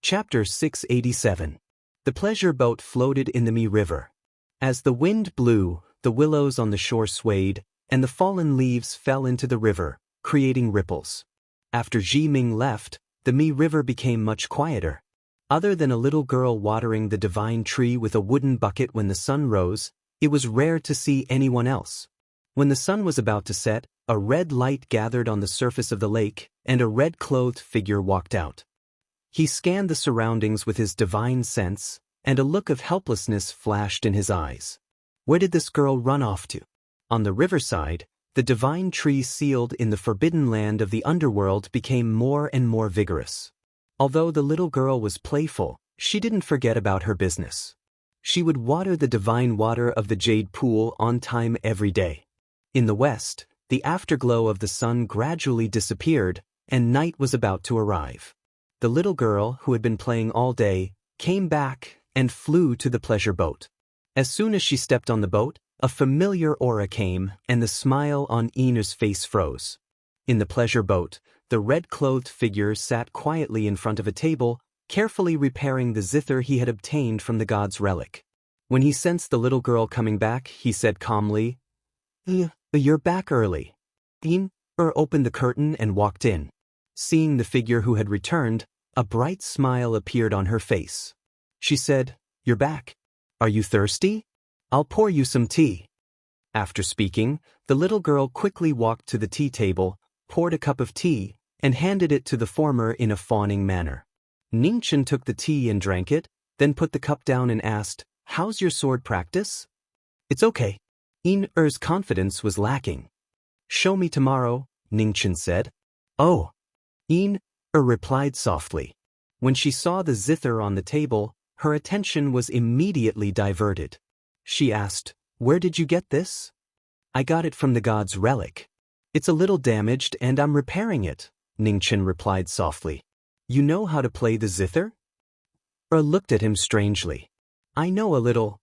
Chapter 687. The pleasure boat floated in the Mi River. As the wind blew, the willows on the shore swayed, and the fallen leaves fell into the river, creating ripples. After Ji Ming left, the Mi River became much quieter. Other than a little girl watering the divine tree with a wooden bucket when the sun rose, it was rare to see anyone else. When the sun was about to set, a red light gathered on the surface of the lake, and a red-clothed figure walked out. He scanned the surroundings with his divine sense, and a look of helplessness flashed in his eyes. Where did this girl run off to? On the riverside, the divine tree sealed in the forbidden land of the underworld became more and more vigorous. Although the little girl was playful, she didn't forget about her business. She would water the divine water of the jade pool on time every day. In the west, the afterglow of the sun gradually disappeared, and night was about to arrive. The little girl, who had been playing all day, came back and flew to the pleasure boat. As soon as she stepped on the boat, a familiar aura came, and the smile on Ina's face froze. In the pleasure boat, the red-clothed figure sat quietly in front of a table, carefully repairing the zither he had obtained from the god's relic. When he sensed the little girl coming back, he said calmly, "You're back early." Ina opened the curtain and walked in. Seeing the figure who had returned, a bright smile appeared on her face. She said, "You're back. Are you thirsty? I'll pour you some tea." After speaking, the little girl quickly walked to the tea table, poured a cup of tea, and handed it to the former in a fawning manner. Ningchen took the tea and drank it, then put the cup down and asked, "How's your sword practice?" "It's okay." Ina's confidence was lacking. "Show me tomorrow," Ningchen said. "Oh." Ina replied softly. When she saw the zither on the table, her attention was immediately diverted. She asked, "Where did you get this?" "I got it from the god's relic. It's a little damaged and I'm repairing it," Ningchen replied softly. "You know how to play the zither?" Looked at him strangely. "I know a little,"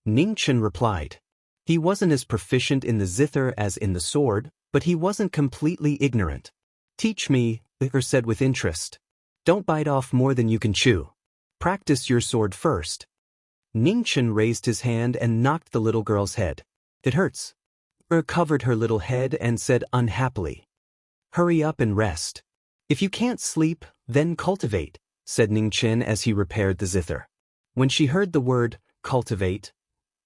Ningchen replied. He wasn't as proficient in the zither as in the sword, but he wasn't completely ignorant. "Teach me," said with interest. "Don't bite off more than you can chew. Practice your sword first." Ningchen raised his hand and knocked the little girl's head. "It hurts." Covered her little head and said unhappily, "Hurry up and rest. If you can't sleep, then cultivate," said Ningchen as he repaired the zither. When she heard the word cultivate,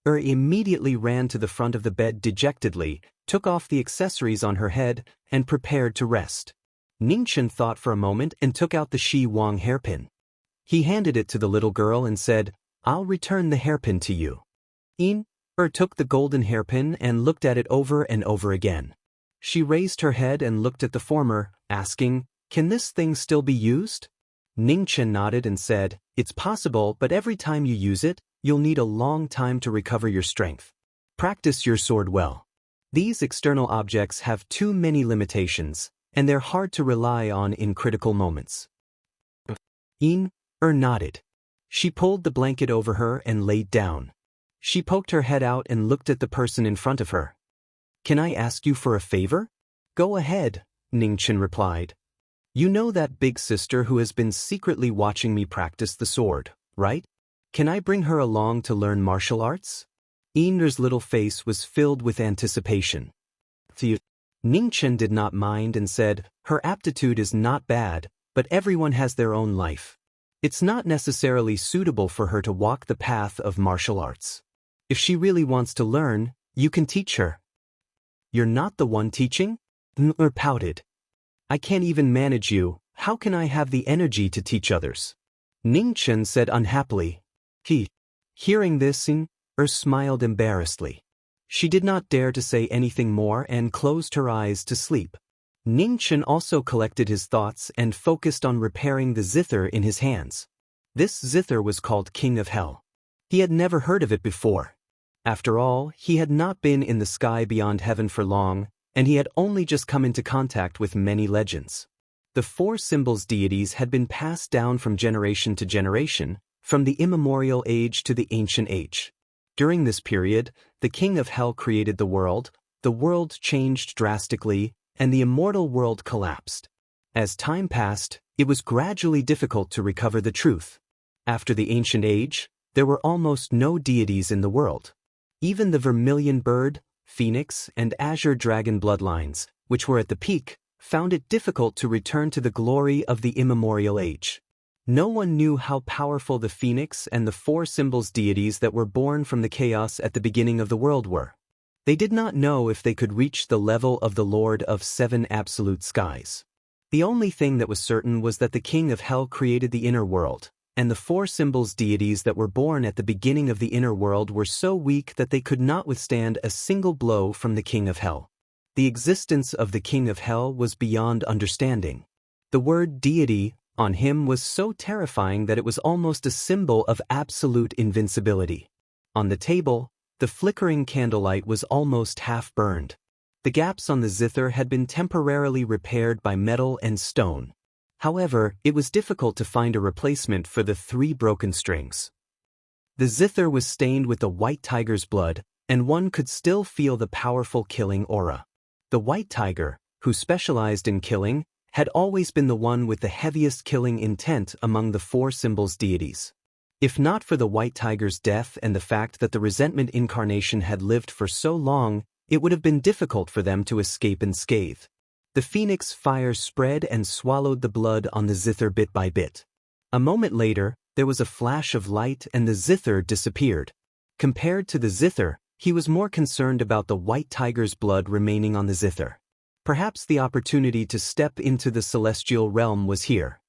immediately ran to the front of the bed dejectedly, took off the accessories on her head, and prepared to rest. Ningchen thought for a moment and took out the Shi Wang hairpin. He handed it to the little girl and said, "I'll return the hairpin to you." Ina took the golden hairpin and looked at it over and over again. She raised her head and looked at the former, asking, "Can this thing still be used?" Ningchen nodded and said, "It's possible, but every time you use it, you'll need a long time to recover your strength. Practice your sword well. These external objects have too many limitations, and they're hard to rely on in critical moments." Ina nodded. She pulled the blanket over her and laid down. She poked her head out and looked at the person in front of her. "Can I ask you for a favor?" "Go ahead," Ningchen replied. "You know that big sister who has been secretly watching me practice the sword, right? Can I bring her along to learn martial arts?" Ina's little face was filled with anticipation. Ningchen did not mind and said, "Her aptitude is not bad, but everyone has their own life. It's not necessarily suitable for her to walk the path of martial arts. If she really wants to learn, you can teach her." "You're not the one teaching?" Ina pouted. "I can't even manage you. How can I have the energy to teach others?" Ningchen said unhappily. Hearing this, Ina smiled embarrassedly. She did not dare to say anything more and closed her eyes to sleep. Ningchen also collected his thoughts and focused on repairing the zither in his hands. This zither was called King of Hell. He had never heard of it before. After all, he had not been in the sky beyond heaven for long, and he had only just come into contact with many legends. The four symbols deities had been passed down from generation to generation, from the immemorial age to the ancient age. During this period, the King of Hell created the world changed drastically, and the immortal world collapsed. As time passed, It was gradually difficult to recover the truth. After the ancient age, there were almost no deities in the world. Even the vermilion bird, phoenix, and azure dragon bloodlines, which were at the peak, found it difficult to return to the glory of the immemorial age. No one knew how powerful the phoenix and the four symbols deities that were born from the chaos at the beginning of the world were. They did not know if they could reach the level of the Lord of Seven Absolute Skies. The only thing that was certain was that the King of Hell created the inner world, and the four symbols deities that were born at the beginning of the inner world were so weak that they could not withstand a single blow from the King of Hell. The existence of the King of Hell was beyond understanding. The word deity on him was so terrifying that it was almost a symbol of absolute invincibility. On the table, the flickering candlelight was almost half burned. The gaps on the zither had been temporarily repaired by metal and stone. However, it was difficult to find a replacement for the 3 broken strings. The zither was stained with the white tiger's blood, and one could still feel the powerful killing aura. The white tiger, who specialized in killing, had always been the one with the heaviest killing intent among the four symbols deities. If not for the white tiger's death and the fact that the resentment incarnation had lived for so long, it would have been difficult for them to escape unscathed. The phoenix fire spread and swallowed the blood on the zither bit by bit. A moment later, there was a flash of light and the zither disappeared. Compared to the zither, he was more concerned about the white tiger's blood remaining on the zither. Perhaps the opportunity to step into the celestial realm was here.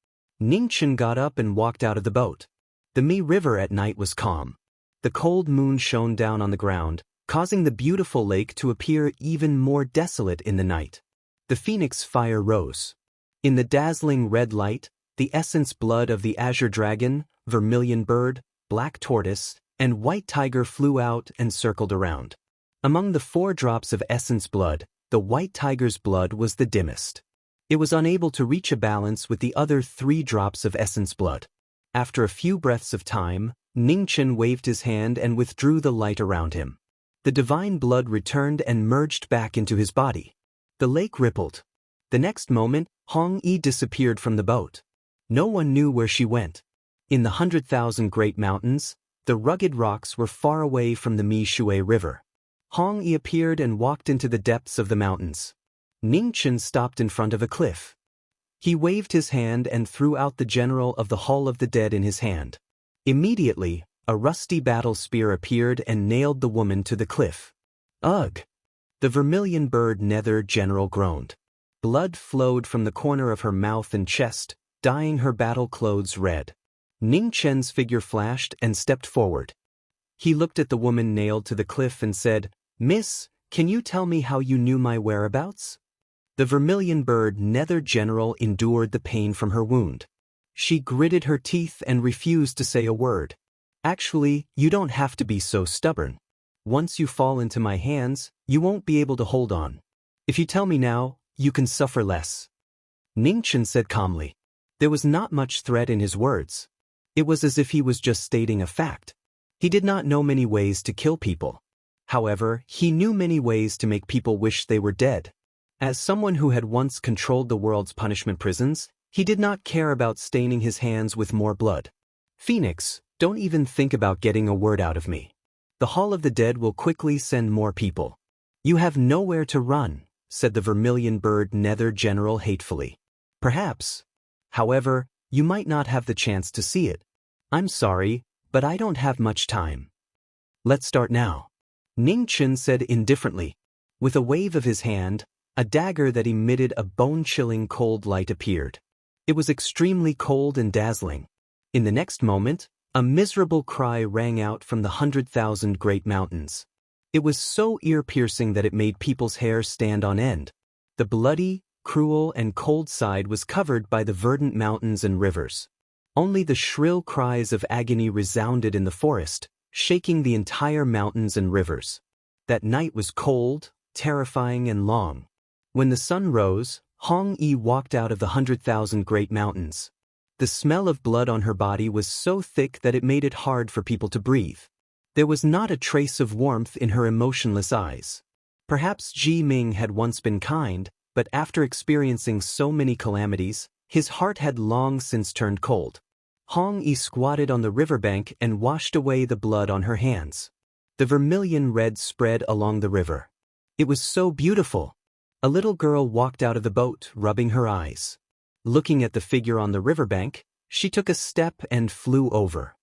Ningchen got up and walked out of the boat. The Mi River at night was calm. The cold moon shone down on the ground, causing the beautiful lake to appear even more desolate in the night. The phoenix fire rose. In the dazzling red light, the essence blood of the azure dragon, vermilion bird, black tortoise, and white tiger flew out and circled around. Among the 4 drops of essence blood, the white tiger's blood was the dimmest. It was unable to reach a balance with the other 3 drops of essence blood. After a few breaths of time, Ningchen waved his hand and withdrew the light around him. The divine blood returned and merged back into his body. The lake rippled. The next moment, Hong Yi disappeared from the boat. No one knew where she went. In the 100,000 great mountains, the rugged rocks were far away from the Mi Shui River. Hong Yi appeared and walked into the depths of the mountains. Ningchen stopped in front of a cliff. He waved his hand and threw out the general of the Hall of the Dead in his hand. Immediately, a rusty battle spear appeared and nailed the woman to the cliff. Ugh! The vermilion bird nether general groaned. Blood flowed from the corner of her mouth and chest, dyeing her battle clothes red. Ningchen's figure flashed and stepped forward. He looked at the woman nailed to the cliff and said, "Miss, can you tell me how you knew my whereabouts?" The vermilion bird nether general endured the pain from her wound. She gritted her teeth and refused to say a word. "Actually, you don't have to be so stubborn. Once you fall into my hands, you won't be able to hold on. If you tell me now, you can suffer less." Ningchen said calmly. There was not much threat in his words. It was as if he was just stating a fact. He did not know many ways to kill people. However, he knew many ways to make people wish they were dead. As someone who had once controlled the world's punishment prisons, he did not care about staining his hands with more blood. "Phoenix, don't even think about getting a word out of me. The Hall of the Dead will quickly send more people. You have nowhere to run," said the vermilion bird nether general hatefully. "Perhaps. However, you might not have the chance to see it. I'm sorry, but I don't have much time. Let's start now," Ningchen said indifferently. With a wave of his hand, a dagger that emitted a bone-chilling cold light appeared. It was extremely cold and dazzling. In the next moment, a miserable cry rang out from the 100,000 great mountains. It was so ear-piercing that it made people's hair stand on end. The bloody, cruel, and cold side was covered by the verdant mountains and rivers. Only the shrill cries of agony resounded in the forest, shaking the entire mountains and rivers. That night was cold, terrifying, and long. When the sun rose, Hong Yi walked out of the 100,000 great mountains. The smell of blood on her body was so thick that it made it hard for people to breathe. There was not a trace of warmth in her emotionless eyes. Perhaps Ji Ming had once been kind, but after experiencing so many calamities, His heart had long since turned cold. Hong Yi squatted on the riverbank and washed away the blood on her hands. The vermilion red spread along the river. It was so beautiful. A little girl walked out of the boat, rubbing her eyes. Looking at the figure on the riverbank, she took a step and flew over.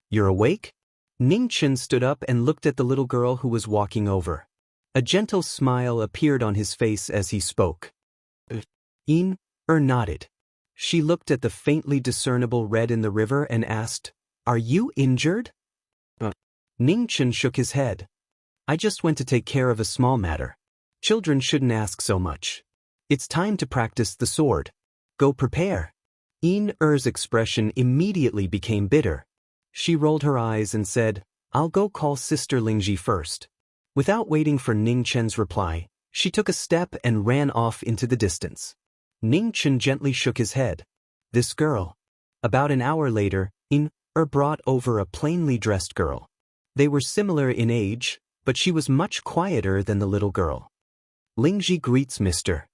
"You're awake?" Ning Chen stood up and looked at the little girl who was walking over. A gentle smile appeared on his face as he spoke. Nodded. She looked at the faintly discernible red in the river and asked, "Are you injured?" Ning Chen shook his head. "I just went to take care of a small matter. Children shouldn't ask so much. It's time to practice the sword. Go prepare." Er's expression immediately became bitter. She rolled her eyes and said, "I'll go call Sister Lingji first." Without waiting for Ning Chen's reply, she took a step and ran off into the distance. Ning Chen gently shook his head. This girl. About an hour later, brought over a plainly dressed girl. They were similar in age, but she was much quieter than the little girl. "Lingji greets Mr."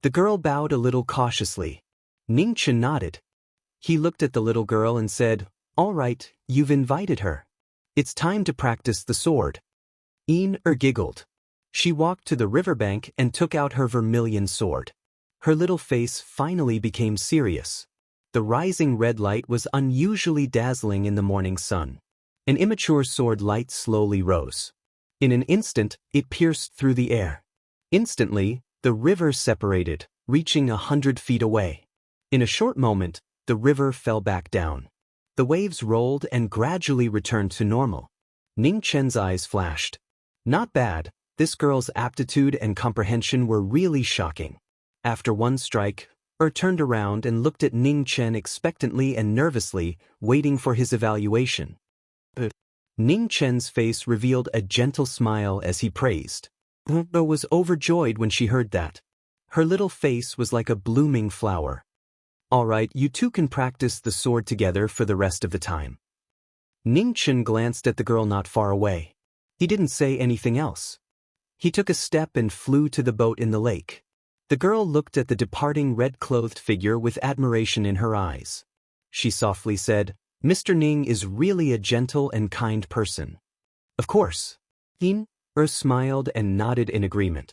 The girl bowed a little cautiously. Ning Chen nodded. He looked at the little girl and said, "All right, you've invited her. It's time to practice the sword." Giggled. She walked to the riverbank and took out her vermilion sword. Her little face finally became serious. The rising red light was unusually dazzling in the morning sun. An immature sword light slowly rose. In an instant, it pierced through the air. Instantly, the river separated, reaching 100 feet away. In a short moment, the river fell back down. The waves rolled and gradually returned to normal. Ning Chen's eyes flashed. Not bad, this girl's aptitude and comprehension were really shocking. After one strike, turned around and looked at Ning Chen expectantly and nervously, waiting for his evaluation. Ning Chen's face revealed a gentle smile as he praised. Was overjoyed when she heard that. Her little face was like a blooming flower. "All right, you two can practice the sword together for the rest of the time." Ning Chen glanced at the girl not far away. He didn't say anything else. He took a step and flew to the boat in the lake. The girl looked at the departing red-clothed figure with admiration in her eyes. She softly said, "Mr. Ning is really a gentle and kind person." "Of course." Smiled and nodded in agreement.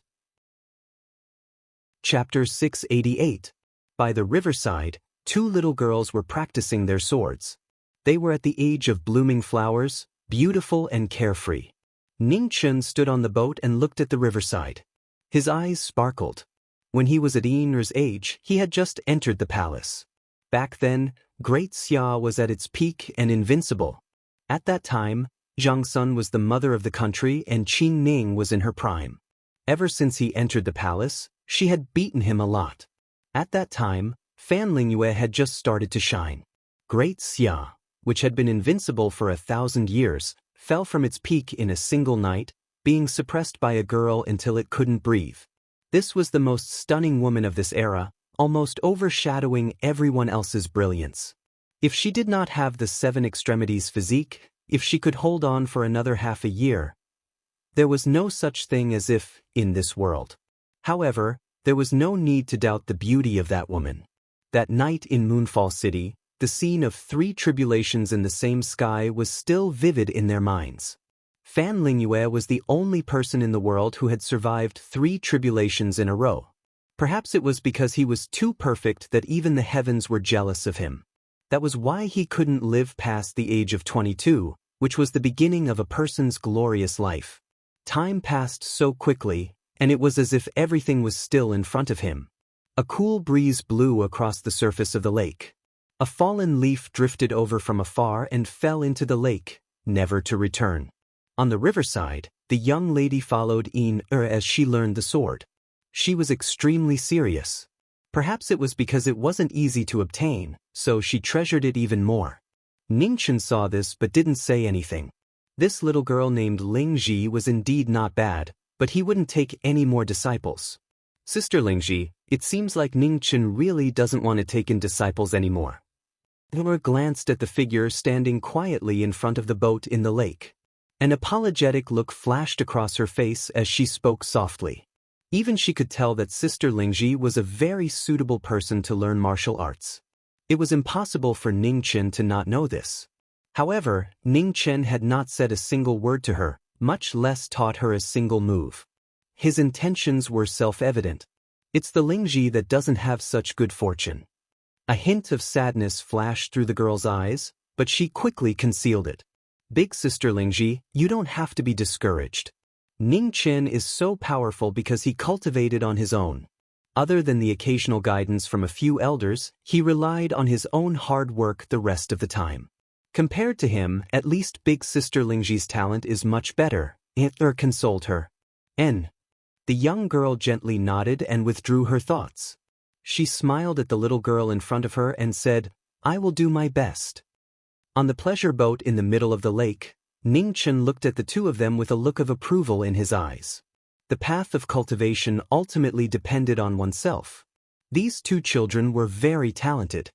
Chapter 688. By the riverside, two little girls were practicing their swords. They were at the age of blooming flowers, beautiful and carefree. Ning Chen stood on the boat and looked at the riverside. His eyes sparkled. When he was at Er's age, he had just entered the palace. Back then, Great Xia was at its peak and invincible. At that time, Zhang Sun was the mother of the country and Qin Ning was in her prime. Ever since he entered the palace, she had beaten him a lot. At that time, Fan Lingyue had just started to shine. Great Xia, which had been invincible for 1,000 years, fell from its peak in a single night, being suppressed by a girl until it couldn't breathe. This was the most stunning woman of this era, almost overshadowing everyone else's brilliance. If she did not have the 7 extremities physique, if she could hold on for another half a year, there was no such thing as if, in this world. However, there was no need to doubt the beauty of that woman. That night in Moonfall City, the scene of 3 tribulations in the same sky was still vivid in their minds. Fan Lingyue was the only person in the world who had survived 3 tribulations in a row. Perhaps it was because he was too perfect that even the heavens were jealous of him. That was why he couldn't live past the age of 22, which was the beginning of a person's glorious life. Time passed so quickly, and it was as if everything was still in front of him. A cool breeze blew across the surface of the lake. A fallen leaf drifted over from afar and fell into the lake, never to return. On the riverside, the young lady followed as she learned the sword. She was extremely serious. Perhaps it was because it wasn't easy to obtain, so she treasured it even more. Ning Chen saw this but didn't say anything. This little girl named Lingji was indeed not bad, but he wouldn't take any more disciples. "Sister Lingji, it seems like Ning Chen really doesn't want to take in disciples anymore." Nora glanced at the figure standing quietly in front of the boat in the lake. An apologetic look flashed across her face as she spoke softly. Even she could tell that Sister Lingji was a very suitable person to learn martial arts. It was impossible for Ning Chen to not know this. However, Ning Chen had not said a single word to her, much less taught her a single move. His intentions were self-evident. It's the Lingji that doesn't have such good fortune. A hint of sadness flashed through the girl's eyes, but she quickly concealed it. Big Sister Lingji, you don't have to be discouraged. Ning Chen is so powerful because he cultivated on his own. Other than the occasional guidance from a few elders, he relied on his own hard work the rest of the time. Compared to him, at least Big Sister Lingji's talent is much better. Hitler consoled her. The young girl gently nodded and withdrew her thoughts. She smiled at the little girl in front of her and said, I will do my best. On the pleasure boat in the middle of the lake, Ning Chen looked at the two of them with a look of approval in his eyes. The path of cultivation ultimately depended on oneself. These two children were very talented.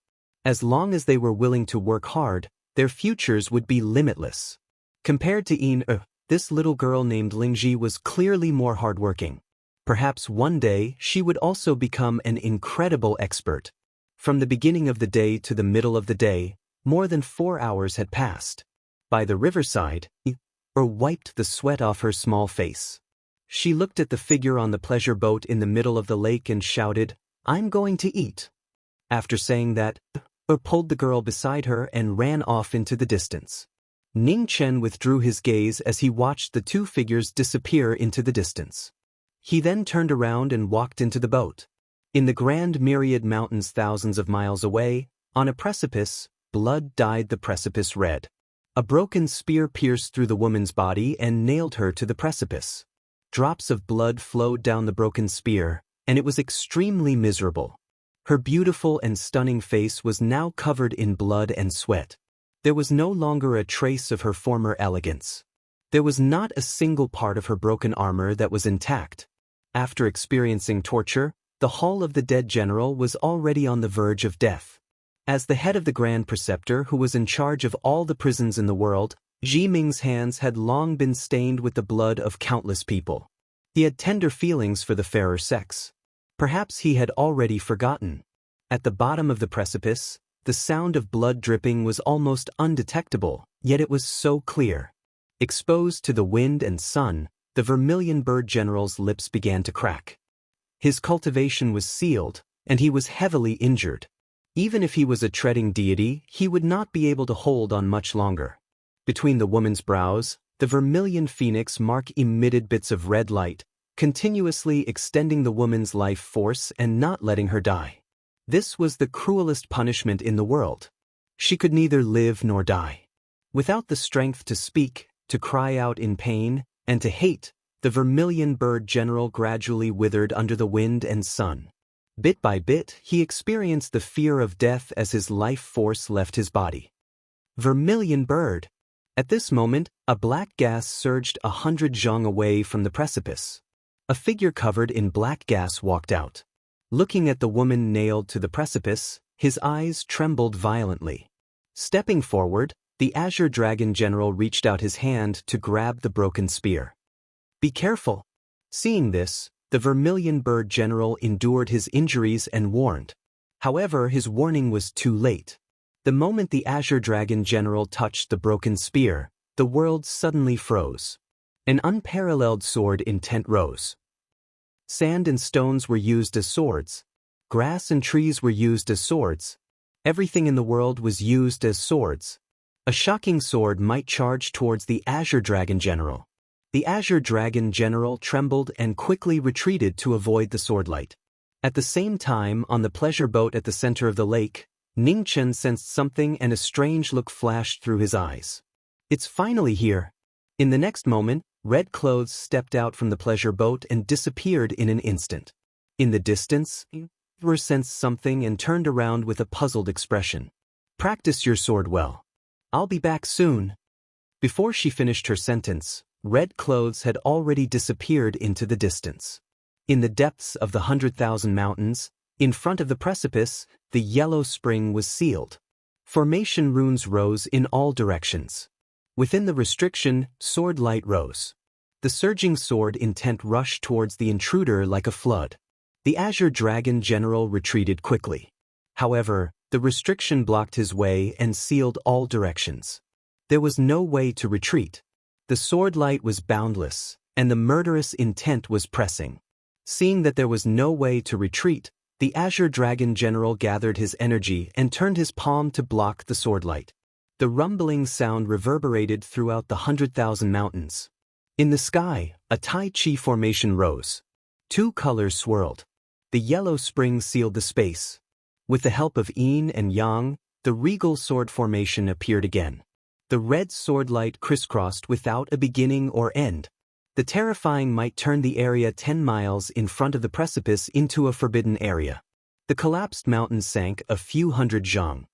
As long as they were willing to work hard, their futures would be limitless. Compared to this little girl named Lingji was clearly more hardworking. Perhaps one day she would also become an incredible expert. From the beginning of the day to the middle of the day, more than 4 hours had passed. By the riverside, wiped the sweat off her small face. She looked at the figure on the pleasure boat in the middle of the lake and shouted, I'm going to eat. After saying that, pulled the girl beside her and ran off into the distance. Ning Chen withdrew his gaze as he watched the two figures disappear into the distance. He then turned around and walked into the boat. In the grand myriad mountains thousands of miles away, on a precipice, blood dyed the precipice red. A broken spear pierced through the woman's body and nailed her to the precipice. Drops of blood flowed down the broken spear, and it was extremely miserable. Her beautiful and stunning face was now covered in blood and sweat. There was no longer a trace of her former elegance. There was not a single part of her broken armor that was intact. After experiencing torture, the Hall of the Dead General was already on the verge of death. As the head of the Grand Preceptor who was in charge of all the prisons in the world, Ji Ming's hands had long been stained with the blood of countless people. He had tender feelings for the fairer sex. Perhaps he had already forgotten. At the bottom of the precipice, the sound of blood dripping was almost undetectable, yet it was so clear. Exposed to the wind and sun, the Vermilion Bird General's lips began to crack. His cultivation was sealed, and he was heavily injured. Even if he was a treading deity, he would not be able to hold on much longer. Between the woman's brows, the Vermilion Phoenix Mark emitted bits of red light, continuously extending the woman's life force and not letting her die. This was the cruelest punishment in the world. She could neither live nor die. Without the strength to speak, to cry out in pain, and to hate, the Vermilion Bird General gradually withered under the wind and sun. Bit by bit, he experienced the fear of death as his life force left his body. Vermilion Bird! At this moment, a black gas surged 100 zhang away from the precipice. A figure covered in black gas walked out. Looking at the woman nailed to the precipice, his eyes trembled violently. Stepping forward, the Azure Dragon General reached out his hand to grab the broken spear. Be careful! Seeing this, the Vermilion Bird General endured his injuries and warned. However, his warning was too late. The moment the Azure Dragon General touched the broken spear, the world suddenly froze. An unparalleled sword intent rose. Sand and stones were used as swords. Grass and trees were used as swords. Everything in the world was used as swords. A shocking sword might charge towards the Azure Dragon General. The Azure Dragon General trembled and quickly retreated to avoid the swordlight. At the same time, on the pleasure boat at the center of the lake, Ning Chen sensed something and a strange look flashed through his eyes. It's finally here. In the next moment, Red Clothes stepped out from the pleasure boat and disappeared in an instant. In the distance, Yer sensed something and turned around with a puzzled expression. Practice your sword well. I'll be back soon. Before she finished her sentence, Red Clothes had already disappeared into the distance. In the depths of the 100,000 mountains, in front of the precipice, the yellow spring was sealed. Formation runes rose in all directions. Within the restriction, sword light rose. The surging sword intent rushed towards the intruder like a flood. The Azure Dragon General retreated quickly. However, the restriction blocked his way and sealed all directions. There was no way to retreat. The sword light was boundless, and the murderous intent was pressing. Seeing that there was no way to retreat, the Azure Dragon General gathered his energy and turned his palm to block the sword light. The rumbling sound reverberated throughout the 100,000 mountains. In the sky, a Tai Chi formation rose. Two colors swirled. The yellow spring sealed the space. With the help of yin and yang, the regal sword formation appeared again. The red sword light crisscrossed without a beginning or end. The terrifying might turned the area 10 miles in front of the precipice into a forbidden area. The collapsed mountain sank a few hundred zhang.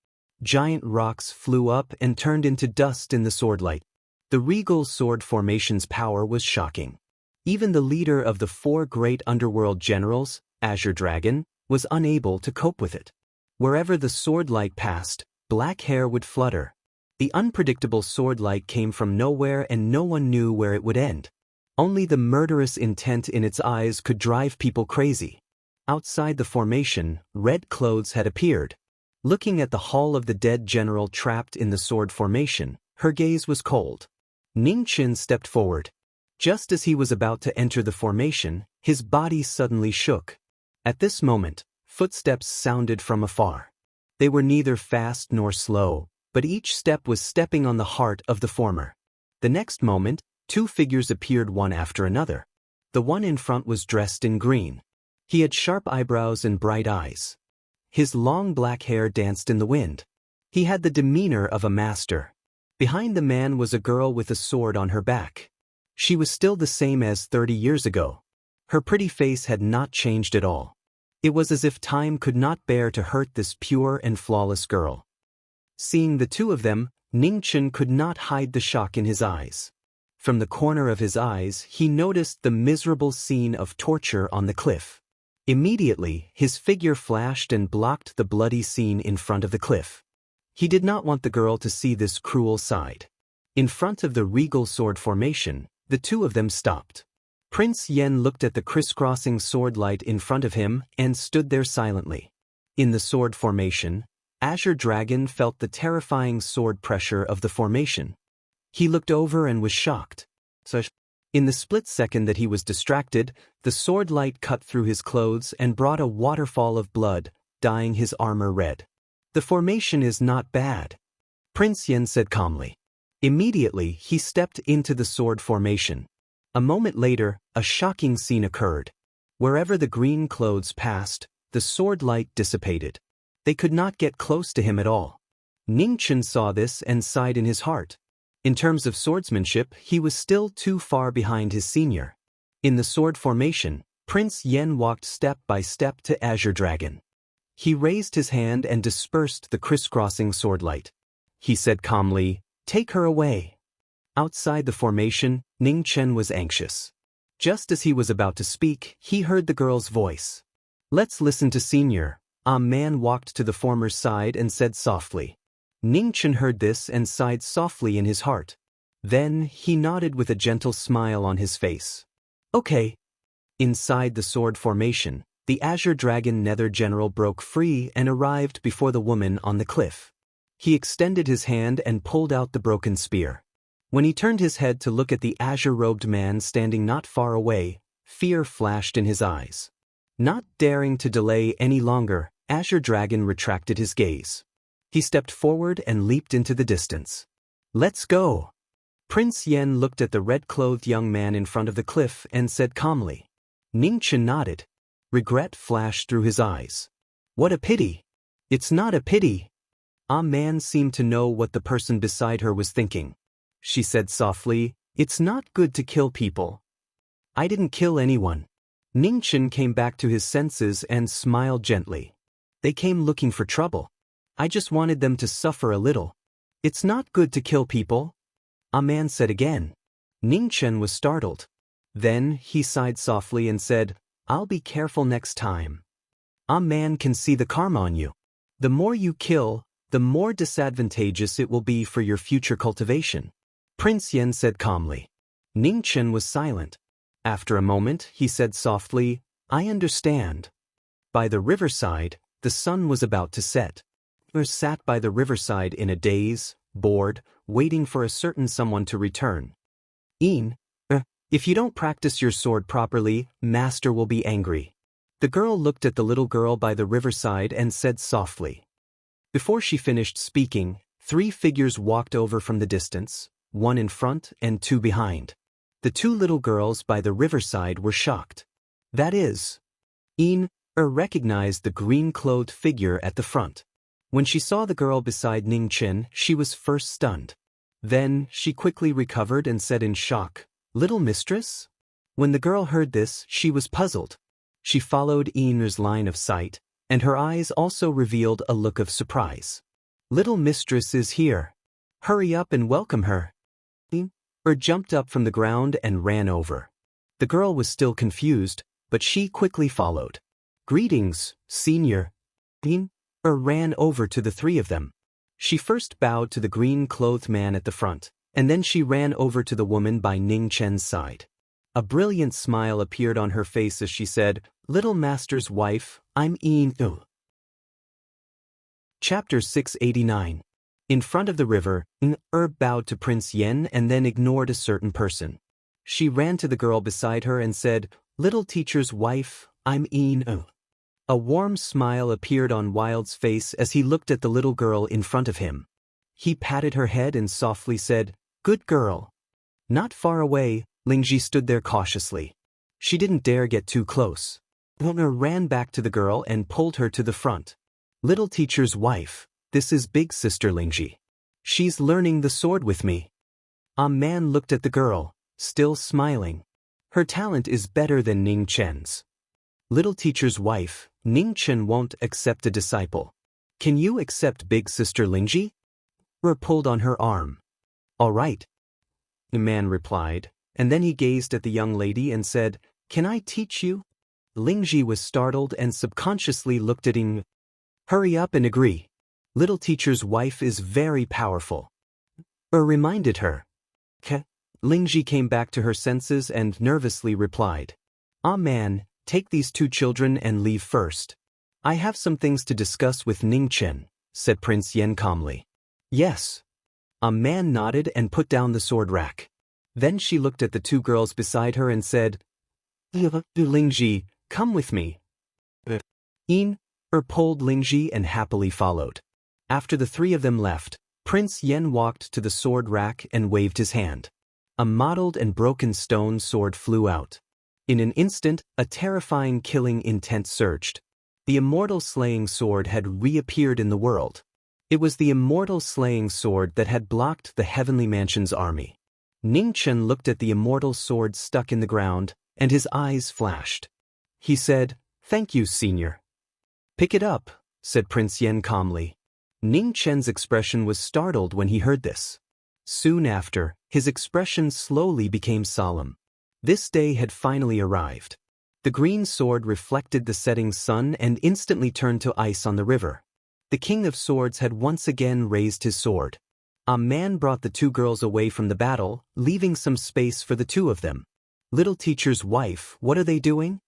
Giant rocks flew up and turned into dust in the sword light. The regal sword formation's power was shocking. Even the leader of the 4 great underworld generals, Azure Dragon, was unable to cope with it. Wherever the sword light passed, black hair would flutter. The unpredictable sword light came from nowhere and no one knew where it would end. Only the murderous intent in its eyes could drive people crazy. Outside the formation, red clothes had appeared. Looking at the Hall of the Dead General trapped in the sword formation, her gaze was cold. Ning Chen stepped forward. Just as he was about to enter the formation, his body suddenly shook. At this moment, footsteps sounded from afar. They were neither fast nor slow, but each step was stepping on the heart of the former. The next moment, 2 figures appeared one after another. The one in front was dressed in green. He had sharp eyebrows and bright eyes. His long black hair danced in the wind. He had the demeanor of a master. Behind the man was a girl with a sword on her back. She was still the same as 30 years ago. Her pretty face had not changed at all. It was as if time could not bear to hurt this pure and flawless girl. Seeing the 2 of them, Ning Chen could not hide the shock in his eyes. From the corner of his eyes, he noticed the miserable scene of torture on the cliff. Immediately, his figure flashed and blocked the bloody scene in front of the cliff. He did not want the girl to see this cruel side. In front of the regal sword formation, the 2 of them stopped. Prince Yen looked at the crisscrossing sword light in front of him and stood there silently. In the sword formation, Azure Dragon felt the terrifying sword pressure of the formation. He looked over and was shocked. In the split second that he was distracted, the sword light cut through his clothes and brought a waterfall of blood, dyeing his armor red. The formation is not bad, Prince Yen said calmly. Immediately, he stepped into the sword formation. A moment later, a shocking scene occurred. Wherever the green clothes passed, the sword light dissipated. They could not get close to him at all. Ning Chen saw this and sighed in his heart. In terms of swordsmanship, he was still too far behind his senior. In the sword formation, Prince Yen walked step by step to Azure Dragon. He raised his hand and dispersed the crisscrossing sword light. He said calmly, "Take her away." Outside the formation, Ning Chen was anxious. Just as he was about to speak, he heard the girl's voice. "Let's listen to Senior." A man walked to the former's side and said softly. Ning Chen heard this and sighed softly in his heart. Then, he nodded with a gentle smile on his face. "Okay." Inside the sword formation, the Azure Dragon Nether General broke free and arrived before the woman on the cliff. He extended his hand and pulled out the broken spear. When he turned his head to look at the azure-robed man standing not far away, fear flashed in his eyes. Not daring to delay any longer, Azure Dragon retracted his gaze. He stepped forward and leaped into the distance. "Let's go." Prince Yen looked at the red-clothed young man in front of the cliff and said calmly. Ning Chen nodded. Regret flashed through his eyes. "What a pity." "It's not a pity." A man seemed to know what the person beside her was thinking. She said softly, "It's not good to kill people." "I didn't kill anyone." Ning Chen came back to his senses and smiled gently. "They came looking for trouble. I just wanted them to suffer a little." "It's not good to kill people," a man said again. Ning Chen was startled. Then he sighed softly and said, "I'll be careful next time. A man can see the karma on you. The more you kill, the more disadvantageous it will be for your future cultivation." Prince Yen said calmly. Ning Chen was silent. After a moment, he said softly, I understand. By the riverside, the sun was about to set. Er sat by the riverside in a daze, bored, waiting for a certain someone to return. If you don't practice your sword properly, master will be angry. The girl looked at the little girl by the riverside and said softly. Before she finished speaking, 3 figures walked over from the distance, 1 in front and 2 behind. The 2 little girls by the riverside were shocked. That is, recognized the green-clothed figure at the front. When she saw the girl beside Ning Chen, she was first stunned. Then, she quickly recovered and said in shock, Little mistress? When the girl heard this, she was puzzled. She followed Yin's line of sight, and her eyes also revealed a look of surprise. Little mistress is here. Hurry up and welcome her. Jumped up from the ground and ran over. The girl was still confused, but she quickly followed. Greetings, senior. Ran over to the 3 of them. She first bowed to the green-clothed man at the front, and then she ran over to the woman by Ning Chen's side. A brilliant smile appeared on her face as she said, Little master's wife, I'm Yin. Chapter 689. In front of the river, bowed to Prince Yen and then ignored a certain person. She ran to the girl beside her and said, Little teacher's wife, I'm Yin. A warm smile appeared on Wild's face as he looked at the little girl in front of him. He patted her head and softly said, Good girl. Not far away, Lingji stood there cautiously. She didn't dare get too close. Owner ran back to the girl and pulled her to the front. Little teacher's wife, this is big sister Lingji. She's learning the sword with me. A man looked at the girl, still smiling. Her talent is better than Ning Chen's. Little teacher's wife, Ning Chen won't accept a disciple. Can you accept big sister Lingji? Pulled on her arm. All right. The man replied, and then he gazed at the young lady and said, Can I teach you? Lingji was startled and subconsciously looked at Ying. Hurry up and agree. Little teacher's wife is very powerful. Reminded her. Lingji came back to her senses and nervously replied, man, take these 2 children and leave first. I have some things to discuss with Ning Chen, said Prince Yen calmly. Yes. A man nodded and put down the sword rack. Then she looked at the 2 girls beside her and said, Lingji, come with me. Yin pulled Lingji and happily followed. After the 3 of them left, Prince Yen walked to the sword rack and waved his hand. A mottled and broken stone sword flew out. In an instant, a terrifying killing intent surged. The immortal slaying sword had reappeared in the world. It was the immortal slaying sword that had blocked the heavenly mansion's army. Ning Chen looked at the immortal sword stuck in the ground, and his eyes flashed. He said, Thank you, senior. Pick it up, said Prince Yen calmly. Ning Chen's expression was startled when he heard this. Soon after, his expression slowly became solemn. This day had finally arrived. The green sword reflected the setting sun and instantly turned to ice on the river. The King of Swords had once again raised his sword. A man brought the 2 girls away from the battle, leaving some space for the 2 of them. Little teacher's wife, what are they doing?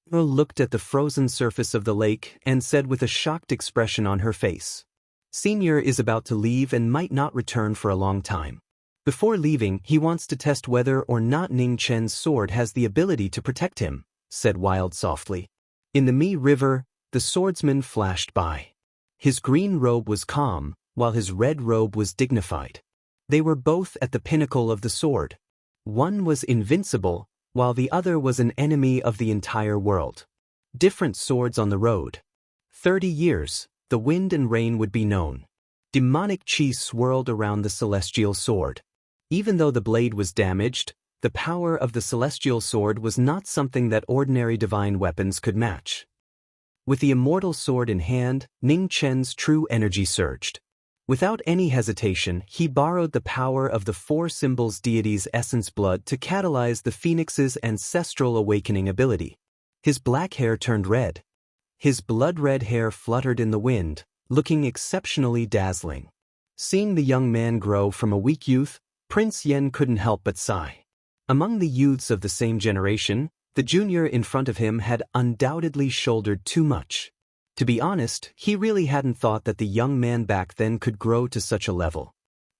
Looked at the frozen surface of the lake and said with a shocked expression on her face. Senior is about to leave and might not return for a long time. Before leaving, he wants to test whether or not Ning Chen's sword has the ability to protect him, said Wild softly. In the Mi River, the swordsman flashed by. His green robe was calm, while his red robe was dignified. They were both at the pinnacle of the sword. One was invincible, while the other was an enemy of the entire world. Different swords on the road. 30 years, the wind and rain would be known. Demonic chi swirled around the celestial sword. Even though the blade was damaged, the power of the celestial sword was not something that ordinary divine weapons could match. With the immortal sword in hand, Ning Chen's true energy surged. Without any hesitation, he borrowed the power of the 4 symbols deity's essence blood to catalyze the phoenix's ancestral awakening ability. His black hair turned red. His blood-red hair fluttered in the wind, looking exceptionally dazzling. Seeing the young man grow from a weak youth, Prince Yen couldn't help but sigh. Among the youths of the same generation, the junior in front of him had undoubtedly shouldered too much. To be honest, he really hadn't thought that the young man back then could grow to such a level.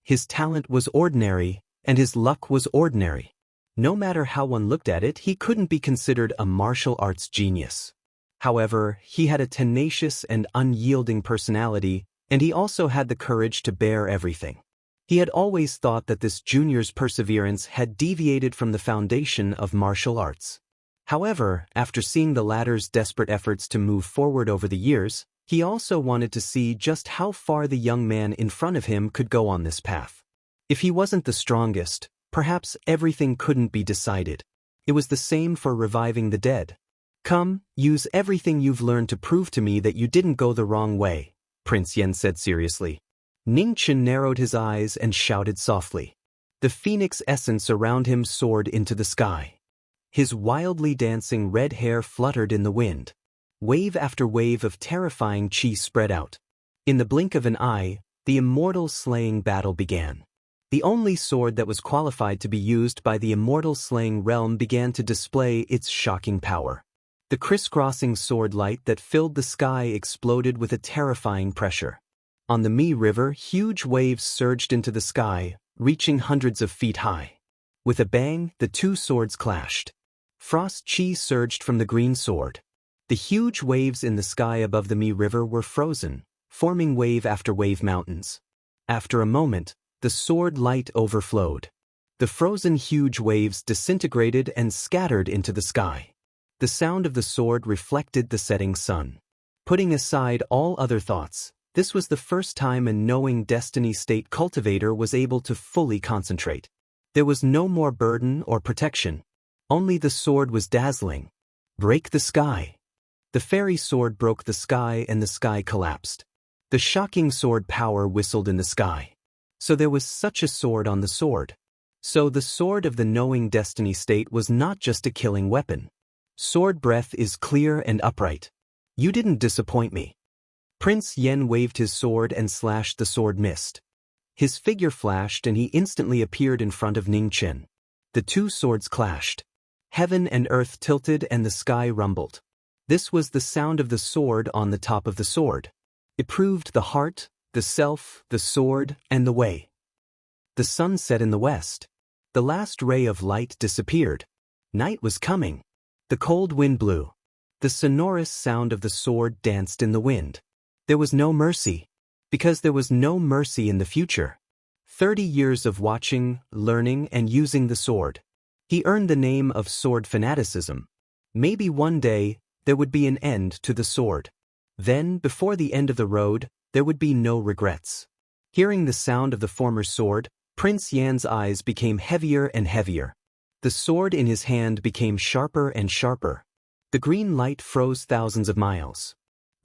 His talent was ordinary, and his luck was ordinary. No matter how one looked at it, he couldn't be considered a martial arts genius. However, he had a tenacious and unyielding personality, and he also had the courage to bear everything. He had always thought that this junior's perseverance had deviated from the foundation of martial arts. However, after seeing the latter's desperate efforts to move forward over the years, he also wanted to see just how far the young man in front of him could go on this path. If he wasn't the strongest, perhaps everything couldn't be decided. It was the same for reviving the dead. Come, use everything you've learned to prove to me that you didn't go the wrong way, Prince Yan said seriously. Ningchen narrowed his eyes and shouted softly. The phoenix essence around him soared into the sky. His wildly dancing red hair fluttered in the wind. Wave after wave of terrifying chi spread out. In the blink of an eye, the immortal slaying battle began. The only sword that was qualified to be used by the immortal slaying realm began to display its shocking power. The crisscrossing sword light that filled the sky exploded with a terrifying pressure. On the Mi River, huge waves surged into the sky, reaching hundreds of feet high. With a bang, the two swords clashed. Frost chi surged from the green sword. The huge waves in the sky above the Mi River were frozen, forming wave after wave mountains. After a moment, the sword light overflowed. The frozen huge waves disintegrated and scattered into the sky. The sound of the sword reflected the setting sun. Putting aside all other thoughts, this was the first time a knowing destiny state cultivator was able to fully concentrate. There was no more burden or protection. Only the sword was dazzling. Break the sky. The fairy sword broke the sky and the sky collapsed. The shocking sword power whistled in the sky. So there was such a sword on the sword. So the sword of the knowing destiny state was not just a killing weapon. Sword breath is clear and upright. You didn't disappoint me. Prince Yen waved his sword and slashed the sword mist. His figure flashed and he instantly appeared in front of Ningchen. The two swords clashed. Heaven and earth tilted and the sky rumbled. This was the sound of the sword on the top of the sword. It proved the heart, the self, the sword, and the way. The sun set in the west. The last ray of light disappeared. Night was coming. The cold wind blew. The sonorous sound of the sword danced in the wind. There was no mercy. Because there was no mercy in the future. 30 years of watching, learning, and using the sword. He earned the name of sword fanaticism. Maybe one day, there would be an end to the sword. Then, before the end of the road, there would be no regrets. Hearing the sound of the former sword, Prince Yan's eyes became heavier and heavier. The sword in his hand became sharper and sharper. The green light froze thousands of miles.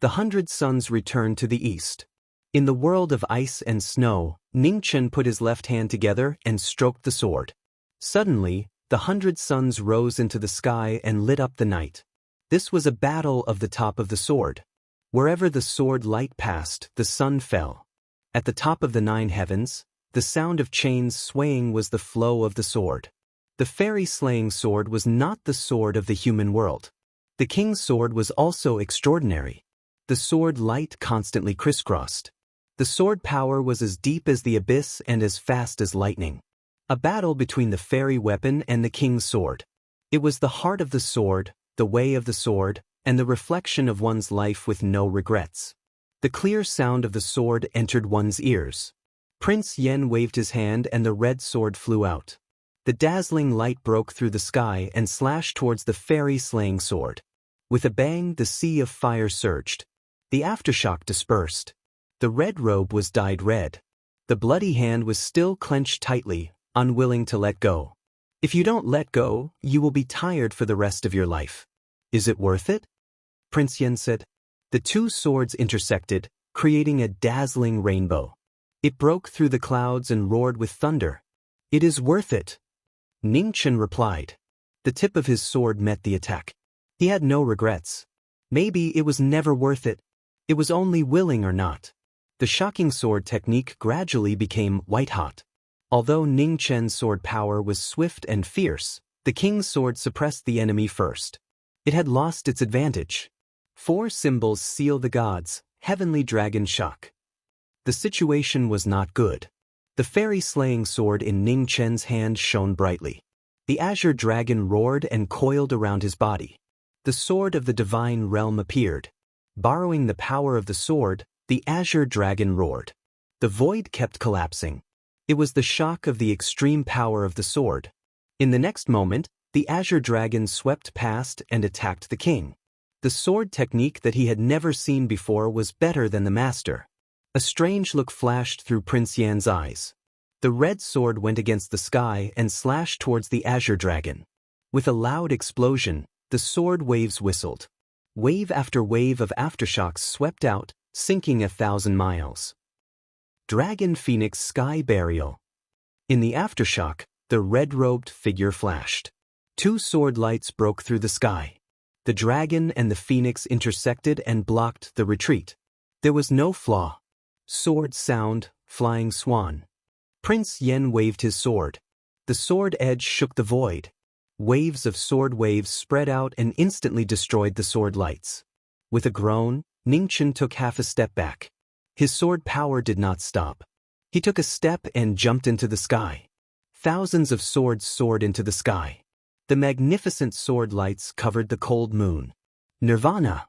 The 100 suns returned to the east. In the world of ice and snow, Ningchen put his left hand together and stroked the sword. Suddenly, the 100 suns rose into the sky and lit up the night. This was a battle of the top of the sword. Wherever the sword light passed, the sun fell. At the top of the 9 heavens, the sound of chains swaying was the flow of the sword. The fairy slaying sword was not the sword of the human world. The king's sword was also extraordinary. The sword light constantly crisscrossed. The sword power was as deep as the abyss and as fast as lightning. A battle between the fairy weapon and the king's sword. It was the heart of the sword, the way of the sword, and the reflection of one's life with no regrets. The clear sound of the sword entered one's ears. Prince Yen waved his hand and the red sword flew out. The dazzling light broke through the sky and slashed towards the fairy slaying sword. With a bang, the sea of fire surged. The aftershock dispersed. The red robe was dyed red. The bloody hand was still clenched tightly, unwilling to let go. If you don't let go, you will be tired for the rest of your life. Is it worth it? Prince Yen said. The two swords intersected, creating a dazzling rainbow. It broke through the clouds and roared with thunder. It is worth it. Ningchen replied. The tip of his sword met the attack. He had no regrets. Maybe it was never worth it. It was only willing or not. The shocking sword technique gradually became white-hot. Although Ning Chen's sword power was swift and fierce, the king's sword suppressed the enemy first. It had lost its advantage. 4 symbols seal the gods, heavenly dragon shock. The situation was not good. The fairy-slaying sword in Ning Chen's hand shone brightly. The azure dragon roared and coiled around his body. The sword of the divine realm appeared. Borrowing the power of the sword, the azure dragon roared. The void kept collapsing. It was the shock of the extreme power of the sword. In the next moment, the azure dragon swept past and attacked the king. The sword technique that he had never seen before was better than the master. A strange look flashed through Prince Yan's eyes. The red sword went against the sky and slashed towards the azure dragon. With a loud explosion, the sword waves whistled. Wave after wave of aftershocks swept out, sinking 1,000 miles. Dragon Phoenix Sky Burial. In the aftershock, the red-robed figure flashed. 2 sword lights broke through the sky. The dragon and the phoenix intersected and blocked the retreat. There was no flaw. Sword sound, flying swan. Prince Yen waved his sword. The sword edge shook the void. Waves of sword waves spread out and instantly destroyed the sword lights. With a groan, Ning Chen took half a step back. His sword power did not stop. He took a step and jumped into the sky. Thousands of swords soared into the sky. The magnificent sword lights covered the cold moon. Nirvana.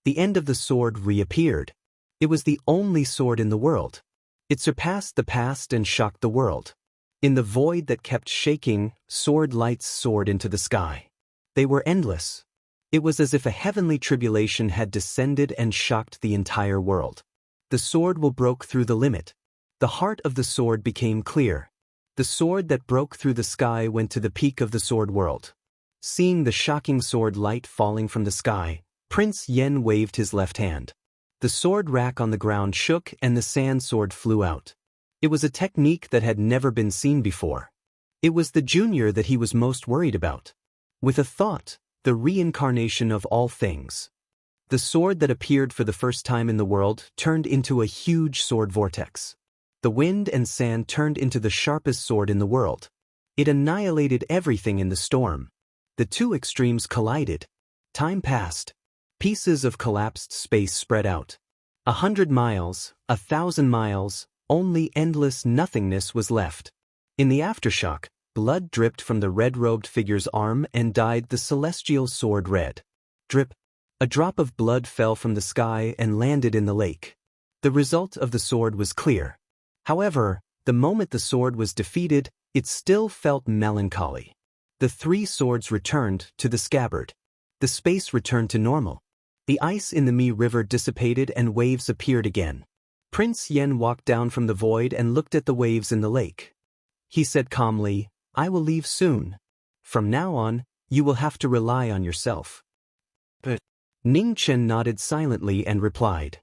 The end of the sword reappeared. It was the only sword in the world. It surpassed the past and shocked the world. In the void that kept shaking, sword lights soared into the sky. They were endless. It was as if a heavenly tribulation had descended and shocked the entire world. The sword will broke through the limit. The heart of the sword became clear. The sword that broke through the sky went to the peak of the sword world. Seeing the shocking sword light falling from the sky, Prince Yen waved his left hand. The sword rack on the ground shook and the sand sword flew out. It was a technique that had never been seen before. It was the junior that he was most worried about. With a thought, the reincarnation of all things. The sword that appeared for the first time in the world turned into a huge sword vortex. The wind and sand turned into the sharpest sword in the world. It annihilated everything in the storm. The 2 extremes collided. Time passed. Pieces of collapsed space spread out. 100 miles, 1,000 miles, only endless nothingness was left. In the aftershock, blood dripped from the red-robed figure's arm and dyed the celestial sword red. Drip. A drop of blood fell from the sky and landed in the lake. The result of the sword was clear. However, the moment the sword was defeated, it still felt melancholy. The 3 swords returned to the scabbard. The space returned to normal. The ice in the Mi River dissipated and waves appeared again. Prince Yen walked down from the void and looked at the waves in the lake. He said calmly, "I will leave soon. From now on, you will have to rely on yourself." But Ning Chen nodded silently and replied,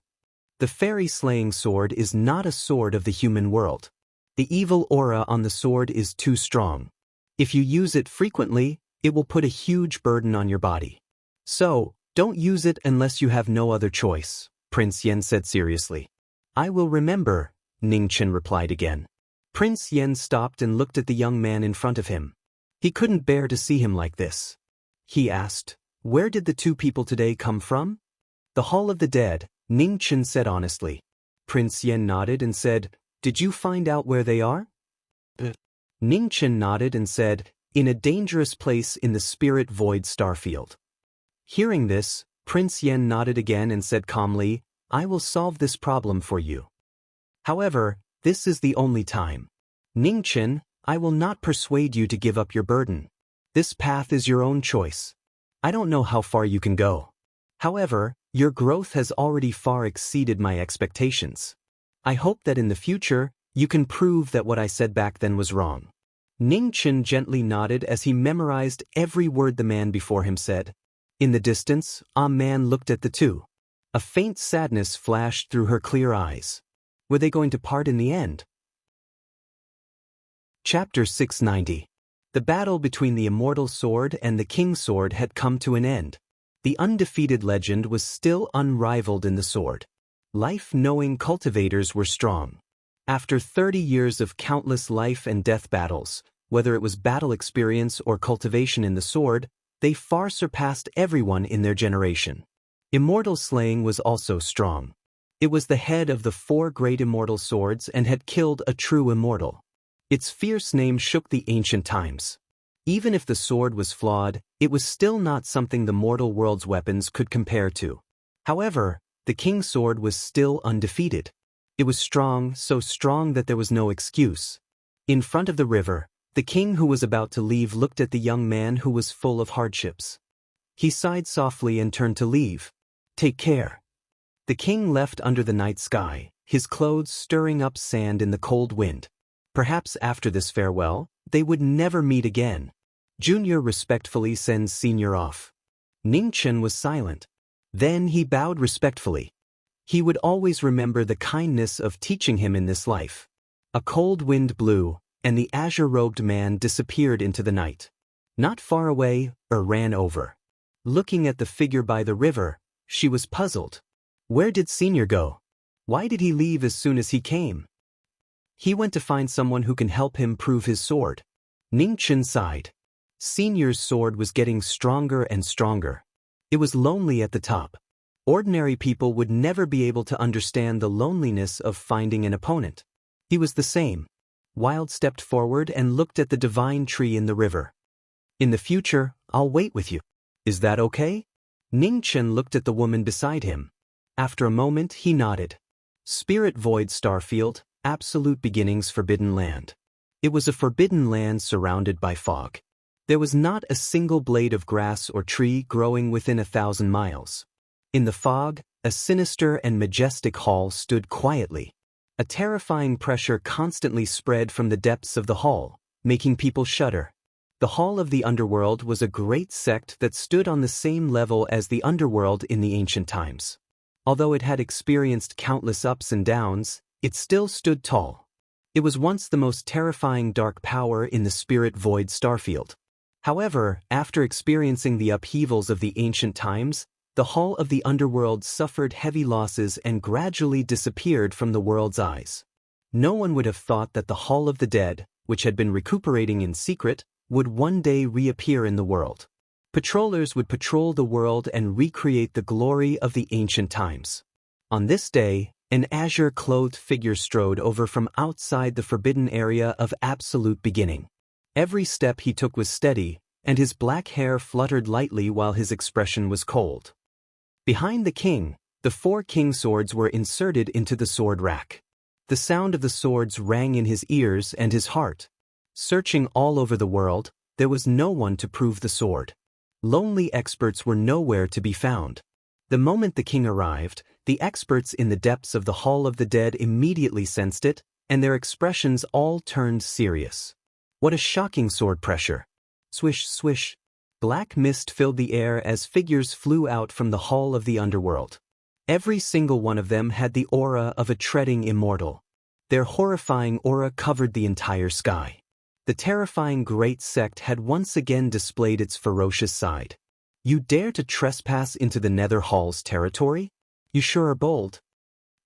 "The fairy-slaying sword is not a sword of the human world. The evil aura on the sword is too strong. If you use it frequently, it will put a huge burden on your body. So, don't use it unless you have no other choice," Prince Yen said seriously. "I will remember," Ning Chen replied again. Prince Yen stopped and looked at the young man in front of him. He couldn't bear to see him like this. He asked, "Where did the 2 people today come from?" "The Hall of the Dead," Ning Chen said honestly. Prince Yen nodded and said, "Did you find out where they are?" Ning Chen nodded and said, "In a dangerous place in the spirit void starfield." Hearing this, Prince Yen nodded again and said calmly, "I will solve this problem for you. However, this is the only time. Ning Chen, I will not persuade you to give up your burden. This path is your own choice. I don't know how far you can go. However, your growth has already far exceeded my expectations. I hope that in the future, you can prove that what I said back then was wrong." Ning Chen gently nodded as he memorized every word the man before him said. In the distance, a man looked at the 2. A faint sadness flashed through her clear eyes. Were they going to part in the end? Chapter 690. The battle between the immortal sword and the king's sword had come to an end. The undefeated legend was still unrivaled in the sword. Life-knowing cultivators were strong. After 30 years of countless life and death battles, whether it was battle experience or cultivation in the sword, they far surpassed everyone in their generation. Immortal slaying was also strong. It was the head of the 4 great immortal swords and had killed a true immortal. Its fierce name shook the ancient times. Even if the sword was flawed, it was still not something the mortal world's weapons could compare to. However, the king's sword was still undefeated. It was strong, so strong that there was no excuse. In front of the river, the king who was about to leave looked at the young man who was full of hardships. He sighed softly and turned to leave. "Take care." The king left under the night sky, his clothes stirring up sand in the cold wind. Perhaps after this farewell, they would never meet again. Junior respectfully sends Senior off. Ning Chen was silent. Then he bowed respectfully. He would always remember the kindness of teaching him in this life. A cold wind blew, and the azure-robed man disappeared into the night. Not far away, ran over. Looking at the figure by the river, she was puzzled. Where did Senior go? Why did he leave as soon as he came? He went to find someone who can help him prove his sword. Ning Chen sighed. Senior's sword was getting stronger and stronger. It was lonely at the top. Ordinary people would never be able to understand the loneliness of finding an opponent. He was the same. Wild stepped forward and looked at the divine tree in the river. "In the future, I'll wait with you. Is that okay?" Ning Chen looked at the woman beside him. After a moment, he nodded. Spirit Void Starfield, Absolute Beginnings Forbidden Land. It was a forbidden land surrounded by fog. There was not a single blade of grass or tree growing within 1,000 miles. In the fog, a sinister and majestic hall stood quietly. A terrifying pressure constantly spread from the depths of the hall, making people shudder. The Hall of the Underworld was a great sect that stood on the same level as the underworld in the ancient times. Although it had experienced countless ups and downs, it still stood tall. It was once the most terrifying dark power in the Spirit Void Starfield. However, after experiencing the upheavals of the ancient times, the Hall of the Underworld suffered heavy losses and gradually disappeared from the world's eyes. No one would have thought that the Hall of the Dead, which had been recuperating in secret, would one day reappear in the world. Patrollers would patrol the world and recreate the glory of the ancient times. On this day, an azure-clothed figure strode over from outside the forbidden area of absolute beginning. Every step he took was steady, and his black hair fluttered lightly while his expression was cold. Behind the king, the 4 king swords were inserted into the sword rack. The sound of the swords rang in his ears and his heart. Searching all over the world, there was no one to prove the sword. Lonely experts were nowhere to be found. The moment the king arrived, the experts in the depths of the Hall of the Dead immediately sensed it, and their expressions all turned serious. What a shocking sword pressure! Swish, swish. Black mist filled the air as figures flew out from the Hall of the Underworld. Every single one of them had the aura of a treading immortal. Their horrifying aura covered the entire sky. The terrifying great sect had once again displayed its ferocious side. "You dare to trespass into the Nether Hall's territory? You sure are bold."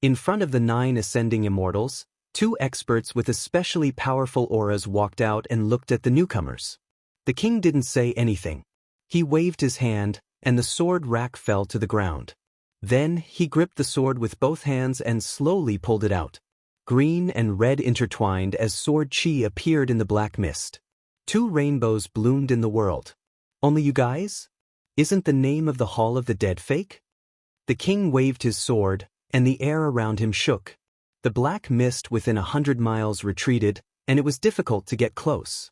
In front of the 9 ascending immortals, 2 experts with especially powerful auras walked out and looked at the newcomers. The king didn't say anything. He waved his hand, and the sword rack fell to the ground. Then he gripped the sword with both hands and slowly pulled it out. Green and red intertwined as sword chi appeared in the black mist. 2 rainbows bloomed in the world. "Only you guys? Isn't the name of the Hall of the Dead fake?" The king waved his sword, and the air around him shook. The black mist within 100 miles retreated, and it was difficult to get close.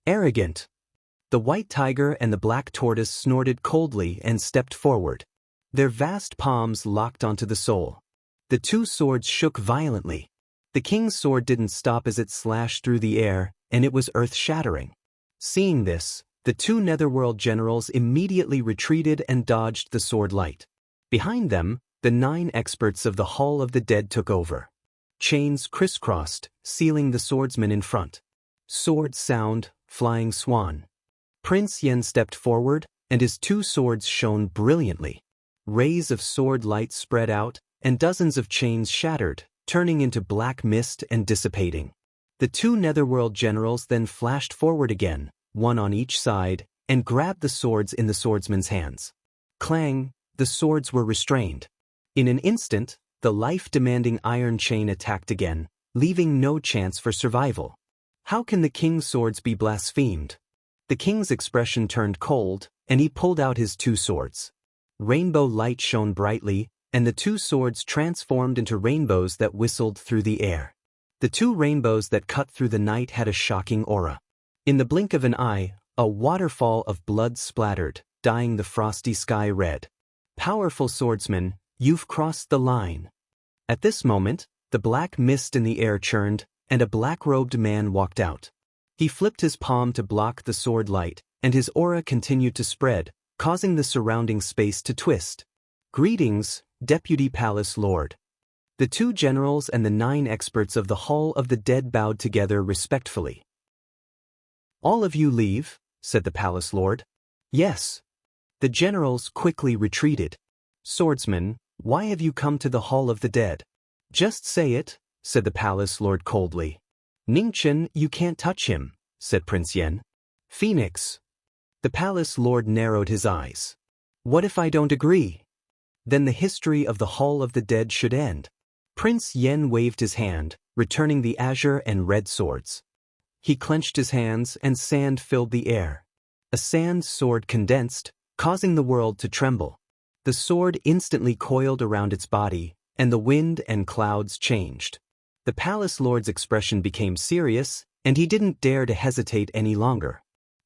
"Arrogant." The white tiger and the black tortoise snorted coldly and stepped forward. Their vast palms locked onto the soul. The 2 swords shook violently. The king's sword didn't stop as it slashed through the air, and it was earth-shattering. Seeing this, the 2 netherworld generals immediately retreated and dodged the sword light. Behind them, the 9 experts of the Hall of the Dead took over. Chains crisscrossed, sealing the swordsman in front. Sword sound, flying swan. Prince Yen stepped forward, and his 2 swords shone brilliantly. Rays of sword light spread out, and dozens of chains shattered, turning into black mist and dissipating. The two netherworld generals then flashed forward again, one on each side, and grabbed the swords in the swordsman's hands. Clang, the swords were restrained. In an instant, the life-demanding iron chain attacked again, leaving no chance for survival. How can the king's swords be blasphemed? The king's expression turned cold, and he pulled out his two swords. Rainbow light shone brightly, and the two swords transformed into rainbows that whistled through the air. The two rainbows that cut through the night had a shocking aura. In the blink of an eye, a waterfall of blood splattered, dyeing the frosty sky red. Powerful swordsman, you've crossed the line. At this moment, the black mist in the air churned, and a black-robed man walked out. He flipped his palm to block the sword light, and his aura continued to spread, causing the surrounding space to twist. Greetings, Deputy Palace Lord. The two generals and the 9 experts of the Hall of the Dead bowed together respectfully. All of you leave, said the Palace Lord. Yes. The generals quickly retreated. Swordsman, why have you come to the Hall of the Dead? Just say it, said the Palace Lord coldly. Ningchen, you can't touch him, said Prince Yen. Phoenix. The Palace Lord narrowed his eyes. What if I don't agree? Then the history of the Hall of the Dead should end. Prince Yen waved his hand, returning the azure and red swords. He clenched his hands and sand filled the air. A sand sword condensed, causing the world to tremble. The sword instantly coiled around its body, and the wind and clouds changed. The Palace Lord's expression became serious, and he didn't dare to hesitate any longer.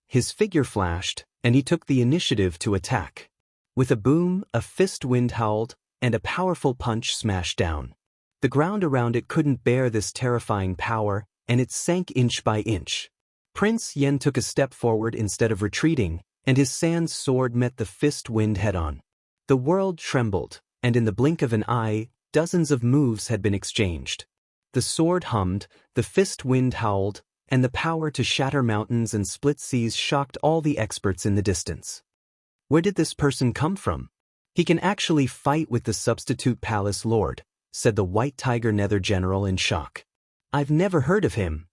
His figure flashed, and he took the initiative to attack. With a boom, a fist wind howled, and a powerful punch smashed down. The ground around it couldn't bear this terrifying power, and it sank inch by inch. Prince Yen took a step forward instead of retreating, and his sand sword met the fist wind head-on. The world trembled, and in the blink of an eye, dozens of moves had been exchanged. The sword hummed, the fist wind howled, and the power to shatter mountains and split seas shocked all the experts in the distance. Where did this person come from? He can actually fight with the substitute Palace Lord, said the White Tiger Nether General in shock. I've never heard of him.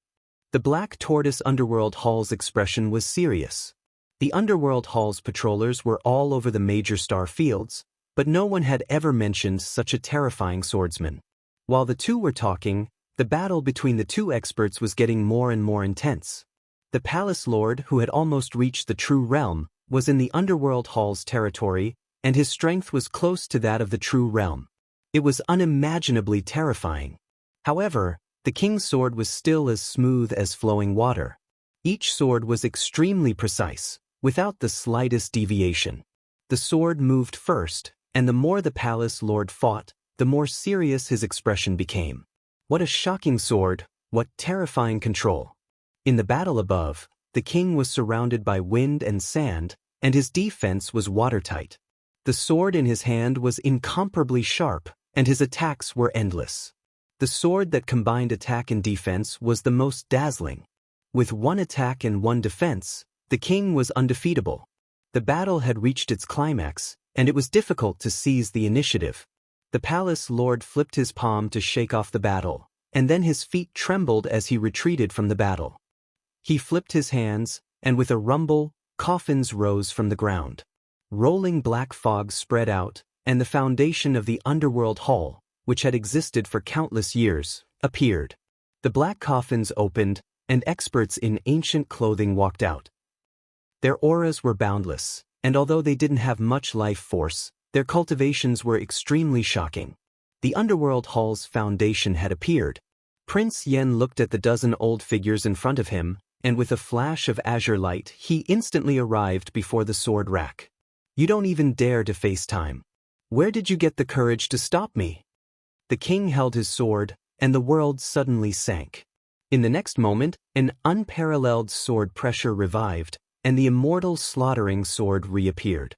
The Black Tortoise Underworld Hall's expression was serious. The Underworld Hall's patrollers were all over the major star fields, but no one had ever mentioned such a terrifying swordsman. While the two were talking, the battle between the two experts was getting more and more intense. The Palace Lord, who had almost reached the True Realm, was in the Underworld Hall's territory, and his strength was close to that of the True Realm. It was unimaginably terrifying. However, the king's sword was still as smooth as flowing water. Each sword was extremely precise, without the slightest deviation. The sword moved first, and the more the Palace Lord fought, the more serious his expression became. What a shocking sword, what terrifying control. In the battle above, the king was surrounded by wind and sand, and his defense was watertight. The sword in his hand was incomparably sharp, and his attacks were endless. The sword that combined attack and defense was the most dazzling. With one attack and one defense, the king was undefeatable. The battle had reached its climax, and it was difficult to seize the initiative. The Palace Lord flipped his palm to shake off the battle, and then his feet trembled as he retreated from the battle. He flipped his hands, and with a rumble, coffins rose from the ground. Rolling black fog spread out, and the foundation of the Underworld Hall, which had existed for countless years, appeared. The black coffins opened, and experts in ancient clothing walked out. Their auras were boundless, and although they didn't have much life force, their cultivations were extremely shocking. The Underworld Hall's foundation had appeared. Prince Yen looked at the dozen old figures in front of him, and with a flash of azure light, he instantly arrived before the sword rack. You don't even dare to face time. Where did you get the courage to stop me? The king held his sword, and the world suddenly sank. In the next moment, an unparalleled sword pressure revived, and the immortal slaughtering sword reappeared.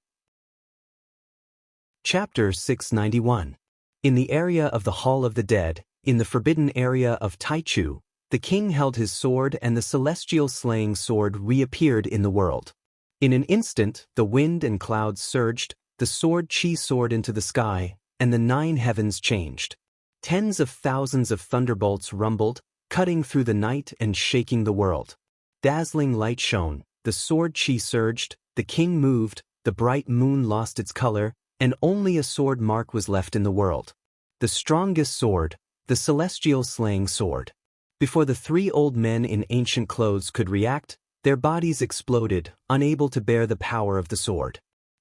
Chapter 691. In the area of the Hall of the Dead, in the forbidden area of Taichu, the king held his sword and the celestial slaying sword reappeared in the world. In an instant, the wind and clouds surged, the sword chi soared into the sky, and the 9 heavens changed. Tens of thousands of thunderbolts rumbled, cutting through the night and shaking the world. Dazzling light shone, the sword chi surged, the king moved, the bright moon lost its color, and only a sword mark was left in the world. The strongest sword, the celestial slaying sword. Before the three old men in ancient clothes could react, their bodies exploded, unable to bear the power of the sword.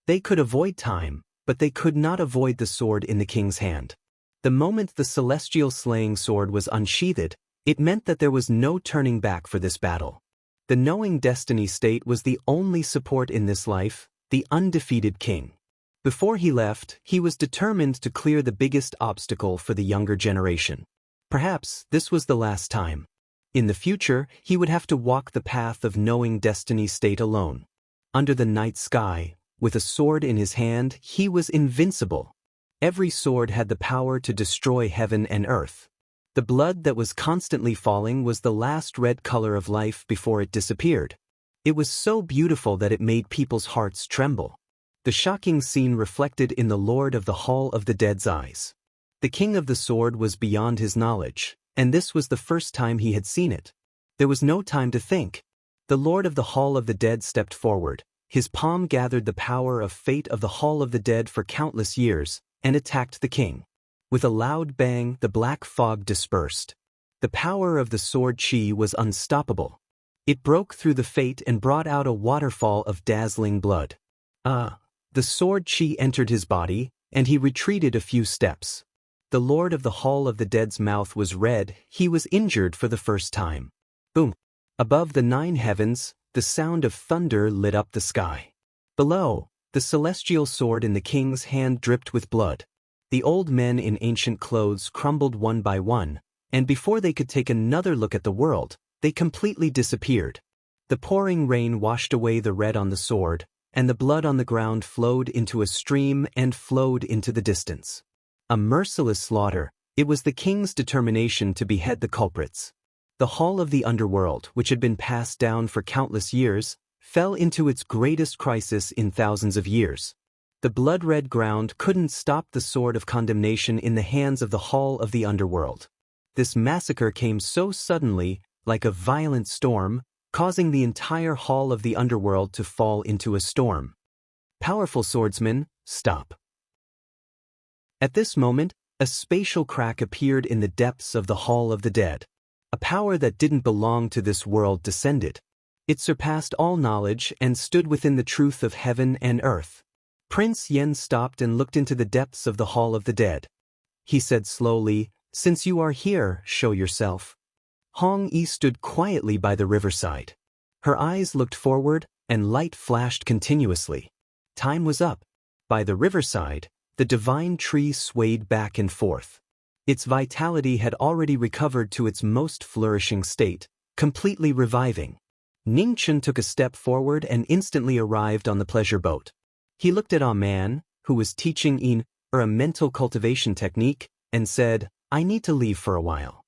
They could avoid time, but they could not avoid the sword in the king's hand. The moment the celestial slaying sword was unsheathed, it meant that there was no turning back for this battle. The knowing destiny state was the only support in this life, the undefeated king. Before he left, he was determined to clear the biggest obstacle for the younger generation. Perhaps this was the last time. In the future, he would have to walk the path of knowing destiny state alone. Under the night sky, with a sword in his hand, he was invincible. Every sword had the power to destroy heaven and earth. The blood that was constantly falling was the last red color of life before it disappeared. It was so beautiful that it made people's hearts tremble. The shocking scene reflected in the Lord of the Hall of the Dead's eyes. The king of the sword was beyond his knowledge, and this was the first time he had seen it. There was no time to think. The Lord of the Hall of the Dead stepped forward. His palm gathered the power of fate of the Hall of the Dead for countless years, and attacked the king. With a loud bang, the black fog dispersed. The power of the sword chi was unstoppable. It broke through the fate and brought out a waterfall of dazzling blood. The sword chi entered his body, and he retreated a few steps. The Lord of the Hall of the Dead's mouth was red. He was injured for the first time. Boom! Above the 9 heavens, the sound of thunder lit up the sky. Below, the celestial sword in the king's hand dripped with blood. The old men in ancient clothes crumbled one by one, and before they could take another look at the world, they completely disappeared. The pouring rain washed away the red on the sword, and the blood on the ground flowed into a stream and flowed into the distance. A merciless slaughter. It was the king's determination to behead the culprits. The Hall of the Underworld, which had been passed down for countless years, fell into its greatest crisis in thousands of years. The blood-red ground couldn't stop the sword of condemnation in the hands of the Hall of the Underworld. This massacre came so suddenly, like a violent storm, causing the entire Hall of the Underworld to fall into a storm. Powerful swordsman, stop. At this moment, a spatial crack appeared in the depths of the Hall of the Dead. A power that didn't belong to this world descended. It surpassed all knowledge and stood within the truth of heaven and earth. Prince Yen stopped and looked into the depths of the Hall of the Dead. He said slowly, "Since you are here, show yourself." Hong Yi stood quietly by the riverside. Her eyes looked forward, and light flashed continuously. Time was up. By the riverside, the divine tree swayed back and forth. Its vitality had already recovered to its most flourishing state, completely reviving. Ningchen took a step forward and instantly arrived on the pleasure boat. He looked at a man, who was teaching a mental cultivation technique, and said, "I need to leave for a while."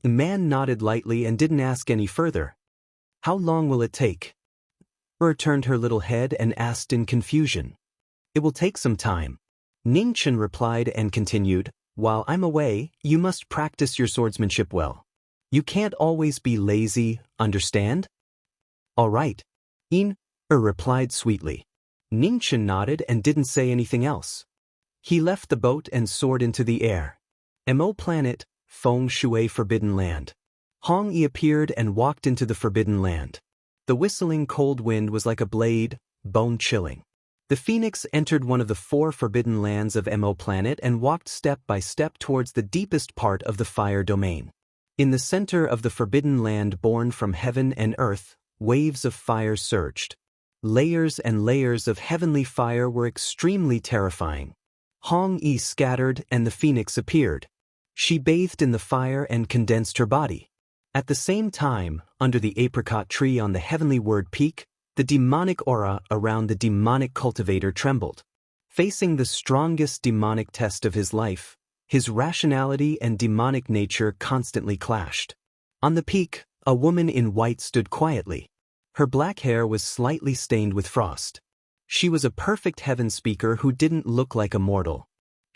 The man nodded lightly and didn't ask any further. "How long will it take?" Turned her little head and asked in confusion. "It will take some time." Ningchen replied and continued, "While I'm away, you must practice your swordsmanship well. You can't always be lazy, understand?" "All right," replied sweetly. Ningchen nodded and didn't say anything else. He left the boat and soared into the air. Mo planet, Feng Shui Forbidden Land. Hong Yi appeared and walked into the Forbidden Land. The whistling cold wind was like a blade, bone-chilling. The phoenix entered one of the 4 forbidden lands of Mo planet and walked step by step towards the deepest part of the fire domain. In the center of the forbidden land born from heaven and earth, waves of fire surged. Layers and layers of heavenly fire were extremely terrifying. Hong Yi scattered and the phoenix appeared. She bathed in the fire and condensed her body. At the same time, under the apricot tree on the heavenly word peak, the demonic aura around the demonic cultivator trembled. Facing the strongest demonic test of his life, his rationality and demonic nature constantly clashed. On the peak, a woman in white stood quietly. Her black hair was slightly stained with frost. She was a perfect heaven speaker who didn't look like a mortal.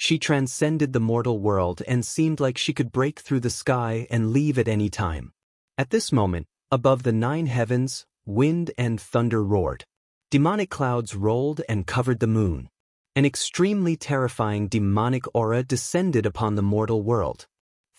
She transcended the mortal world and seemed like she could break through the sky and leave at any time. At this moment, above the 9 heavens, wind and thunder roared. Demonic clouds rolled and covered the moon. An extremely terrifying demonic aura descended upon the mortal world.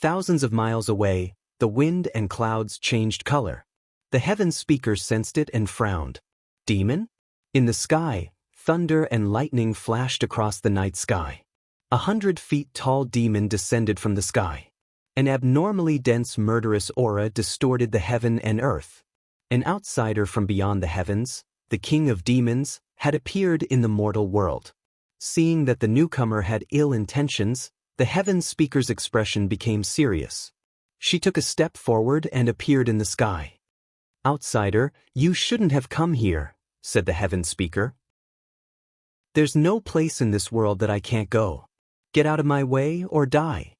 Thousands of miles away, the wind and clouds changed color. The heaven speaker sensed it and frowned. Demon? In the sky, thunder and lightning flashed across the night sky. 100 feet tall demon descended from the sky. An abnormally dense murderous aura distorted the heaven and earth. An outsider from beyond the heavens, the king of demons, had appeared in the mortal world. Seeing that the newcomer had ill intentions, the heaven speaker's expression became serious. She took a step forward and appeared in the sky. "Outsider, you shouldn't have come here," said the heaven speaker. "There's no place in this world that I can't go. Get out of my way or die."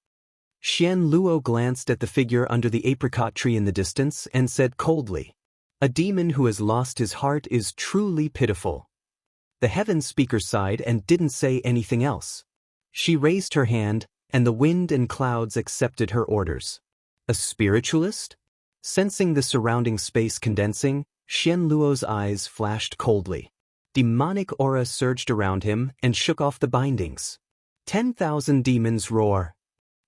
Xian Luo glanced at the figure under the apricot tree in the distance and said coldly, "A demon who has lost his heart is truly pitiful." The heaven speaker sighed and didn't say anything else. She raised her hand, and the wind and clouds accepted her orders. A spiritualist? Sensing the surrounding space condensing, Xian Luo's eyes flashed coldly. Demonic aura surged around him and shook off the bindings. 10,000 demons roar.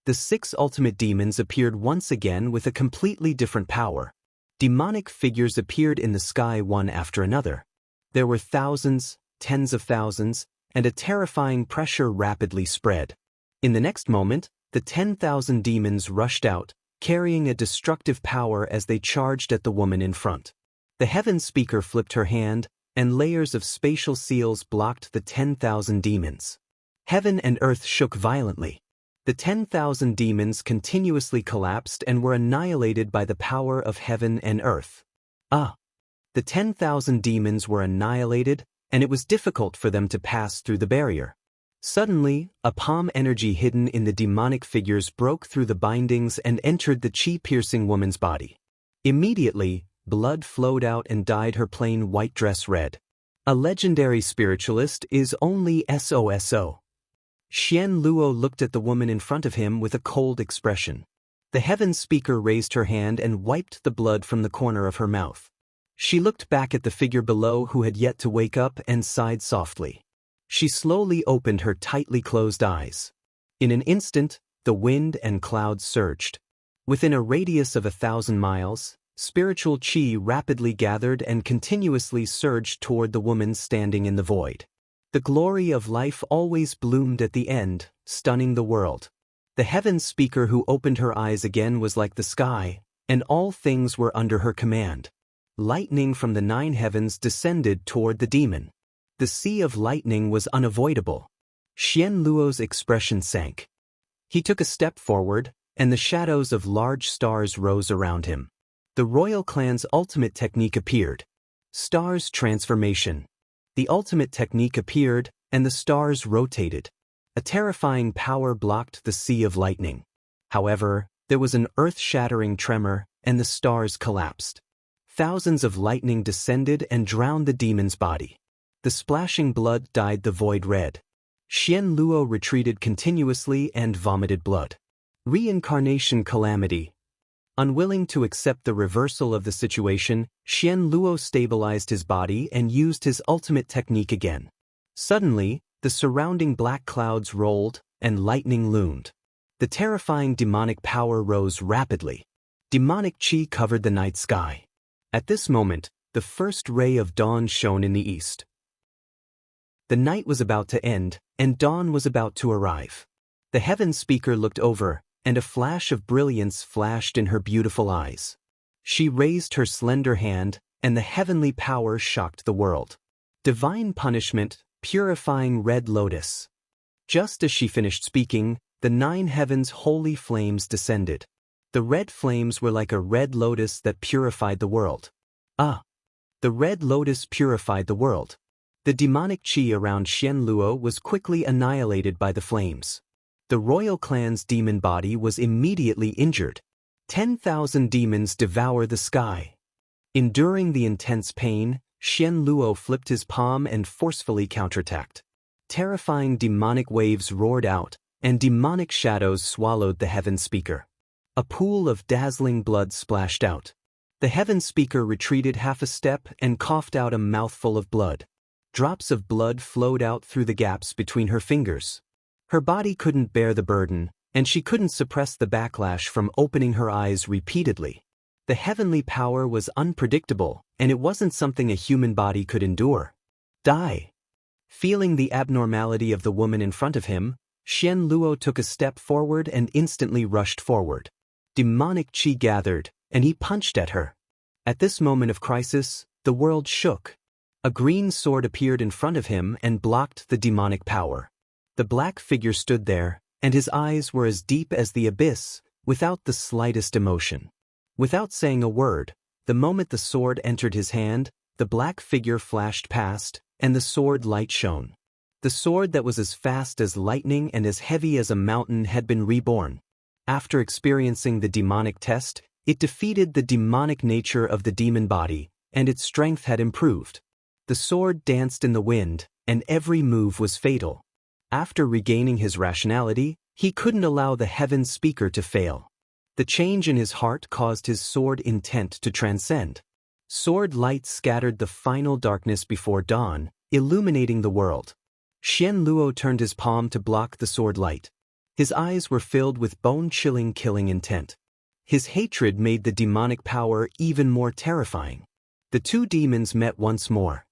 The 6 ultimate demons appeared once again with a completely different power. Demonic figures appeared in the sky one after another. There were thousands, tens of thousands, and a terrifying pressure rapidly spread. In the next moment, the 10,000 demons rushed out, carrying a destructive power as they charged at the woman in front. The heaven speaker flipped her hand, and layers of spatial seals blocked the 10,000 demons. Heaven and earth shook violently. The 10,000 demons continuously collapsed and were annihilated by the power of heaven and earth. The 10,000 demons were annihilated, and it was difficult for them to pass through the barrier. Suddenly, a palm energy hidden in the demonic figures broke through the bindings and entered the chi-piercing woman's body. Immediately, blood flowed out and dyed her plain white dress red. A legendary spiritualist is only SOSO. Xian Luo looked at the woman in front of him with a cold expression. The heaven speaker raised her hand and wiped the blood from the corner of her mouth. She looked back at the figure below who had yet to wake up and sighed softly. She slowly opened her tightly closed eyes. In an instant, the wind and clouds surged. Within a radius of 1,000 miles, spiritual chi rapidly gathered and continuously surged toward the woman standing in the void. The glory of life always bloomed at the end, stunning the world. The heaven speaker who opened her eyes again was like the sky, and all things were under her command. Lightning from the 9 heavens descended toward the demon. The sea of lightning was unavoidable. Xian Luo's expression sank. He took a step forward, and the shadows of large stars rose around him. The royal clan's ultimate technique appeared. Stars transformation. The ultimate technique appeared, and the stars rotated. A terrifying power blocked the sea of lightning. However, there was an earth-shattering tremor, and the stars collapsed. Thousands of lightning descended and drowned the demon's body. The splashing blood dyed the void red. Xian Luo retreated continuously and vomited blood. Reincarnation calamity. Unwilling to accept the reversal of the situation, Xian Luo stabilized his body and used his ultimate technique again. Suddenly, the surrounding black clouds rolled, and lightning loomed. The terrifying demonic power rose rapidly. Demonic chi covered the night sky. At this moment, the first ray of dawn shone in the east. The night was about to end, and dawn was about to arrive. The heaven speaker looked over, and a flash of brilliance flashed in her beautiful eyes. She raised her slender hand, and the heavenly power shocked the world. Divine punishment, purifying red lotus. Just as she finished speaking, the 9 heavens' holy flames descended. The red flames were like a red lotus that purified the world. The red lotus purified the world. The demonic chi around Xian Luo was quickly annihilated by the flames. The royal clan's demon body was immediately injured. 10,000 demons devour the sky. Enduring the intense pain, Xian Luo flipped his palm and forcefully counterattacked. Terrifying demonic waves roared out, and demonic shadows swallowed the Heaven Speaker. A pool of dazzling blood splashed out. The Heaven Speaker retreated half a step and coughed out a mouthful of blood. Drops of blood flowed out through the gaps between her fingers. Her body couldn't bear the burden, and she couldn't suppress the backlash from opening her eyes repeatedly. The heavenly power was unpredictable, and it wasn't something a human body could endure. Die. Feeling the abnormality of the woman in front of him, Xian Luo took a step forward and instantly rushed forward. Demonic qi gathered, and he punched at her. At this moment of crisis, the world shook. A green sword appeared in front of him and blocked the demonic power. The black figure stood there, and his eyes were as deep as the abyss, without the slightest emotion. Without saying a word, the moment the sword entered his hand, the black figure flashed past, and the sword light shone. The sword that was as fast as lightning and as heavy as a mountain had been reborn. After experiencing the demonic test, it defeated the demonic nature of the demon body, and its strength had improved. The sword danced in the wind, and every move was fatal. After regaining his rationality, he couldn't allow the Heaven Speaker to fail. The change in his heart caused his sword intent to transcend. Sword light scattered the final darkness before dawn, illuminating the world. Xian Luo turned his palm to block the sword light. His eyes were filled with bone-chilling killing intent. His hatred made the demonic power even more terrifying. The two demons met once more.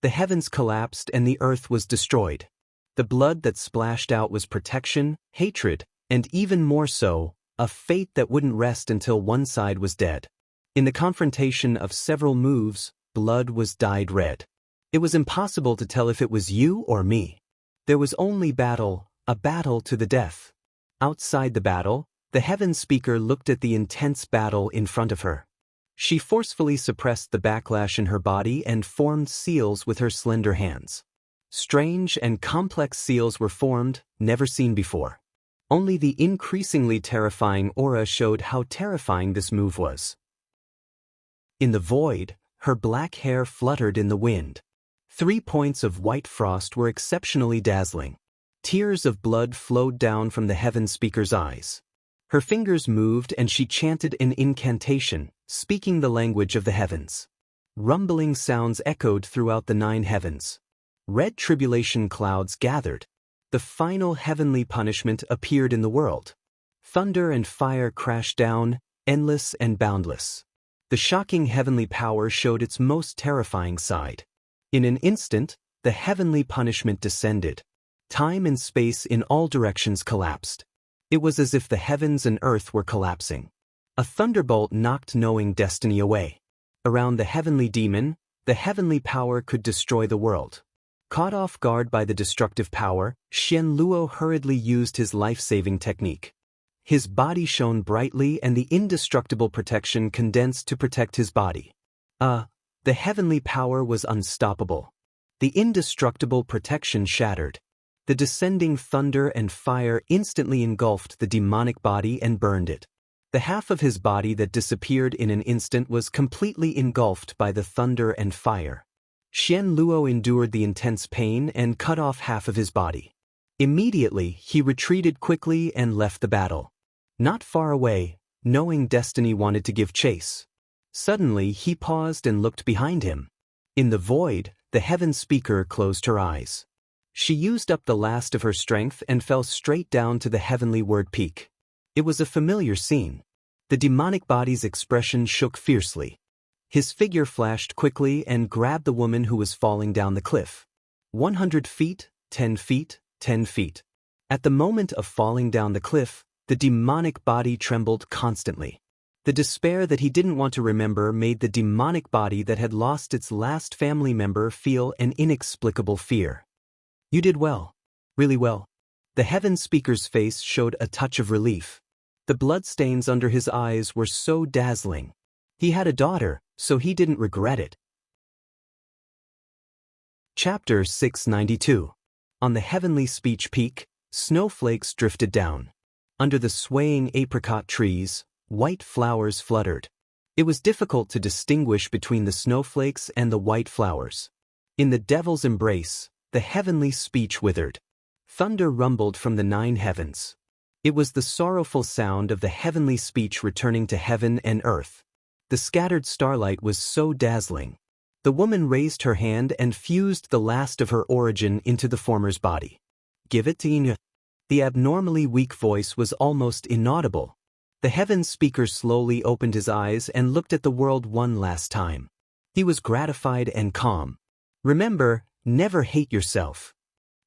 The heavens collapsed and the earth was destroyed. The blood that splashed out was protection, hatred, and even more so, a fate that wouldn't rest until one side was dead. In the confrontation of several moves, blood was dyed red. It was impossible to tell if it was you or me. There was only battle, a battle to the death. Outside the battle, the Heaven Speaker looked at the intense battle in front of her. She forcefully suppressed the backlash in her body and formed seals with her slender hands. Strange and complex seals were formed, never seen before. Only the increasingly terrifying aura showed how terrifying this move was. In the void, her black hair fluttered in the wind. 3 points of white frost were exceptionally dazzling. Tears of blood flowed down from the Heaven Speaker's eyes. Her fingers moved and she chanted an incantation, speaking the language of the heavens. Rumbling sounds echoed throughout the 9 heavens. Red tribulation clouds gathered. The final heavenly punishment appeared in the world. Thunder and fire crashed down, endless and boundless. The shocking heavenly power showed its most terrifying side. In an instant, the heavenly punishment descended. Time and space in all directions collapsed. It was as if the heavens and earth were collapsing. A thunderbolt knocked knowing destiny away. Around the heavenly demon, the heavenly power could destroy the world. Caught off guard by the destructive power, Xian Luo hurriedly used his life-saving technique. His body shone brightly and the indestructible protection condensed to protect his body. The heavenly power was unstoppable. The indestructible protection shattered. The descending thunder and fire instantly engulfed the demonic body and burned it. The half of his body that disappeared in an instant was completely engulfed by the thunder and fire. Xian Luo endured the intense pain and cut off half of his body. Immediately, he retreated quickly and left the battle. Not far away, knowing destiny wanted to give chase. Suddenly, he paused and looked behind him. In the void, the Heaven Speaker closed her eyes. She used up the last of her strength and fell straight down to the heavenly word peak. It was a familiar scene. The demonic body's expression shook fiercely. His figure flashed quickly and grabbed the woman who was falling down the cliff. 100 feet, 10 feet, 10 feet. At the moment of falling down the cliff, the demonic body trembled constantly. The despair that he didn't want to remember made the demonic body that had lost its last family member feel an inexplicable fear. You did well. Really well. The Heaven Speaker's face showed a touch of relief. The bloodstains under his eyes were so dazzling. He had a daughter, so he didn't regret it. Chapter 692. On the heavenly speech peak, snowflakes drifted down. Under the swaying apricot trees, white flowers fluttered. It was difficult to distinguish between the snowflakes and the white flowers. In the devil's embrace, the heavenly speech withered. Thunder rumbled from the 9 heavens. It was the sorrowful sound of the heavenly speech returning to heaven and earth. The scattered starlight was so dazzling. The woman raised her hand and fused the last of her origin into the former's body. Give it to Ina. The abnormally weak voice was almost inaudible. The heavens speaker slowly opened his eyes and looked at the world one last time. He was gratified and calm. Remember, never hate yourself.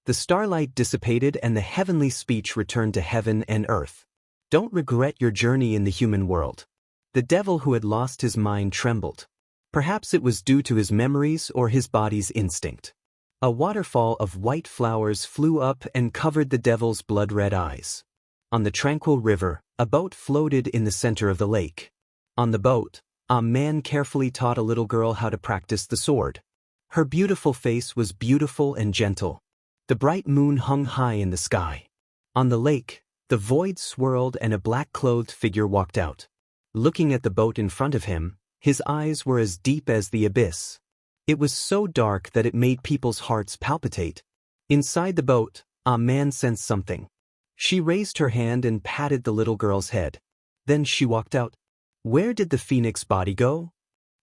The starlight dissipated and the heavenly speech returned to heaven and earth. Don't regret your journey in the human world. The devil who had lost his mind trembled. Perhaps it was due to his memories or his body's instinct. A waterfall of white flowers flew up and covered the devil's blood-red eyes. On the tranquil river, a boat floated in the center of the lake. On the boat, a man carefully taught a little girl how to practice the sword. Her beautiful face was beautiful and gentle. The bright moon hung high in the sky. On the lake, the void swirled and a black-clothed figure walked out. Looking at the boat in front of him, his eyes were as deep as the abyss. It was so dark that it made people's hearts palpitate. Inside the boat, a man sensed something. She raised her hand and patted the little girl's head. Then she walked out. Where did the phoenix body go?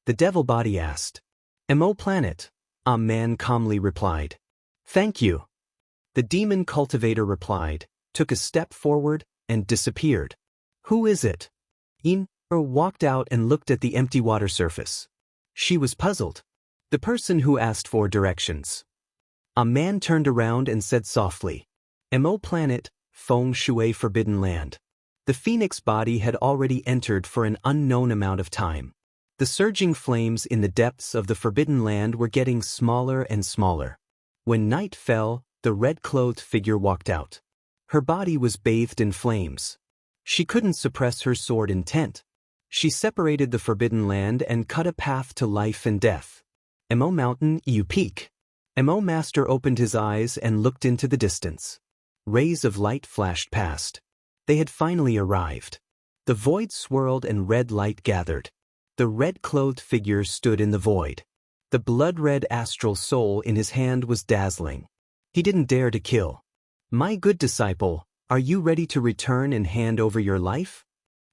The devil body asked. Mo planet, a man calmly replied. Thank you. The demon cultivator replied, took a step forward, and disappeared. Who is it? Ina walked out and looked at the empty water surface. She was puzzled. The person who asked for directions. A man turned around and said softly, Mo planet, Feng Shui forbidden land. The phoenix body had already entered for an unknown amount of time. The surging flames in the depths of the forbidden land were getting smaller and smaller. When night fell, the red-clothed figure walked out. Her body was bathed in flames. She couldn't suppress her sword intent. She separated the forbidden land and cut a path to life and death. Mo mountain, you peak. Mo master opened his eyes and looked into the distance. Rays of light flashed past. They had finally arrived. The void swirled and red light gathered. The red-clothed figure stood in the void. The blood-red astral soul in his hand was dazzling. He didn't dare to kill. My good disciple, are you ready to return and hand over your life?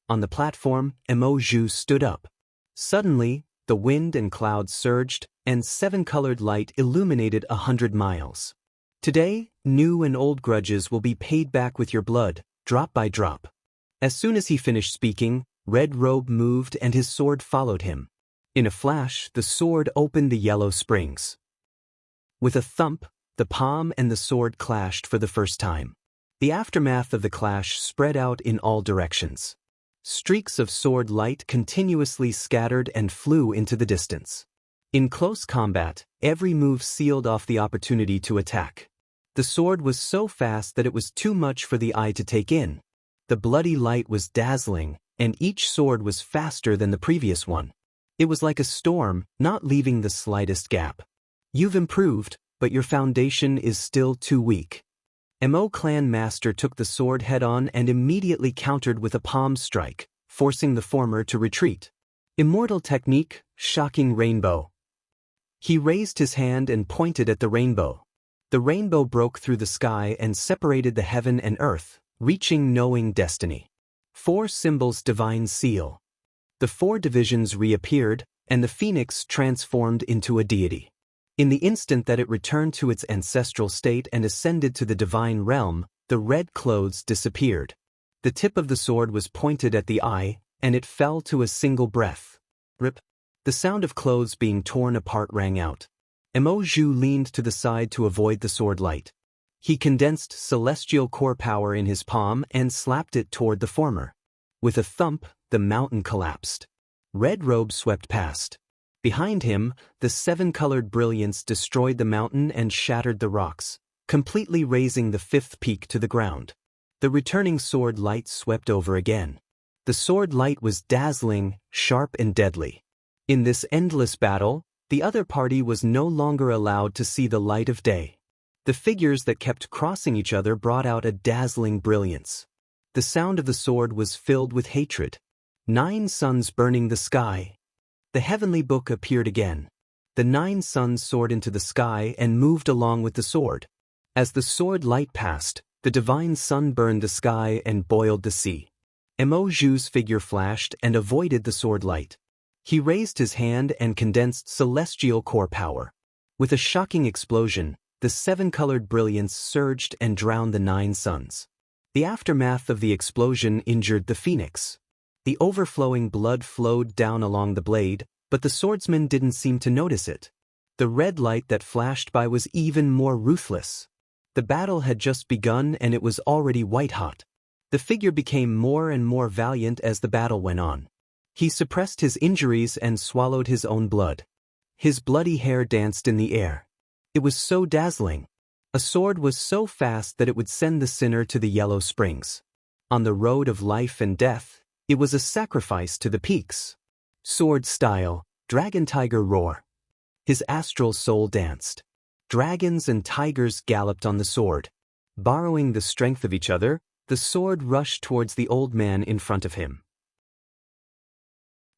On the platform, Mo Zhu stood up. Suddenly, the wind and clouds surged, and 7-colored light illuminated 100 miles. Today, new and old grudges will be paid back with your blood, drop by drop. As soon as he finished speaking, Red Robe moved and his sword followed him. In a flash, the sword opened the yellow springs. With a thump, the palm and the sword clashed for the first time. The aftermath of the clash spread out in all directions. Streaks of sword light continuously scattered and flew into the distance. In close combat, every move sealed off the opportunity to attack. The sword was so fast that it was too much for the eye to take in. The bloody light was dazzling, and each sword was faster than the previous one. It was like a storm, not leaving the slightest gap. You've improved, but your foundation is still too weak. Mo clan master took the sword head-on and immediately countered with a palm strike, forcing the former to retreat. Immortal technique, shocking rainbow. He raised his hand and pointed at the rainbow. The rainbow broke through the sky and separated the heaven and earth, reaching knowing destiny. 4 symbols divine seal. The 4 divisions reappeared, and the phoenix transformed into a deity. In the instant that it returned to its ancestral state and ascended to the divine realm, the red clothes disappeared. The tip of the sword was pointed at the eye, and it fell to a single breath. Rip. The sound of clothes being torn apart rang out. Mo Zhu leaned to the side to avoid the sword light. He condensed celestial core power in his palm and slapped it toward the former. With a thump, the mountain collapsed. Red Robe swept past. Behind him, the 7-colored brilliance destroyed the mountain and shattered the rocks, completely razing the 5th peak to the ground. The returning sword light swept over again. The sword light was dazzling, sharp and deadly. In this endless battle, the other party was no longer allowed to see the light of day. The figures that kept crossing each other brought out a dazzling brilliance. The sound of the sword was filled with hatred. 9 suns burning the sky. The heavenly book appeared again. The 9 suns soared into the sky and moved along with the sword. As the sword light passed, the divine sun burned the sky and boiled the sea. Emoju's figure flashed and avoided the sword light. He raised his hand and condensed celestial core power. With a shocking explosion, the seven-colored brilliance surged and drowned the 9 suns. The aftermath of the explosion injured the phoenix. The overflowing blood flowed down along the blade, but the swordsman didn't seem to notice it. The red light that flashed by was even more ruthless. The battle had just begun and it was already white-hot. The figure became more and more valiant as the battle went on. He suppressed his injuries and swallowed his own blood. His bloody hair danced in the air. It was so dazzling. A sword was so fast that it would send the sinner to the yellow springs. On the road of life and death, it was a sacrifice to the peaks. Sword style, dragon tiger roar. His astral soul danced. Dragons and tigers galloped on the sword. Borrowing the strength of each other, the sword rushed towards the old man in front of him.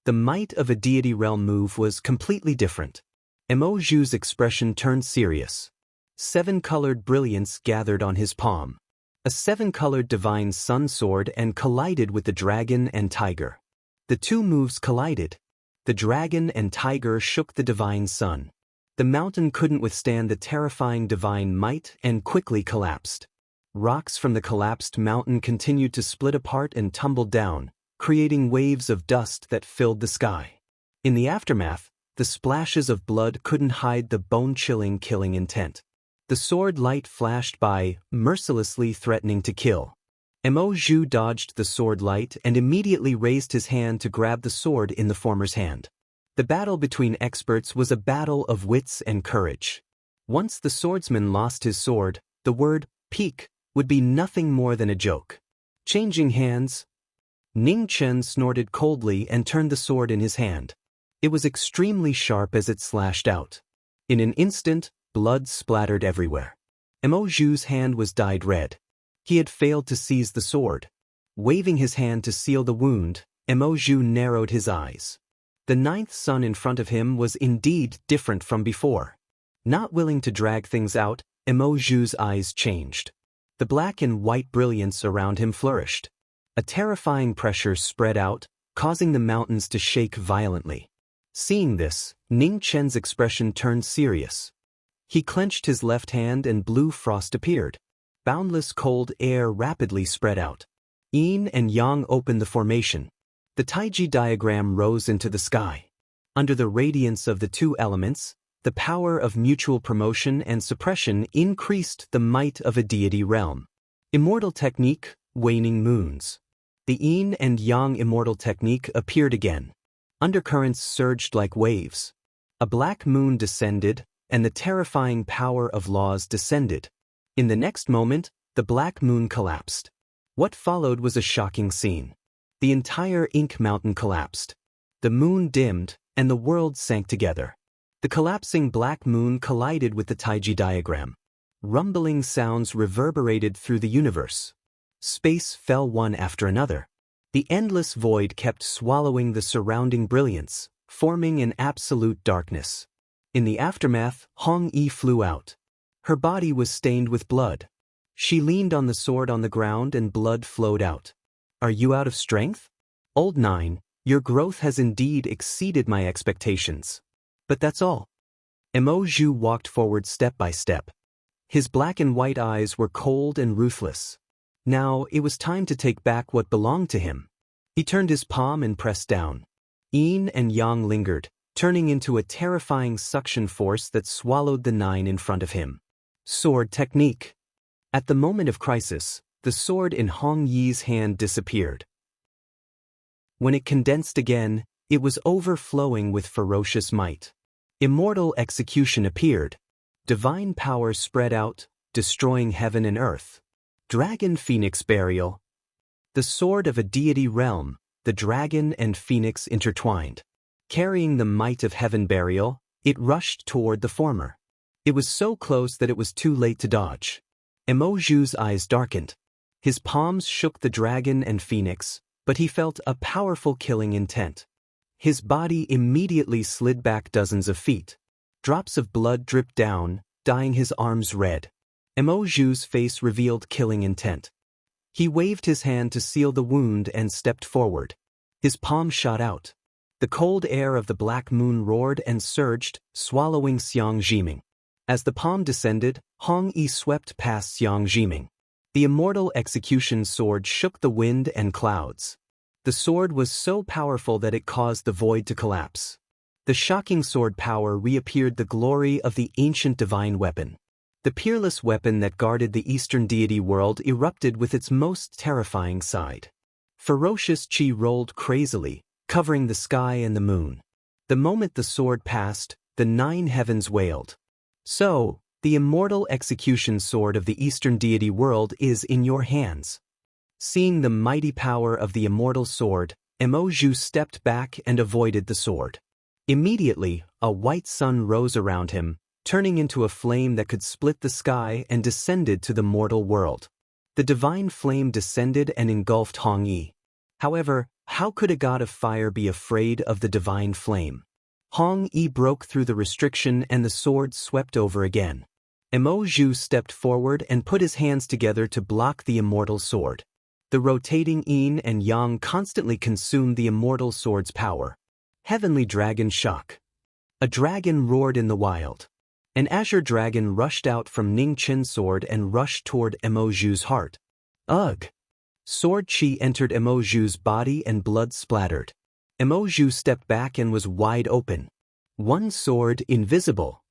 The might of a deity realm move was completely different. Emoju's expression turned serious. 7-colored brilliance gathered on his palm. A 7-colored divine sun sword and collided with the dragon and tiger. The two moves collided. The dragon and tiger shook the divine sun. The mountain couldn't withstand the terrifying divine might and quickly collapsed. Rocks from the collapsed mountain continued to split apart and tumble down, creating waves of dust that filled the sky. In the aftermath, the splashes of blood couldn't hide the bone-chilling killing intent. The sword light flashed by, mercilessly threatening to kill. Emoju dodged the sword light and immediately raised his hand to grab the sword in the former's hand. The battle between experts was a battle of wits and courage. Once the swordsman lost his sword, the word peak would be nothing more than a joke. Changing hands, Ning Chen snorted coldly and turned the sword in his hand. It was extremely sharp as it slashed out. In an instant, blood splattered everywhere. Emoju's hand was dyed red. He had failed to seize the sword. Waving his hand to seal the wound, Emoju narrowed his eyes. The 9th sun in front of him was indeed different from before. Not willing to drag things out, Emoju's eyes changed. The black and white brilliance around him flourished. A terrifying pressure spread out, causing the mountains to shake violently. Seeing this, Ning Chen's expression turned serious. He clenched his left hand and blue frost appeared. Boundless cold air rapidly spread out. Yin and Yang opened the formation. The Taiji diagram rose into the sky. Under the radiance of the two elements, the power of mutual promotion and suppression increased the might of a deity realm. Immortal technique, waning moons. The Yin and Yang immortal technique appeared again. Undercurrents surged like waves. A black moon descended, and the terrifying power of laws descended. In the next moment, the black moon collapsed. What followed was a shocking scene. The entire Ink Mountain collapsed. The moon dimmed, and the world sank together. The collapsing black moon collided with the Taiji diagram. Rumbling sounds reverberated through the universe. Space fell one after another. The endless void kept swallowing the surrounding brilliance, forming an absolute darkness. In the aftermath, Hong Yi flew out. Her body was stained with blood. She leaned on the sword on the ground and blood flowed out. Are you out of strength? Old 9, your growth has indeed exceeded my expectations. But that's all. Emoju walked forward step by step. His black and white eyes were cold and ruthless. Now it was time to take back what belonged to him. He turned his palm and pressed down. Yin and Yang lingered, turning into a terrifying suction force that swallowed the 9 in front of him. Sword technique. At the moment of crisis, the sword in Hong Yi's hand disappeared. When it condensed again, it was overflowing with ferocious might. Immortal execution appeared. Divine power spread out, destroying heaven and earth. Dragon Phoenix burial. The sword of a deity realm, the dragon and phoenix intertwined. Carrying the might of heaven burial, it rushed toward the former. It was so close that it was too late to dodge. Emoju's eyes darkened. His palms shook the dragon and phoenix, but he felt a powerful killing intent. His body immediately slid back dozens of feet. Drops of blood dripped down, dyeing his arms red. Mo Zhu's face revealed killing intent. He waved his hand to seal the wound and stepped forward. His palm shot out. The cold air of the black moon roared and surged, swallowing Xiang Zhiming. As the palm descended, Hong Yi swept past Xiang Zhiming. The immortal execution sword shook the wind and clouds. The sword was so powerful that it caused the void to collapse. The shocking sword power reappeared, the glory of the ancient divine weapon. The peerless weapon that guarded the eastern deity world erupted with its most terrifying side. Ferocious chi rolled crazily, covering the sky and the moon. The moment the sword passed, the 9 heavens wailed. So, the immortal execution sword of the eastern deity world is in your hands. Seeing the mighty power of the immortal sword, Mo Zhu stepped back and avoided the sword. Immediately, a white sun rose around him, turning into a flame that could split the sky and descended to the mortal world. The divine flame descended and engulfed Hong Yi. However, how could a god of fire be afraid of the divine flame? Hong Yi broke through the restriction and the sword swept over again. Mo Zhu stepped forward and put his hands together to block the immortal sword. The rotating yin and yang constantly consumed the immortal sword's power. Heavenly dragon shock. A dragon roared in the wild. An azure dragon rushed out from Ning Chen's sword and rushed toward Mo Zhu's heart. Ugh! Sword chi entered Mo Zhu's body and blood splattered. Mo Zhu stepped back and was wide open. One sword invisible.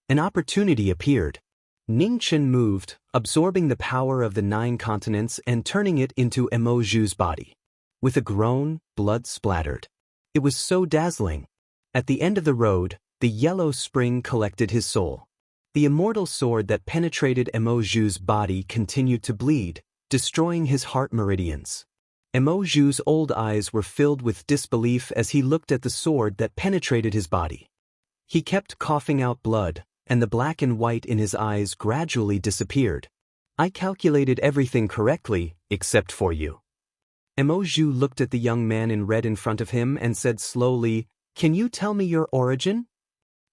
An opportunity appeared. Ning Chen moved, absorbing the power of the 9 continents and turning it into Mo Zhu's body. With a groan, blood splattered. It was so dazzling. At the end of the road, the yellow spring collected his soul. The immortal sword that penetrated Mo Zhu's body continued to bleed, destroying his heart meridians. Mo Zhu's old eyes were filled with disbelief as he looked at the sword that penetrated his body. He kept coughing out blood, and the black and white in his eyes gradually disappeared. I calculated everything correctly, except for you. Mo Zhu looked at the young man in red in front of him and said slowly, "Can you tell me your origin?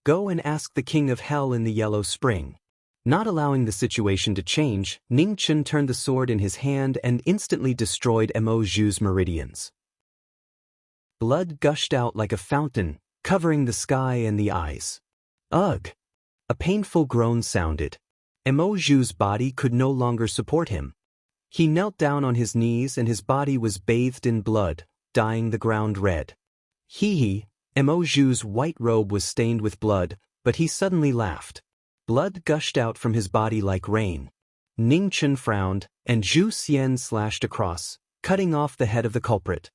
Go and ask the king of hell in the yellow spring." Not allowing the situation to change, Ning Chen turned the sword in his hand and instantly destroyed Mo Zhu's meridians. Blood gushed out like a fountain, covering the sky and the eyes. Ugh! A painful groan sounded. Mo Zhu's body could no longer support him. He knelt down on his knees and his body was bathed in blood, dyeing the ground red. Hee. Mo Zhu's white robe was stained with blood, but he suddenly laughed. Blood gushed out from his body like rain. Ning Chen frowned, and Zhu Xian slashed across, cutting off the head of the culprit.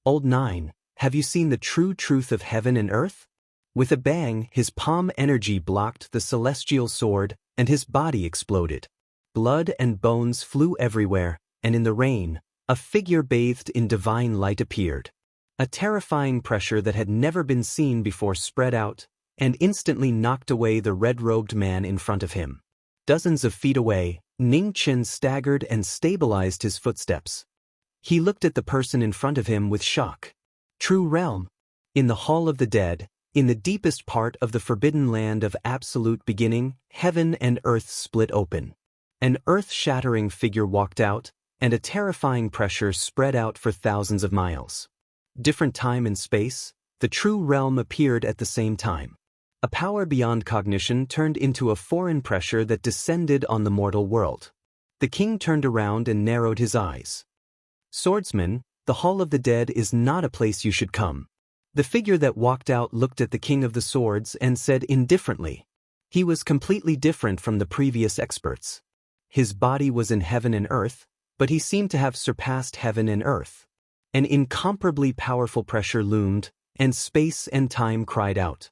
Old 9, have you seen the true truth of heaven and earth? With a bang, his palm energy blocked the celestial sword, and his body exploded. Blood and bones flew everywhere, and in the rain, a figure bathed in divine light appeared. A terrifying pressure that had never been seen before spread out, and instantly knocked away the red-robed man in front of him. Dozens of feet away, Ning Chen staggered and stabilized his footsteps. He looked at the person in front of him with shock. True realm. In the Hall of the Dead, in the deepest part of the forbidden land of absolute beginning, heaven and earth split open. An earth-shattering figure walked out, and a terrifying pressure spread out for thousands of miles. Different time and space, the true realm appeared at the same time. A power beyond cognition turned into a foreign pressure that descended on the mortal world. The king turned around and narrowed his eyes. Swordsman, the Hall of the Dead is not a place you should come. The figure that walked out looked at the king of the swords and said indifferently. He was completely different from the previous experts. His body was in heaven and earth, but he seemed to have surpassed heaven and earth. An incomparably powerful pressure loomed, and space and time cried out.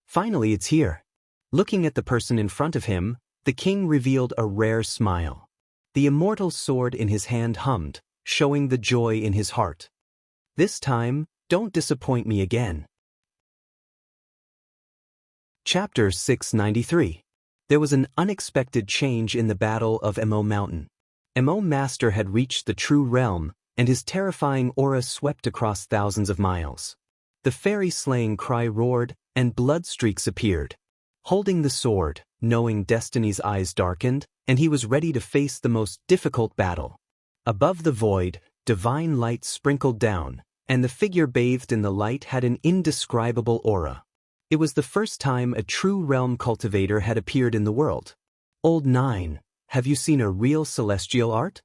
Finally, it's here. Looking at the person in front of him, the king revealed a rare smile. The immortal sword in his hand hummed, showing the joy in his heart. This time, don't disappoint me again. Chapter 693. There was an unexpected change in the Battle of Mo Mountain. Mo Master had reached the true realm, and his terrifying aura swept across thousands of miles. The fairy slaying cry roared, and blood streaks appeared. Holding the sword, knowing destiny's eyes darkened, and he was ready to face the most difficult battle. Above the void, divine light sprinkled down, and the figure bathed in the light had an indescribable aura. It was the first time a true realm cultivator had appeared in the world. Old 9, have you seen a real celestial art?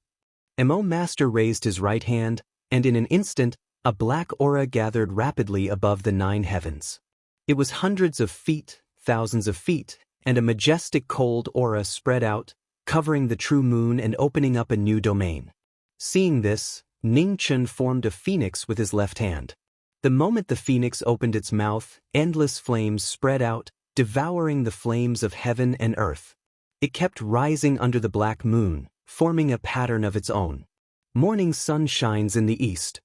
Mo Master raised his right hand, and in an instant, a black aura gathered rapidly above the 9 heavens. It was hundreds of feet, thousands of feet, and a majestic cold aura spread out, covering the true moon and opening up a new domain. Seeing this, Ning Chen formed a phoenix with his left hand. The moment the phoenix opened its mouth, endless flames spread out, devouring the flames of heaven and earth. It kept rising under the black moon, forming a pattern of its own. Morning sun shines in the east.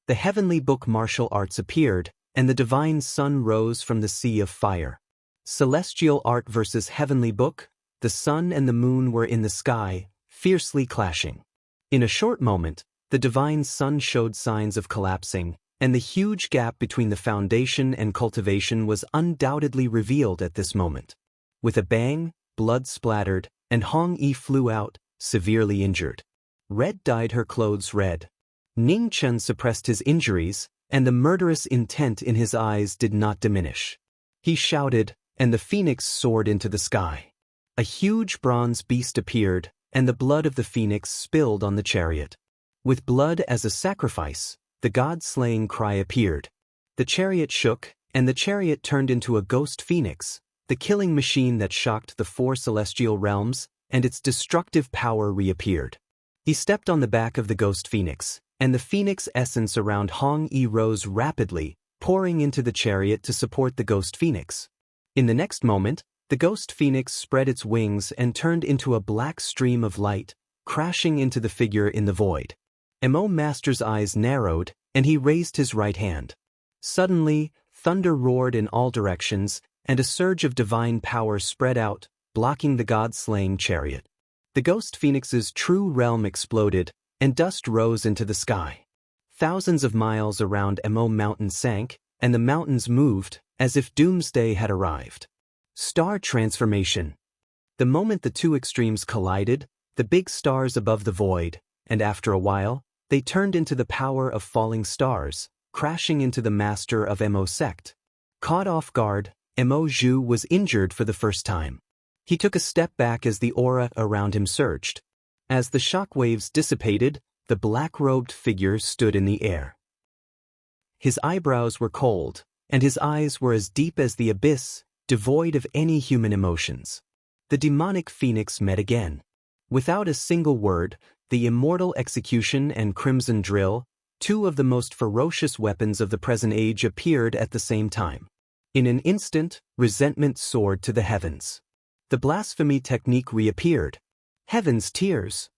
The heavenly book martial arts appeared, and the divine sun rose from the sea of fire. Celestial art versus heavenly book, the sun and the moon were in the sky, fiercely clashing. In a short moment, the divine sun showed signs of collapsing, and the huge gap between the foundation and cultivation was undoubtedly revealed at this moment. With a bang, blood splattered, and Hong Yi flew out, severely injured. Red dyed her clothes red. Ning Chen suppressed his injuries, and the murderous intent in his eyes did not diminish. He shouted, and the phoenix soared into the sky. A huge bronze beast appeared, and the blood of the phoenix spilled on the chariot. With blood as a sacrifice, the god-slaying cry appeared. The chariot shook, and the chariot turned into a ghost phoenix, the killing machine that shocked the 4 celestial realms, and its destructive power reappeared. He stepped on the back of the ghost phoenix, and the phoenix essence around Hong Yi rose rapidly, pouring into the chariot to support the ghost phoenix. In the next moment, the ghost phoenix spread its wings and turned into a black stream of light, crashing into the figure in the void. Mo Master's eyes narrowed, and he raised his right hand. Suddenly, thunder roared in all directions, and a surge of divine power spread out, blocking the god-slaying chariot. The ghost phoenix's true realm exploded, and dust rose into the sky. Thousands of miles around Mo Mountain sank, and the mountains moved, as if doomsday had arrived. Star transformation. The moment the two extremes collided, the big stars above the void, and after a while, they turned into the power of falling stars, crashing into the master of Mo sect. Caught off guard, Mo Zhu was injured for the first time. He took a step back as the aura around him surged. As the shock waves dissipated, the black-robed figure stood in the air. His eyebrows were cold, and his eyes were as deep as the abyss, devoid of any human emotions. The demonic phoenix met again. Without a single word, the immortal execution and crimson drill, 2 of the most ferocious weapons of the present age, appeared at the same time. In an instant, resentment soared to the heavens. The blasphemy technique reappeared. Heaven's tears.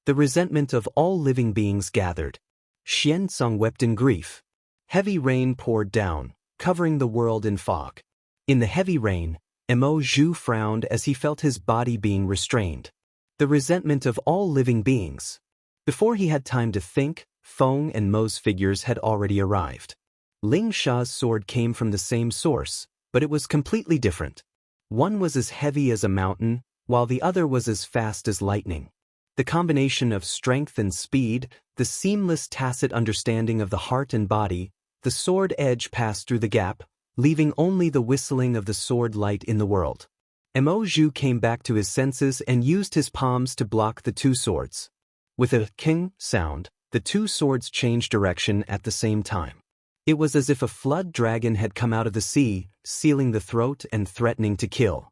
The resentment of all living beings gathered. Xianzong wept in grief. Heavy rain poured down, covering the world in fog. In the heavy rain, Mo Zhu frowned as he felt his body being restrained. The resentment of all living beings. Before he had time to think, Feng and Mo's figures had already arrived. Ling Sha's sword came from the same source, but it was completely different. One was as heavy as a mountain, while the other was as fast as lightning. The combination of strength and speed, the seamless tacit understanding of the heart and body, the sword edge passed through the gap, leaving only the whistling of the sword light in the world. Mo Zhu came back to his senses and used his palms to block the 2 swords. With a king sound, the 2 swords changed direction at the same time. It was as if a flood dragon had come out of the sea, sealing the throat and threatening to kill.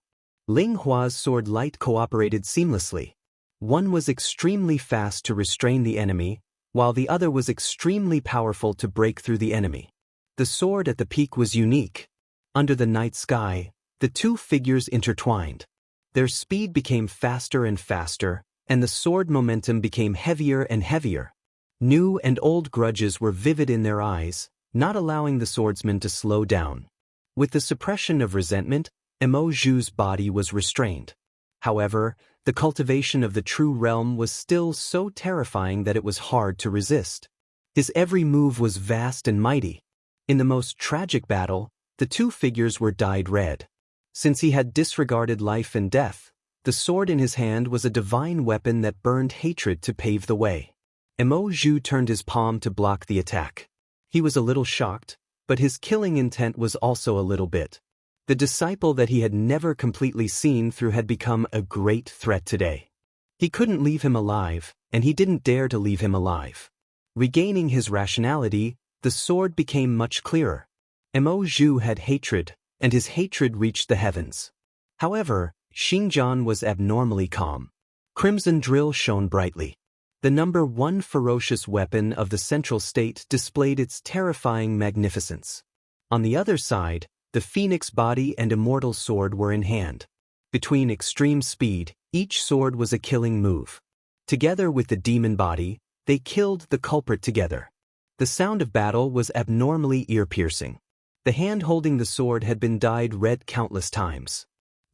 Ling Hua's sword light cooperated seamlessly. One was extremely fast to restrain the enemy, while the other was extremely powerful to break through the enemy. The sword at the peak was unique. Under the night sky, the 2 figures intertwined. Their speed became faster and faster, and the sword momentum became heavier and heavier. New and old grudges were vivid in their eyes, not allowing the swordsman to slow down. With the suppression of resentment, Mo Zhu's body was restrained. However, the cultivation of the true realm was still so terrifying that it was hard to resist. His every move was vast and mighty. In the most tragic battle, the 2 figures were dyed red. Since he had disregarded life and death, the sword in his hand was a divine weapon that burned hatred to pave the way. Mo Zhu turned his palm to block the attack. He was a little shocked, but his killing intent was also a little bit. The disciple that he had never completely seen through had become a great threat today. He couldn't leave him alive, and he didn't dare to leave him alive. Regaining his rationality, the sword became much clearer. Mo Zhu had hatred, and his hatred reached the heavens. However, Xingjian was abnormally calm. Crimson drill shone brightly. The number 1 ferocious weapon of the central state displayed its terrifying magnificence. On the other side, the phoenix body and immortal sword were in hand. Between extreme speed, each sword was a killing move. Together with the demon body, they killed the culprit together. The sound of battle was abnormally ear-piercing. The hand holding the sword had been dyed red countless times.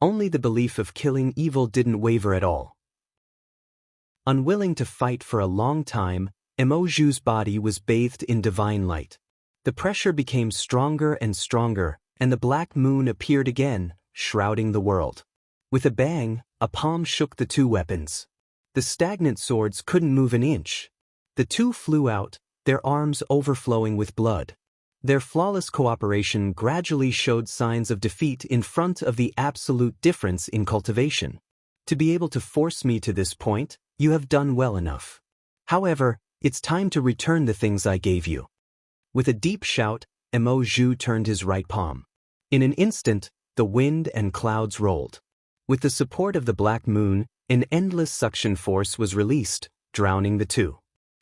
Only the belief of killing evil didn't waver at all. Unwilling to fight for a long time, Mo Zhu's body was bathed in divine light. The pressure became stronger and stronger, and the black moon appeared again, shrouding the world. With a bang, a palm shook the two weapons. The stagnant swords couldn't move an inch. The two flew out, their arms overflowing with blood. Their flawless cooperation gradually showed signs of defeat in front of the absolute difference in cultivation. To be able to force me to this point, you have done well enough. However, it's time to return the things I gave you. With a deep shout, Mo Zhu turned his right palm. In an instant, the wind and clouds rolled. With the support of the black moon, an endless suction force was released, drowning the two.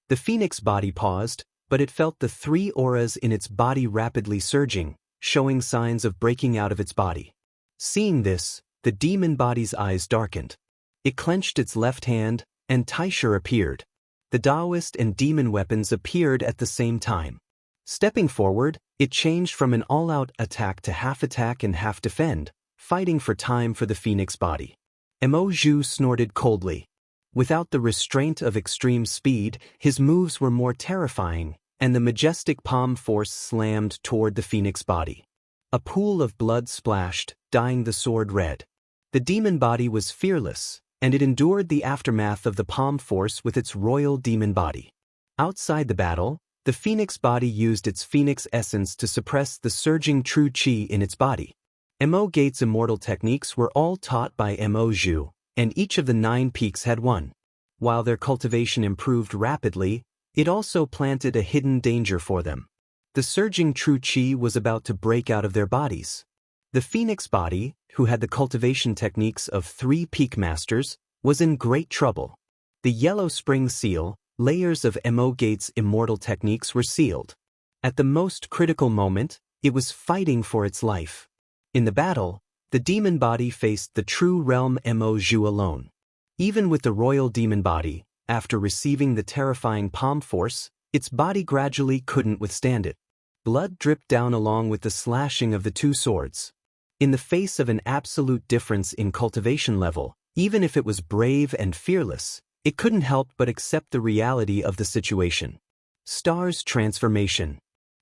The phoenix body paused, but it felt the 3 auras in its body rapidly surging, showing signs of breaking out of its body. Seeing this, the demon body's eyes darkened. It clenched its left hand, and Taisher appeared. The Taoist and demon weapons appeared at the same time. Stepping forward, it changed from an all-out attack to half attack and half defend, fighting for time for the phoenix body. Mo Zhu snorted coldly. Without the restraint of extreme speed, his moves were more terrifying, and the majestic palm force slammed toward the phoenix body. A pool of blood splashed, dyeing the sword red. The demon body was fearless, and it endured the aftermath of the palm force with its royal demon body. Outside the battle, the phoenix body used its phoenix essence to suppress the surging true qi in its body. Mo Gate's immortal techniques were all taught by Mo Zhu, and each of the 9 peaks had one. While their cultivation improved rapidly, it also planted a hidden danger for them. The surging true qi was about to break out of their bodies. The phoenix body, who had the cultivation techniques of 3 peak masters, was in great trouble. The yellow spring seal, layers of Mo Gate's immortal techniques were sealed. At the most critical moment, it was fighting for its life. In the battle, the demon body faced the true realm Mo Zhu alone. Even with the royal demon body, after receiving the terrifying palm force, its body gradually couldn't withstand it. Blood dripped down along with the slashing of the 2 swords. In the face of an absolute difference in cultivation level, even if it was brave and fearless, it couldn't help but accept the reality of the situation. Stars transformation.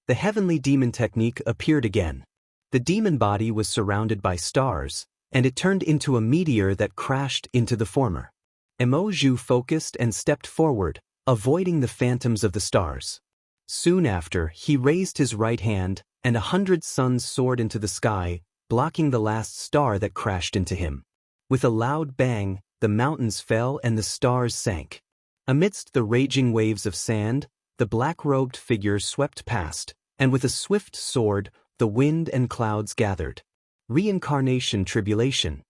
The heavenly demon technique appeared again. The demon body was surrounded by stars, and it turned into a meteor that crashed into the former. Mo Zhu focused and stepped forward, avoiding the phantoms of the stars. Soon after, he raised his right hand, and 100 suns soared into the sky, blocking the last star that crashed into him. With a loud bang, the mountains fell and the stars sank. Amidst the raging waves of sand, the black-robed figure swept past, and with a swift sword, the wind and clouds gathered. Reincarnation tribulation.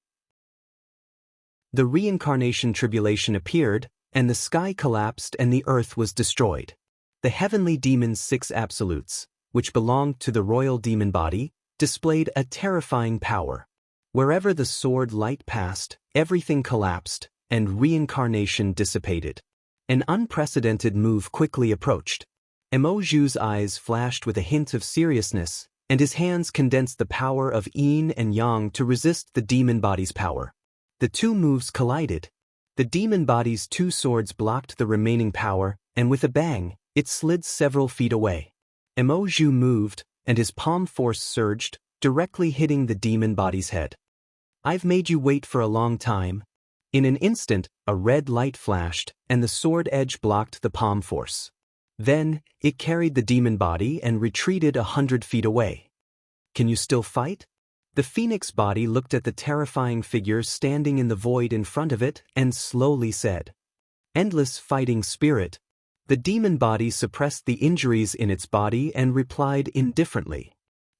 The reincarnation tribulation appeared, and the sky collapsed and the earth was destroyed. The heavenly demon's 6 absolutes, which belonged to the royal demon body, displayed a terrifying power. Wherever the sword light passed, everything collapsed, and reincarnation dissipated. An unprecedented move quickly approached. Mo Zhu's eyes flashed with a hint of seriousness, and his hands condensed the power of yin and yang to resist the demon body's power. The 2 moves collided. The demon body's 2 swords blocked the remaining power, and with a bang, it slid several feet away. Mo Zhu moved, and his palm force surged, directly hitting the demon body's head. I've made you wait for a long time. In an instant, a red light flashed, and the sword edge blocked the palm force. Then, it carried the demon body and retreated 100 feet away. Can you still fight? The phoenix body looked at the terrifying figure standing in the void in front of it and slowly said, "Endless fighting spirit." The demon body suppressed the injuries in its body and replied indifferently.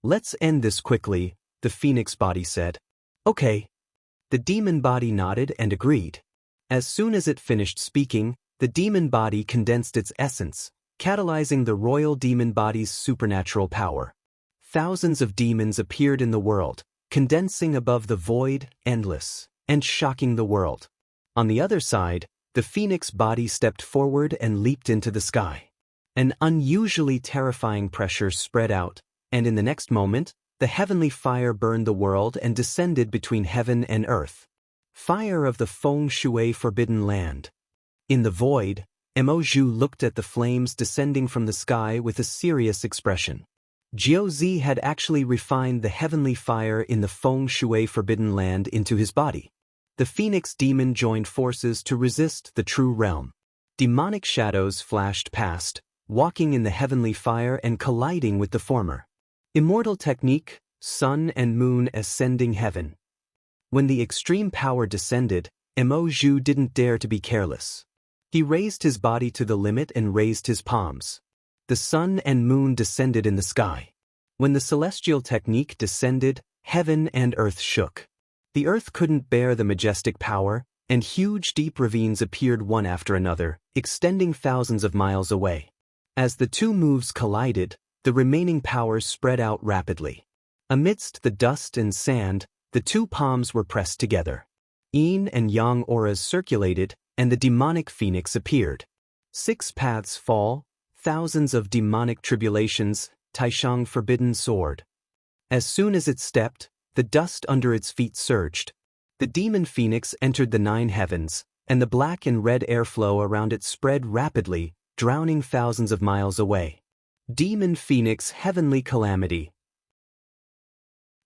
"Let's end this quickly," the phoenix body said. "Okay." The demon body nodded and agreed. As soon as it finished speaking, the demon body condensed its essence, catalyzing the royal demon body's supernatural power. Thousands of demons appeared in the world, condensing above the void, endless, and shocking the world. On the other side, the phoenix body stepped forward and leaped into the sky. An unusually terrifying pressure spread out, and in the next moment, the heavenly fire burned the world and descended between heaven and earth. Fire of the feng shui forbidden land. In the void, Mo Zhu looked at the flames descending from the sky with a serious expression. Jiuzi had actually refined the heavenly fire in the feng shui forbidden land into his body. The phoenix demon joined forces to resist the true realm. Demonic shadows flashed past, walking in the heavenly fire and colliding with the former. Immortal technique, sun and moon ascending heaven. When the extreme power descended, Mo Zhu didn't dare to be careless. He raised his body to the limit and raised his palms. The sun and moon descended in the sky. When the celestial technique descended, heaven and earth shook. The earth couldn't bear the majestic power, and huge deep ravines appeared one after another, extending thousands of miles away. As the two moves collided, the remaining powers spread out rapidly. Amidst the dust and sand, the two palms were pressed together. Yin and yang auras circulated, and the demonic phoenix appeared. 6 paths fall, thousands of demonic tribulations, Taishang forbidden sword. As soon as it stepped, the dust under its feet surged. The demon phoenix entered the 9 heavens, and the black and red airflow around it spread rapidly, drowning thousands of miles away. Demon phoenix heavenly calamity.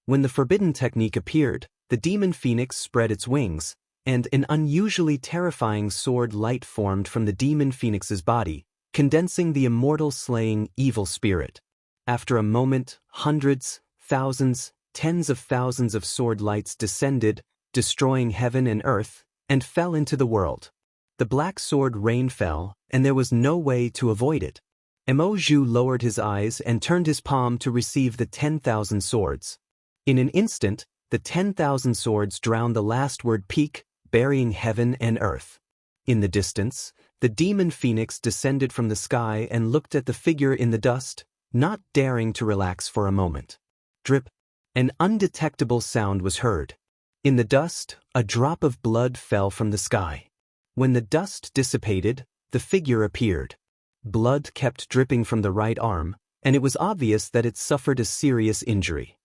When the forbidden technique appeared, the demon phoenix spread its wings, and an unusually terrifying sword light formed from the demon phoenix's body, condensing the immortal slaying evil spirit. After a moment, hundreds, thousands, tens of thousands of sword lights descended, destroying heaven and earth, and fell into the world. The black sword rain fell, and there was no way to avoid it. Mo Zhu lowered his eyes and turned his palm to receive the 10,000 swords. In an instant, the 10,000 swords drowned the last word peak, burying heaven and earth. In the distance, the demon phoenix descended from the sky and looked at the figure in the dust, not daring to relax for a moment. Drip. An undetectable sound was heard. In the dust, a drop of blood fell from the sky. When the dust dissipated, the figure appeared. Blood kept dripping from the right arm, and it was obvious that it suffered a serious injury.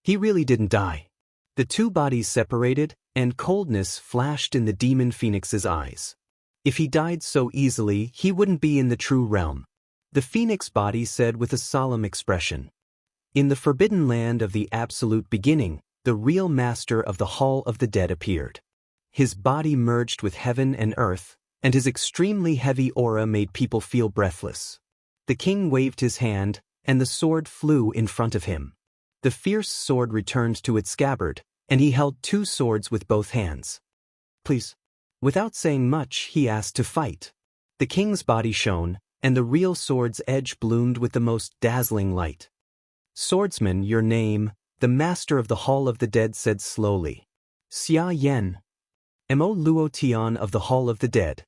He really didn't die. The two bodies separated, and coldness flashed in the demon phoenix's eyes. If he died so easily, he wouldn't be in the true realm. The phoenix body said with a solemn expression. In the forbidden land of the absolute beginning, the real master of the Hall of the Dead appeared. His body merged with heaven and earth, and his extremely heavy aura made people feel breathless. The king waved his hand, and the sword flew in front of him. The fierce sword returned to its scabbard, and he held 2 swords with both hands. Please. Without saying much, he asked to fight. The king's body shone, and the real sword's edge bloomed with the most dazzling light. Swordsman, your name, the master of the Hall of the Dead said slowly. Xia Yen. Mo Luo Tian of the Hall of the Dead.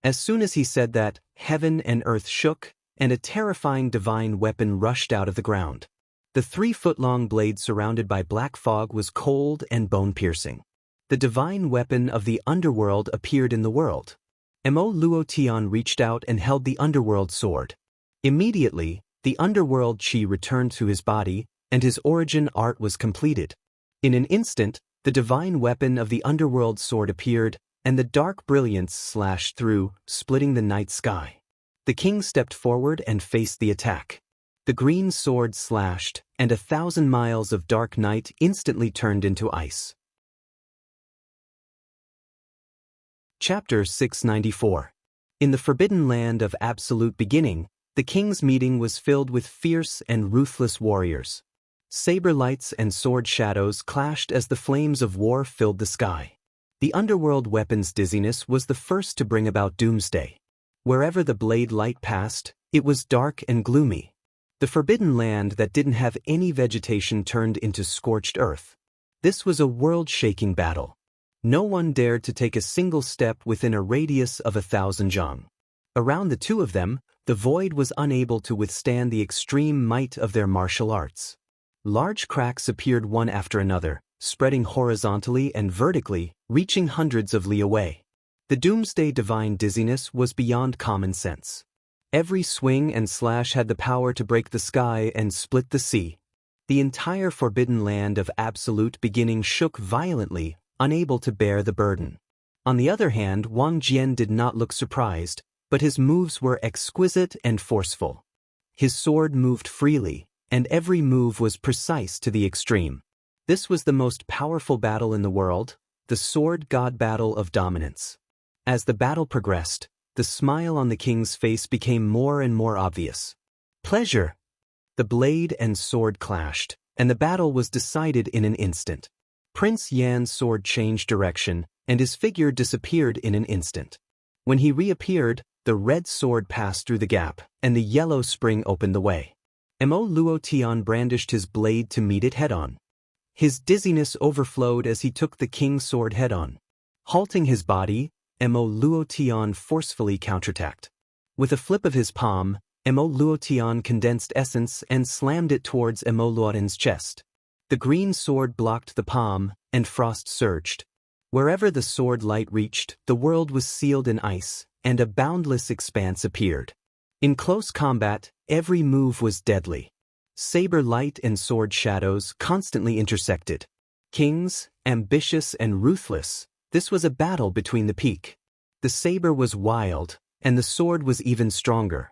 As soon as he said that, heaven and earth shook, and a terrifying divine weapon rushed out of the ground. The 3-foot-long blade surrounded by black fog was cold and bone-piercing. The divine weapon of the underworld appeared in the world. Mo Luo Tian reached out and held the underworld sword. Immediately, the underworld chi returned to his body, and his origin art was completed. In an instant, the divine weapon of the underworld sword appeared, and the dark brilliance slashed through, splitting the night sky. The king stepped forward and faced the attack. The green sword slashed, and 1,000 miles of dark night instantly turned into ice. Chapter 694. In the forbidden land of absolute beginning, the king's meeting was filled with fierce and ruthless warriors. Saber lights and sword shadows clashed as the flames of war filled the sky. The underworld weapon's dizziness was the first to bring about doomsday. Wherever the blade light passed, it was dark and gloomy. The forbidden land that didn't have any vegetation turned into scorched earth. This was a world-shaking battle. No one dared to take a single step within a radius of 1,000 jang. Around the two of them, the void was unable to withstand the extreme might of their martial arts. Large cracks appeared one after another, spreading horizontally and vertically, reaching hundreds of li away. The doomsday divine dizziness was beyond common sense. Every swing and slash had the power to break the sky and split the sea. The entire forbidden land of absolute beginning shook violently, unable to bear the burden. On the other hand, Wang Jian did not look surprised, but his moves were exquisite and forceful. His sword moved freely, and every move was precise to the extreme. This was the most powerful battle in the world, the sword god battle of dominance. As the battle progressed, the smile on the king's face became more and more obvious. Pleasure! The blade and sword clashed, and the battle was decided in an instant. Prince Yan's sword changed direction, and his figure disappeared in an instant. When he reappeared, the red sword passed through the gap, and the yellow spring opened the way. Mo Luotian brandished his blade to meet it head-on. His dizziness overflowed as he took the king's sword head-on. Halting his body, Mo Luotian forcefully counterattacked. With a flip of his palm, Mo Luotian condensed essence and slammed it towards Mo Luotian's chest. The green sword blocked the palm, and frost surged. Wherever the sword light reached, the world was sealed in ice, and a boundless expanse appeared. In close combat, every move was deadly. Saber light and sword shadows constantly intersected. Kings, ambitious and ruthless, this was a battle between the peak. The saber was wild, and the sword was even stronger.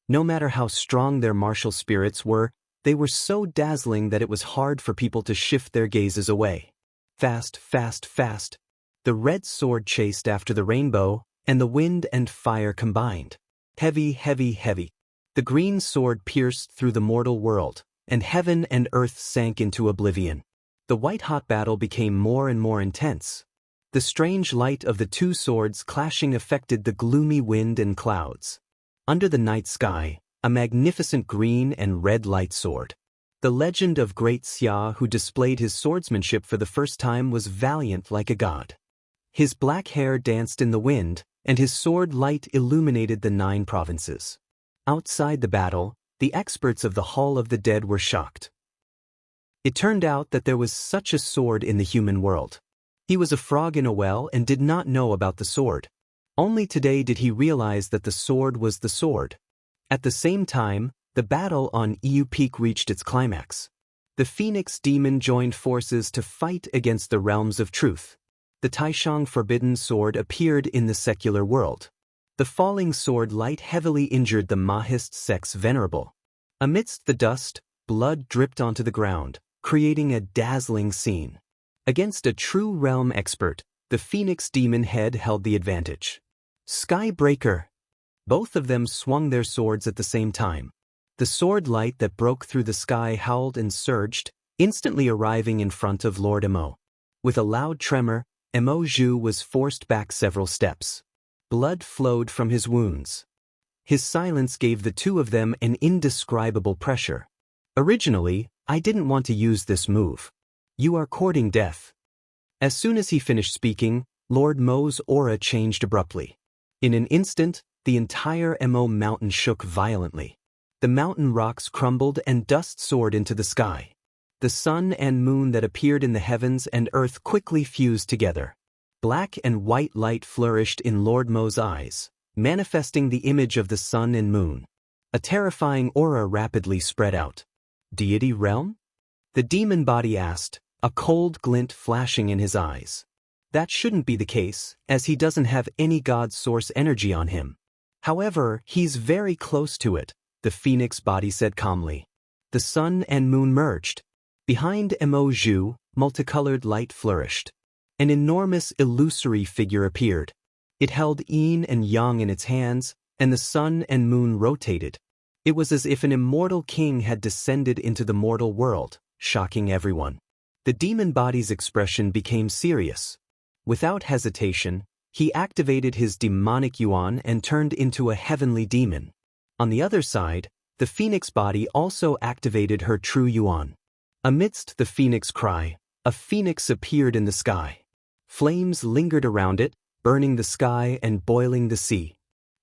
No matter how strong their martial spirits were, they were so dazzling that it was hard for people to shift their gazes away. Fast, fast, fast. The red sword chased after the rainbow, and the wind and fire combined. Heavy, heavy, heavy. The green sword pierced through the mortal world, and heaven and earth sank into oblivion. The white-hot battle became more and more intense. The strange light of the two swords clashing affected the gloomy wind and clouds. Under the night sky, a magnificent green and red light sword. The legend of Great Xia, who displayed his swordsmanship for the first time, was valiant like a god. His black hair danced in the wind, and his sword light illuminated the 9 provinces. Outside the battle, the experts of the Hall of the Dead were shocked. It turned out that there was such a sword in the human world. He was a frog in a well and did not know about the sword. Only today did he realize that the sword was the sword. At the same time, the battle on Yu Peak reached its climax. The Phoenix demon joined forces to fight against the realms of truth. The Taishang forbidden sword appeared in the secular world. The falling sword light heavily injured the Mahist sect's venerable. Amidst the dust, blood dripped onto the ground, creating a dazzling scene. Against a true realm expert, the Phoenix demon head held the advantage. Skybreaker! Both of them swung their swords at the same time. The sword light that broke through the sky howled and surged, instantly arriving in front of Lord Mo. With a loud tremor, Mo Zhu was forced back several steps. Blood flowed from his wounds. His silence gave the two of them an indescribable pressure. Originally, I didn't want to use this move. You are courting death. As soon as he finished speaking, Lord Mo's aura changed abruptly. In an instant, the entire Mo mountain shook violently. The mountain rocks crumbled and dust soared into the sky. The sun and moon that appeared in the heavens and earth quickly fused together. Black and white light flourished in Lord Mo's eyes, manifesting the image of the sun and moon. A terrifying aura rapidly spread out. Deity realm? The demon body asked, a cold glint flashing in his eyes. That shouldn't be the case, as he doesn't have any god source energy on him. However, he's very close to it, the phoenix body said calmly. The sun and moon merged. Behind Mo Zhu, multicolored light flourished. An enormous illusory figure appeared. It held yin and yang in its hands, and the sun and moon rotated. It was as if an immortal king had descended into the mortal world, shocking everyone. The demon body's expression became serious. Without hesitation, he activated his demonic yuan and turned into a heavenly demon. On the other side, the phoenix body also activated her true yuan. Amidst the phoenix cry, a phoenix appeared in the sky. Flames lingered around it, burning the sky and boiling the sea.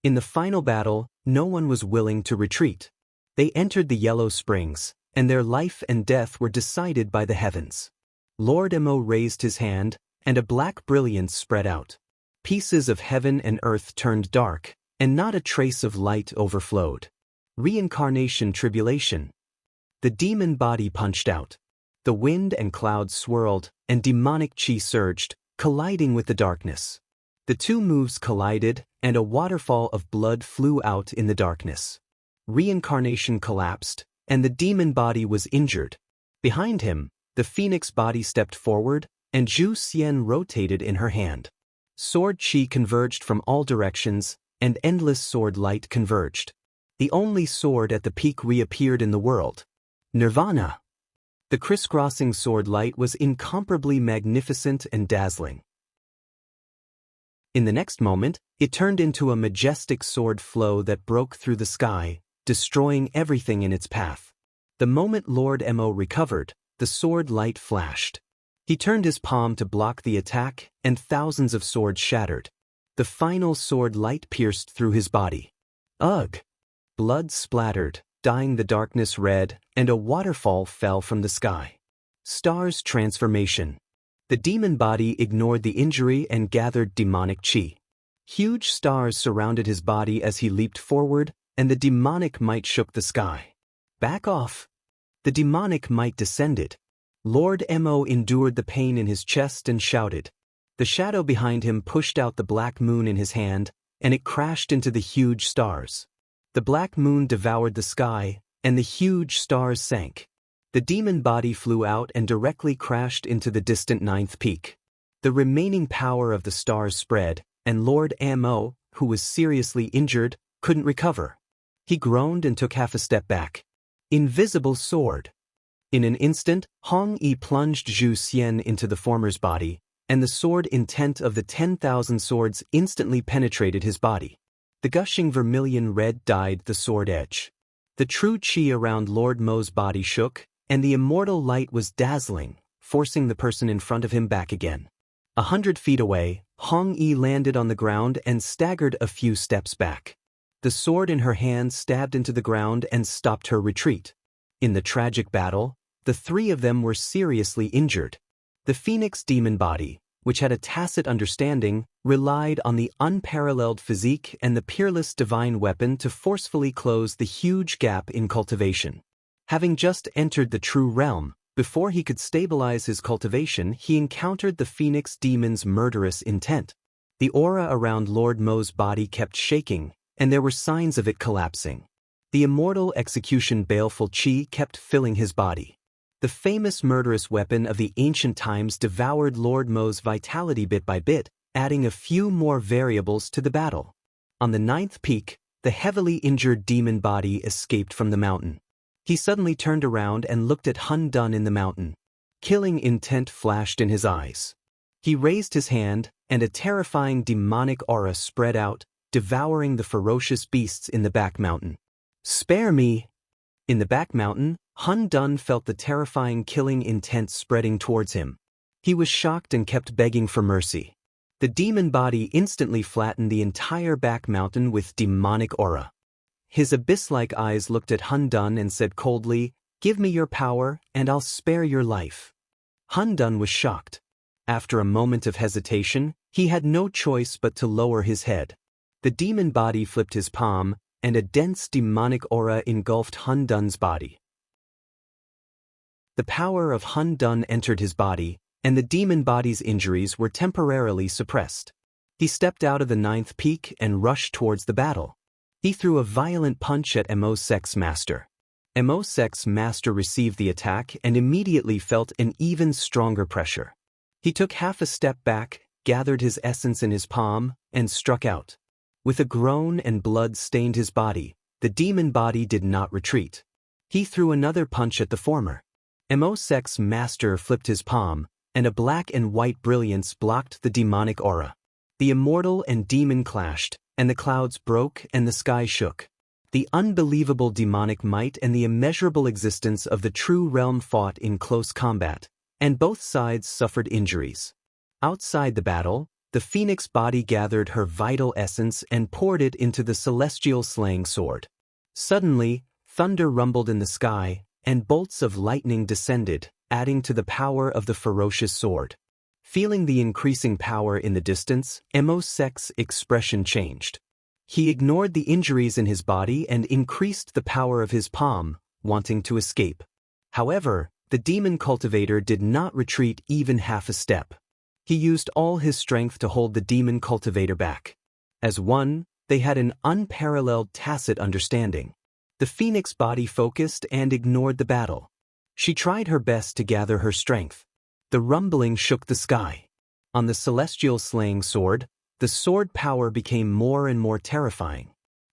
In the final battle, no one was willing to retreat. They entered the Yellow Springs, and their life and death were decided by the heavens. Lord Mo raised his hand, and a black brilliance spread out. Pieces of heaven and earth turned dark, and not a trace of light overflowed. Reincarnation tribulation. The demon body punched out. The wind and clouds swirled, and demonic chi surged, colliding with the darkness. The two moves collided, and a waterfall of blood flew out in the darkness. Reincarnation collapsed, and the demon body was injured. Behind him, the phoenix body stepped forward, and Zhu Xian rotated in her hand. Sword chi converged from all directions, and endless sword light converged. The only sword at the peak reappeared in the world. Nirvana. The crisscrossing sword light was incomparably magnificent and dazzling. In the next moment, it turned into a majestic sword flow that broke through the sky, destroying everything in its path. The moment Lord Mo recovered, the sword light flashed. He turned his palm to block the attack, and thousands of swords shattered. The final sword light pierced through his body. Ugh! Blood splattered, dyeing the darkness red, and a waterfall fell from the sky. Stars transformation. The demon body ignored the injury and gathered demonic chi. Huge stars surrounded his body as he leaped forward, and the demonic might shook the sky. Back off! The demonic might descended. Lord Mo endured the pain in his chest and shouted. The shadow behind him pushed out the black moon in his hand, and it crashed into the huge stars. The black moon devoured the sky, and the huge stars sank. The demon body flew out and directly crashed into the distant 9th peak. The remaining power of the stars spread, and Lord Mo, who was seriously injured, couldn't recover. He groaned and took half a step back. Invisible sword. In an instant, Hong Yi plunged Zhu Xian into the former's body, and the sword intent of the 10,000 swords instantly penetrated his body. The gushing vermilion red dyed the sword edge. The true chi around Lord Mo's body shook, and the immortal light was dazzling, forcing the person in front of him back again. 100 feet away, Hong Yi landed on the ground and staggered a few steps back. The sword in her hand stabbed into the ground and stopped her retreat. In the tragic battle, the three of them were seriously injured. The Phoenix demon body, which had a tacit understanding, relied on the unparalleled physique and the peerless divine weapon to forcefully close the huge gap in cultivation. Having just entered the true realm, before he could stabilize his cultivation, he encountered the Phoenix demon's murderous intent. The aura around Lord Mo's body kept shaking, and there were signs of it collapsing. The immortal execution baleful chi kept filling his body. The famous murderous weapon of the ancient times devoured Lord Mo's vitality bit by bit, adding a few more variables to the battle. On the 9th peak, the heavily injured demon body escaped from the mountain. He suddenly turned around and looked at Hun Dun in the mountain. Killing intent flashed in his eyes. He raised his hand, and a terrifying demonic aura spread out, devouring the ferocious beasts in the back mountain. Spare me! In the back mountain, Hun Dun felt the terrifying killing intent spreading towards him. He was shocked and kept begging for mercy. The demon body instantly flattened the entire back mountain with demonic aura. His abyss-like eyes looked at Hun Dun and said coldly, "Give me your power, and I'll spare your life." Hun Dun was shocked. After a moment of hesitation, he had no choice but to lower his head. The demon body flipped his palm, and a dense demonic aura engulfed Hun Dun's body. The power of Hun Dun entered his body, and the demon body's injuries were temporarily suppressed. He stepped out of the 9th peak and rushed towards the battle. He threw a violent punch at Mosek's master. Mosek's master received the attack and immediately felt an even stronger pressure. He took half a step back, gathered his essence in his palm, and struck out. With a groan and blood stained his body, the demon body did not retreat. He threw another punch at the former. Emosek's master flipped his palm, and a black and white brilliance blocked the demonic aura. The immortal and demon clashed, and the clouds broke and the sky shook. The unbelievable demonic might and the immeasurable existence of the true realm fought in close combat, and both sides suffered injuries. Outside the battle, the phoenix body gathered her vital essence and poured it into the celestial slaying sword. Suddenly, thunder rumbled in the sky, and bolts of lightning descended, adding to the power of the ferocious sword. Feeling the increasing power in the distance, Emosek's expression changed. He ignored the injuries in his body and increased the power of his palm, wanting to escape. However, the demon cultivator did not retreat even half a step. He used all his strength to hold the demon cultivator back. As one, they had an unparalleled tacit understanding. The phoenix body focused and ignored the battle. She tried her best to gather her strength. The rumbling shook the sky. On the celestial slaying sword, the sword power became more and more terrifying.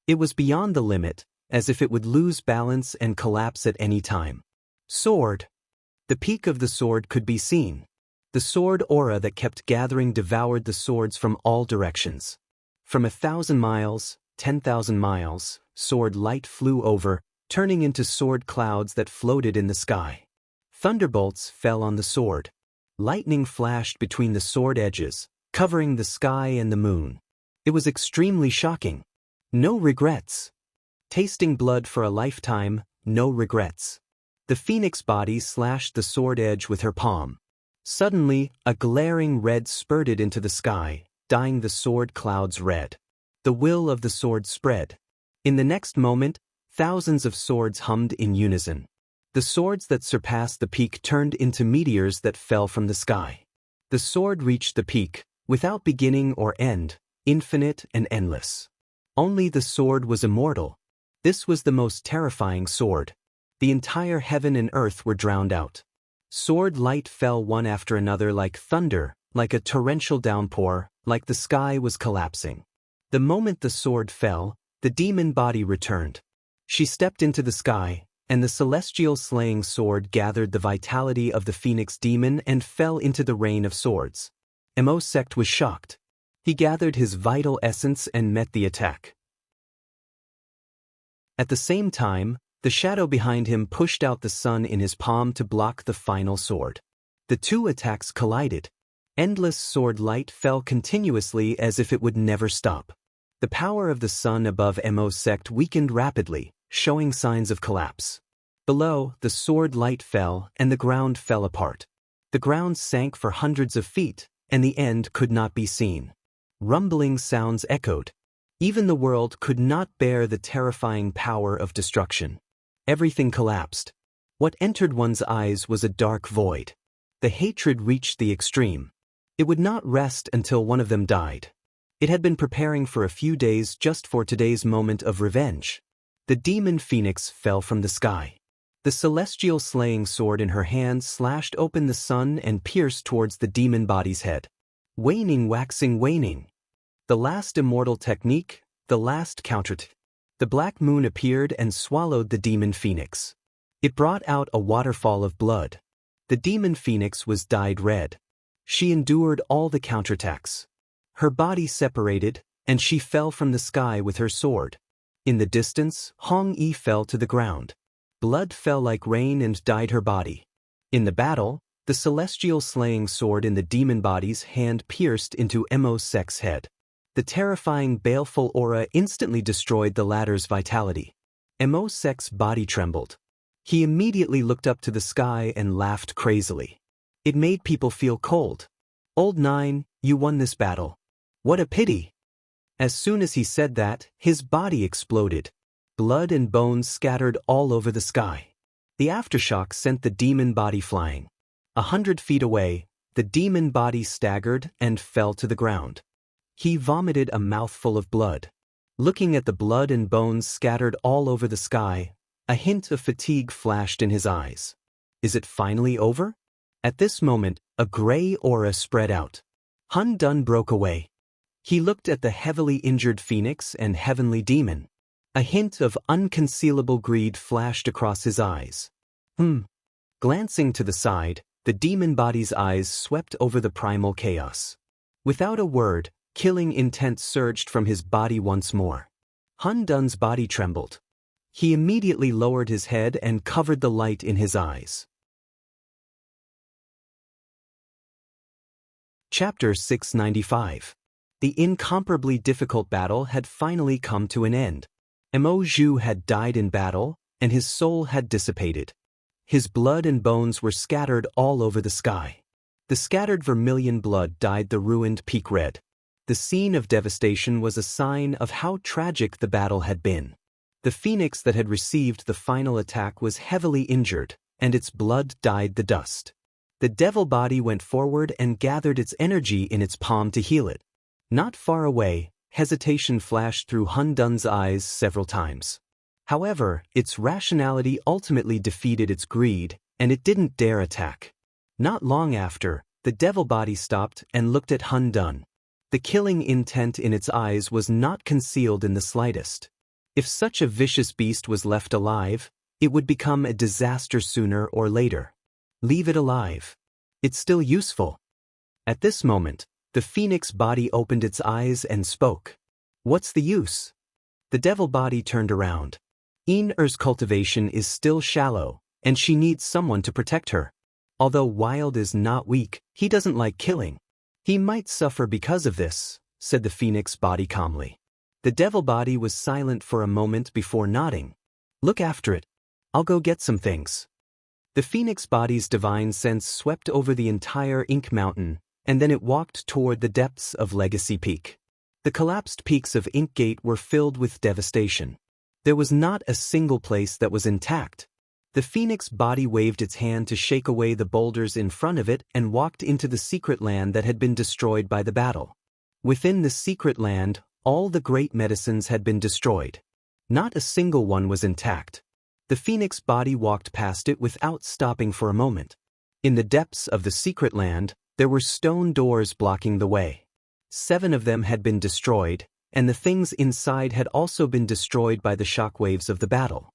It was beyond the limit, as if it would lose balance and collapse at any time. Sword. The peak of the sword could be seen. The sword aura that kept gathering devoured the swords from all directions. From 1,000 miles, 10,000 miles, sword light flew over, turning into sword clouds that floated in the sky. Thunderbolts fell on the sword. Lightning flashed between the sword edges, covering the sky and the moon. It was extremely shocking. No regrets. Tasting blood for a lifetime, no regrets. The phoenix body slashed the sword edge with her palm. Suddenly, a glaring red spurted into the sky, dyeing the sword clouds red. The will of the sword spread. In the next moment, thousands of swords hummed in unison. The swords that surpassed the peak turned into meteors that fell from the sky. The sword reached the peak, without beginning or end, infinite and endless. Only the sword was immortal. This was the most terrifying sword. The entire heaven and earth were drowned out. Sword light fell one after another like thunder, like a torrential downpour, like the sky was collapsing. The moment the sword fell, the demon body returned. She stepped into the sky, and the celestial slaying sword gathered the vitality of the phoenix demon and fell into the rain of swords. Emosek was shocked. He gathered his vital essence and met the attack. At the same time, the shadow behind him pushed out the sun in his palm to block the final sword. The two attacks collided. Endless sword light fell continuously as if it would never stop. The power of the sun above Emosek weakened rapidly, showing signs of collapse. Below, the sword light fell and the ground fell apart. The ground sank for hundreds of feet, and the end could not be seen. Rumbling sounds echoed. Even the world could not bear the terrifying power of destruction. Everything collapsed. What entered one's eyes was a dark void. The hatred reached the extreme. It would not rest until one of them died. It had been preparing for a few days just for today's moment of revenge. The demon phoenix fell from the sky. The celestial slaying sword in her hand slashed open the sun and pierced towards the demon body's head. Waning, waxing, waning. The last immortal technique, the last counter. The black moon appeared and swallowed the demon phoenix. It brought out a waterfall of blood. The demon phoenix was dyed red. She endured all the counterattacks. Her body separated, and she fell from the sky with her sword. In the distance, Hong-Yi fell to the ground. Blood fell like rain and dyed her body. In the battle, the celestial slaying sword in the demon body's hand pierced into Emosek's head. The terrifying baleful aura instantly destroyed the latter's vitality. Emosek's body trembled. He immediately looked up to the sky and laughed crazily. It made people feel cold. "Old Nine, you won this battle. What a pity." As soon as he said that, his body exploded. Blood and bones scattered all over the sky. The aftershock sent the demon body flying. 100 feet away, the demon body staggered and fell to the ground. He vomited a mouthful of blood. Looking at the blood and bones scattered all over the sky, a hint of fatigue flashed in his eyes. Is it finally over? At this moment, a gray aura spread out. Hun Dun broke away. He looked at the heavily injured phoenix and heavenly demon. A hint of unconcealable greed flashed across his eyes. Glancing to the side, the demon body's eyes swept over the primal chaos. Without a word, killing intent surged from his body once more. Hun Dun's body trembled. He immediately lowered his head and covered the light in his eyes. Chapter 695. The incomparably difficult battle had finally come to an end. Mo Zhu had died in battle, and his soul had dissipated. His blood and bones were scattered all over the sky. The scattered vermilion blood dyed the ruined peak red. The scene of devastation was a sign of how tragic the battle had been. The phoenix that had received the final attack was heavily injured, and its blood dyed the dust. The devil body went forward and gathered its energy in its palm to heal it. Not far away, hesitation flashed through Hun Dun's eyes several times. However, its rationality ultimately defeated its greed, and it didn't dare attack. Not long after, the devil body stopped and looked at Hun Dun. The killing intent in its eyes was not concealed in the slightest. If such a vicious beast was left alive, it would become a disaster sooner or later. Leave it alive. It's still useful. At this moment, the phoenix body opened its eyes and spoke. What's the use? The devil body turned around. Er's cultivation is still shallow, and she needs someone to protect her. Although Wild is not weak, he doesn't like killing. He might suffer because of this, said the phoenix body calmly. The devil body was silent for a moment before nodding. Look after it. I'll go get some things. The phoenix body's divine sense swept over the entire Ink Mountain, and then it walked toward the depths of Legacy Peak. The collapsed peaks of Ink Gate were filled with devastation. There was not a single place that was intact. The phoenix body waved its hand to shake away the boulders in front of it and walked into the secret land that had been destroyed by the battle. Within the secret land, all the great medicines had been destroyed. Not a single one was intact. The phoenix body walked past it without stopping for a moment. In the depths of the secret land, there were stone doors blocking the way. 7 of them had been destroyed, and the things inside had also been destroyed by the shockwaves of the battle.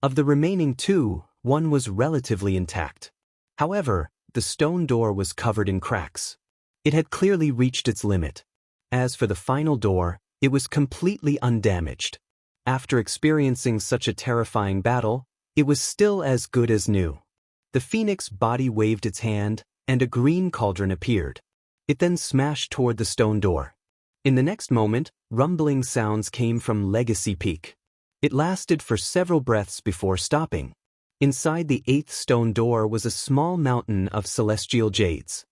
Of the remaining 2, 1 was relatively intact. However, the stone door was covered in cracks. It had clearly reached its limit. As for the final door, it was completely undamaged. After experiencing such a terrifying battle, it was still as good as new. The phoenix body waved its hand, and a green cauldron appeared. It then smashed toward the stone door. In the next moment, rumbling sounds came from Legacy Peak. It lasted for several breaths before stopping. Inside the 8th stone door was a small mountain of celestial jades.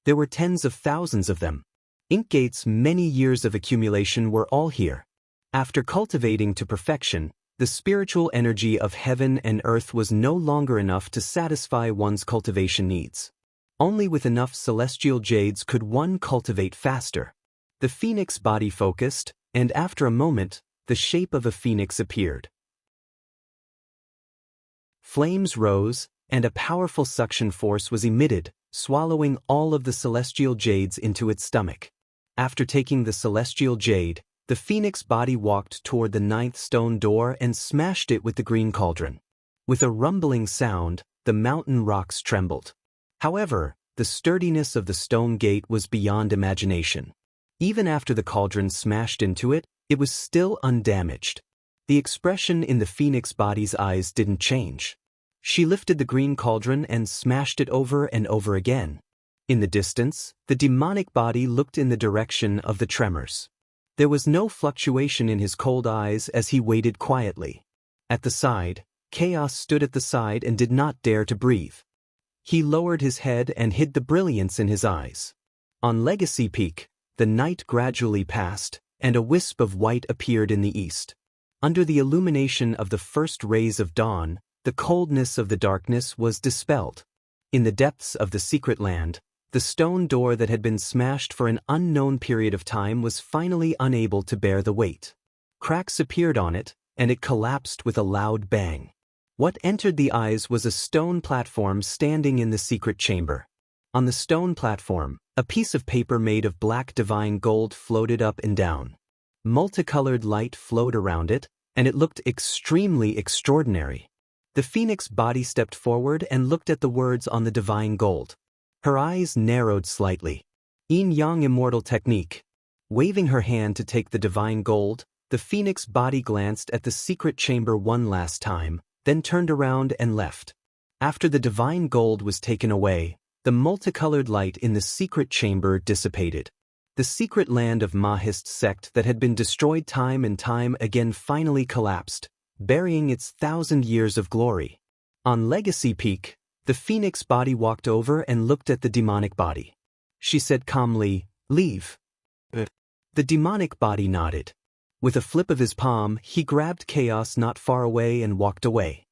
There were tens of thousands of them. Inkgate's many years of accumulation were all here. After cultivating to perfection, the spiritual energy of heaven and earth was no longer enough to satisfy one's cultivation needs. Only with enough celestial jades could one cultivate faster. The phoenix body focused, and after a moment, the shape of a phoenix appeared. Flames rose, and a powerful suction force was emitted, swallowing all of the celestial jades into its stomach. After taking the celestial jade, the phoenix body walked toward the 9th stone door and smashed it with the green cauldron. With a rumbling sound, the mountain rocks trembled. However, the sturdiness of the stone gate was beyond imagination. Even after the cauldron smashed into it, it was still undamaged. The expression in the phoenix body's eyes didn't change. She lifted the green cauldron and smashed it over and over again. In the distance, the demonic body looked in the direction of the tremors. There was no fluctuation in his cold eyes as he waited quietly. At the side, Chaos stood at the side and did not dare to breathe. He lowered his head and hid the brilliance in his eyes. On Legacy Peak, the night gradually passed, and a wisp of white appeared in the east. Under the illumination of the first rays of dawn, the coldness of the darkness was dispelled. In the depths of the secret land, the stone door that had been smashed for an unknown period of time was finally unable to bear the weight. Cracks appeared on it, and it collapsed with a loud bang. What entered the eyes was a stone platform standing in the secret chamber. On the stone platform, a piece of paper made of black divine gold floated up and down. Multicolored light flowed around it, and it looked extremely extraordinary. The phoenix body stepped forward and looked at the words on the divine gold. Her eyes narrowed slightly. Yin-yang immortal technique. Waving her hand to take the divine gold, the phoenix body glanced at the secret chamber one last time, then turned around and left. After the divine gold was taken away, the multicolored light in the secret chamber dissipated. The secret land of Mahist sect that had been destroyed time and time again finally collapsed, burying its 1,000 years of glory. On Legacy Peak, the phoenix body walked over and looked at the demonic body. She said calmly, "Leave." The demonic body nodded. With a flip of his palm, he grabbed Chaos not far away and walked away.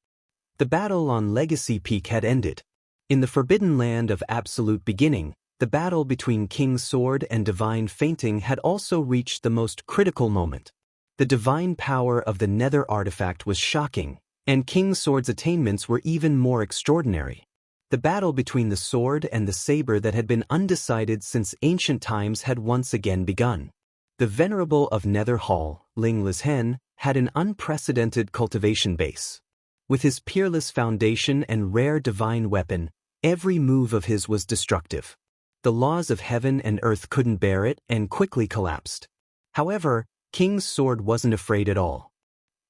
The battle on Legacy Peak had ended. In the forbidden land of Absolute Beginning, the battle between King's Sword and Divine Fainting had also reached the most critical moment. The divine power of the Nether artifact was shocking, and King's Sword's attainments were even more extraordinary. The battle between the sword and the saber that had been undecided since ancient times had once again begun. The Venerable of Nether Hall, Ling Lizhen, had an unprecedented cultivation base. With his peerless foundation and rare divine weapon, every move of his was destructive. The laws of heaven and earth couldn't bear it and quickly collapsed. However, King's Sword wasn't afraid at all.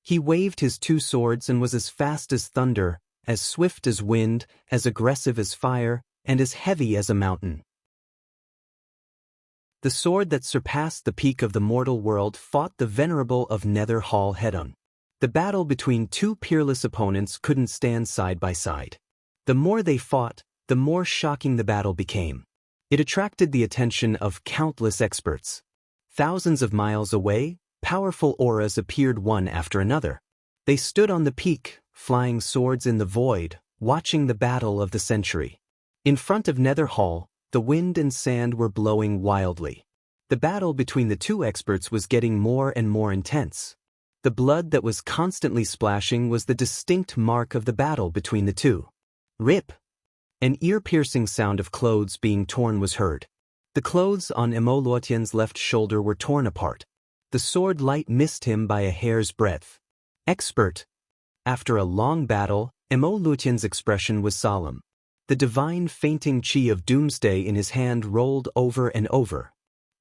He waved his two swords and was as fast as thunder, as swift as wind, as aggressive as fire, and as heavy as a mountain. The sword that surpassed the peak of the mortal world fought the Venerable of Nether Hall head-on. The battle between two peerless opponents couldn't stand side by side. The more they fought, the more shocking the battle became. It attracted the attention of countless experts. Thousands of miles away, powerful auras appeared one after another. They stood on the peak, flying swords in the void, watching the battle of the century. In front of Nether Hall, the wind and sand were blowing wildly. The battle between the two experts was getting more and more intense. The blood that was constantly splashing was the distinct mark of the battle between the two. Rip! An ear-piercing sound of clothes being torn was heard. The clothes on Emo Luotian's left shoulder were torn apart. The sword light missed him by a hair's breadth. Expert! After a long battle, Emo Luotian's expression was solemn. The divine fainting chi of doomsday in his hand rolled over and over.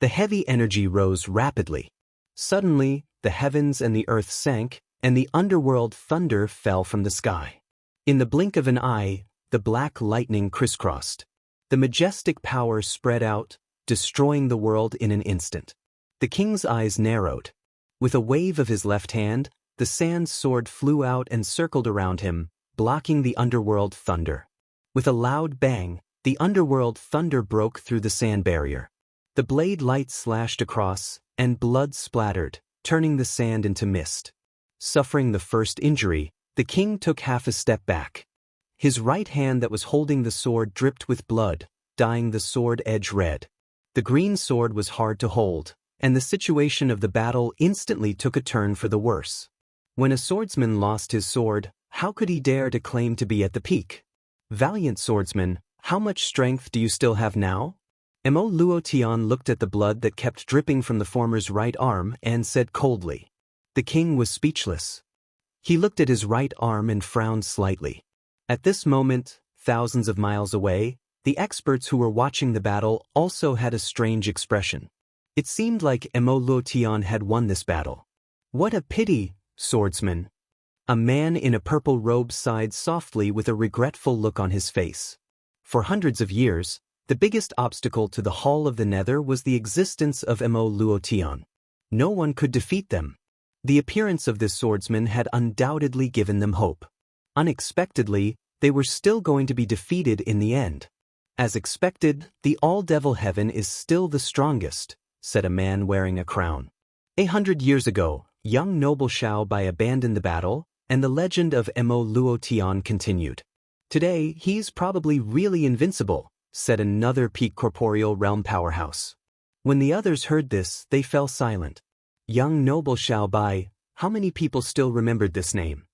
The heavy energy rose rapidly. Suddenly, the heavens and the earth sank, and the underworld thunder fell from the sky. In the blink of an eye, the black lightning crisscrossed. The majestic power spread out, destroying the world in an instant. The king's eyes narrowed. With a wave of his left hand, the sand sword flew out and circled around him, blocking the underworld thunder. With a loud bang, the underworld thunder broke through the sand barrier. The blade light slashed across, and blood splattered, turning the sand into mist. Suffering the first injury, the king took half a step back. His right hand that was holding the sword dripped with blood, dyeing the sword edge red. The green sword was hard to hold, and the situation of the battle instantly took a turn for the worse. When a swordsman lost his sword, how could he dare to claim to be at the peak? Valiant swordsman, how much strength do you still have now? Emo Luotian looked at the blood that kept dripping from the former's right arm and said coldly. The king was speechless. He looked at his right arm and frowned slightly. At this moment, thousands of miles away, the experts who were watching the battle also had a strange expression. It seemed like Emo Luotian had won this battle. What a pity, swordsman. A man in a purple robe sighed softly with a regretful look on his face. For hundreds of years, the biggest obstacle to the Hall of the Nether was the existence of Emo Luotian. No one could defeat them. The appearance of this swordsman had undoubtedly given them hope. Unexpectedly, they were still going to be defeated in the end. As expected, the All-Devil Heaven is still the strongest, said a man wearing a crown. 100 years ago, young noble Xiao Bai abandoned the battle, and the legend of Emo Luotian continued. Today, he's probably really invincible, said another peak corporeal realm powerhouse. When the others heard this, they fell silent. Young noble Xiao Bai, how many people still remembered this name?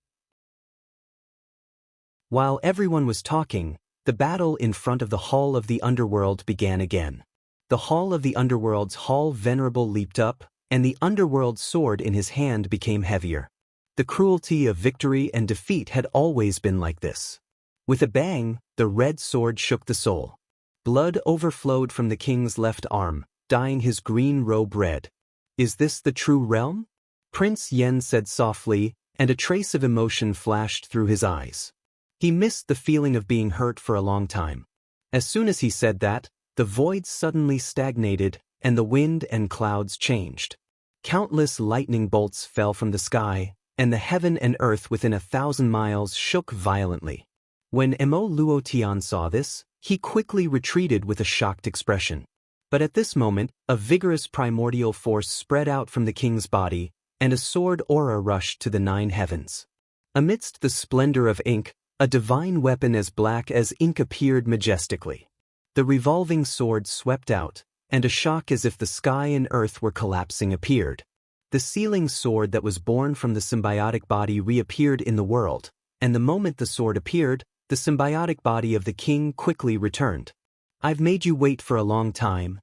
While everyone was talking, The battle in front of the Hall of the Underworld began again. The Hall of the Underworld's Hall Venerable leaped up, and the Underworld sword in his hand became heavier. The cruelty of victory and defeat had always been like this. With a bang, the red sword shook the soul. Blood overflowed from the king's left arm, dyeing his green robe red. "Is this the true realm?" Prince Yen said softly, and a trace of emotion flashed through his eyes. He missed the feeling of being hurt for a long time. As soon as he said that, the void suddenly stagnated, and the wind and clouds changed. Countless lightning bolts fell from the sky, and the heaven and earth within 1,000 miles shook violently. When Mo Luotian saw this, he quickly retreated with a shocked expression. But at this moment, a vigorous primordial force spread out from the king's body, and a sword aura rushed to the 9 heavens. Amidst the splendor of ink, a divine weapon as black as ink appeared majestically. The revolving sword swept out, and a shock as if the sky and earth were collapsing appeared. The sealing sword that was born from the symbiotic body reappeared in the world, and the moment the sword appeared, the symbiotic body of the king quickly returned. "I've made you wait for a long time."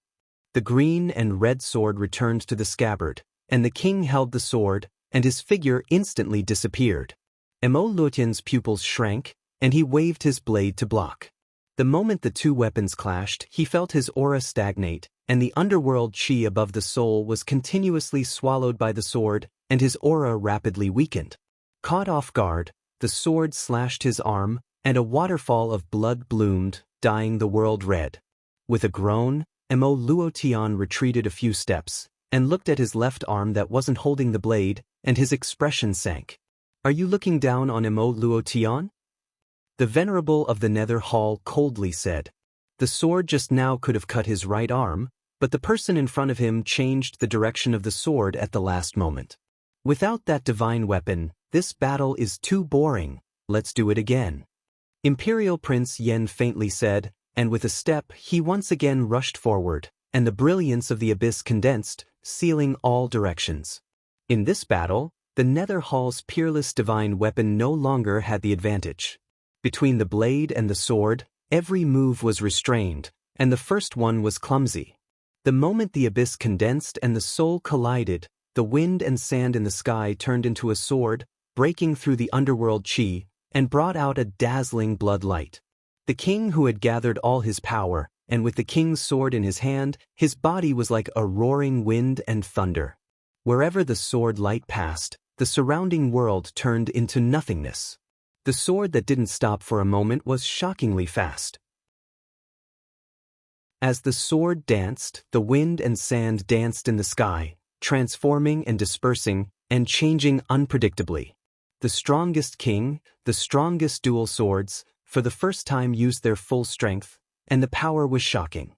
The green and red sword returned to the scabbard, and the king held the sword, and his figure instantly disappeared. Mo Luotian's pupils shrank, and he waved his blade to block. The moment the two weapons clashed, he felt his aura stagnate, and the underworld chi above the soul was continuously swallowed by the sword, and his aura rapidly weakened. Caught off guard, the sword slashed his arm, and a waterfall of blood bloomed, dyeing the world red. With a groan, Mo Luotian retreated a few steps, and looked at his left arm that wasn't holding the blade, and his expression sank. "Are you looking down on Mo Luotian?" The Venerable of the Nether Hall coldly said. The sword just now could have cut his right arm, but the person in front of him changed the direction of the sword at the last moment. "Without that divine weapon, this battle is too boring. Let's do it again." Imperial Prince Yen faintly said, and with a step he once again rushed forward, and the brilliance of the abyss condensed, sealing all directions. In this battle, the Nether Hall's peerless divine weapon no longer had the advantage. Between the blade and the sword, every move was restrained, and the first one was clumsy. The moment the abyss condensed and the soul collided, the wind and sand in the sky turned into a sword, breaking through the underworld chi, and brought out a dazzling blood light. The king who had gathered all his power, and with the king's sword in his hand, his body was like a roaring wind and thunder. Wherever the sword light passed, the surrounding world turned into nothingness. The sword that didn't stop for a moment was shockingly fast. As the sword danced, the wind and sand danced in the sky, transforming and dispersing, and changing unpredictably. The strongest king, the strongest dual swords, for the first time used their full strength, and the power was shocking.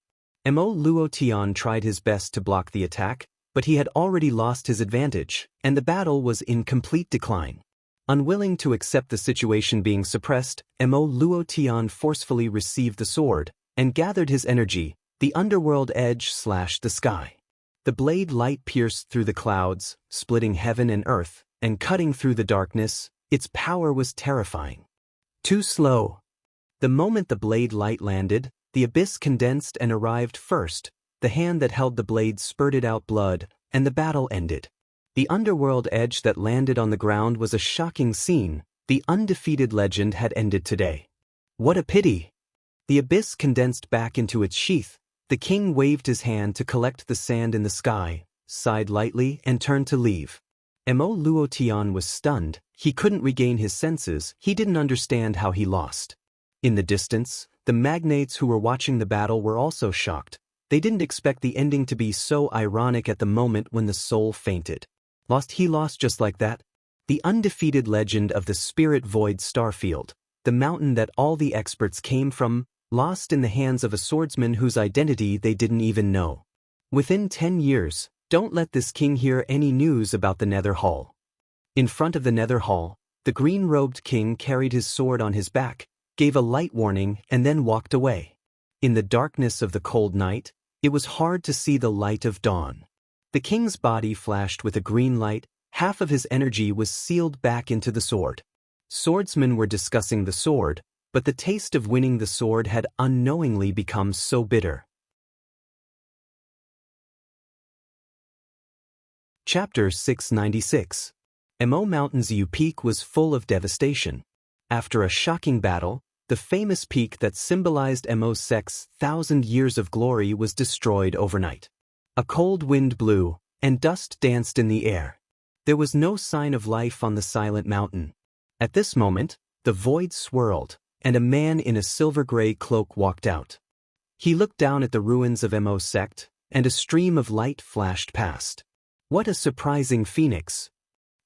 Mo Luotian tried his best to block the attack, but he had already lost his advantage, and the battle was in complete decline. Unwilling to accept the situation being suppressed, Mo Luotian forcefully received the sword, and gathered his energy. The underworld edge slashed the sky. The blade light pierced through the clouds, splitting heaven and earth, and cutting through the darkness. Its power was terrifying. Too slow. The moment the blade light landed, the abyss condensed and arrived first. The hand that held the blade spurted out blood, and the battle ended. The underworld edge that landed on the ground was a shocking scene. The undefeated legend had ended today. What a pity! The abyss condensed back into its sheath. The king waved his hand to collect the sand in the sky, sighed lightly, and turned to leave. Mo Luotian was stunned. He couldn't regain his senses. He didn't understand how he lost. In the distance, the magnates who were watching the battle were also shocked. They didn't expect the ending to be so ironic at the moment when the soul fainted. He lost just like that? The undefeated legend of the Spirit Void Starfield, the mountain that all the experts came from, lost in the hands of a swordsman whose identity they didn't even know. Within 10 years, don't let this king hear any news about the Nether Hall. In front of the Nether Hall, the green-robed king carried his sword on his back, gave a light warning, and then walked away. In the darkness of the cold night, it was hard to see the light of dawn. The king's body flashed with a green light. Half of his energy was sealed back into the sword. Swordsmen were discussing the sword, but the taste of winning the sword had unknowingly become so bitter. Chapter 696. Mo Mountain's peak was full of devastation. After a shocking battle, the famous peak that symbolized Mo Sek's 1,000 years of glory was destroyed overnight. A cold wind blew, and dust danced in the air. There was no sign of life on the silent mountain. At this moment, the void swirled, and a man in a silver-gray cloak walked out. He looked down at the ruins of Mo Sect, and a stream of light flashed past. What a surprising phoenix!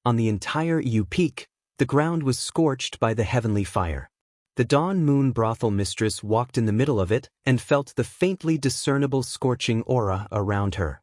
On the entire peak, the ground was scorched by the heavenly fire. The dawn moon brothel mistress walked in the middle of it and felt the faintly discernible scorching aura around her.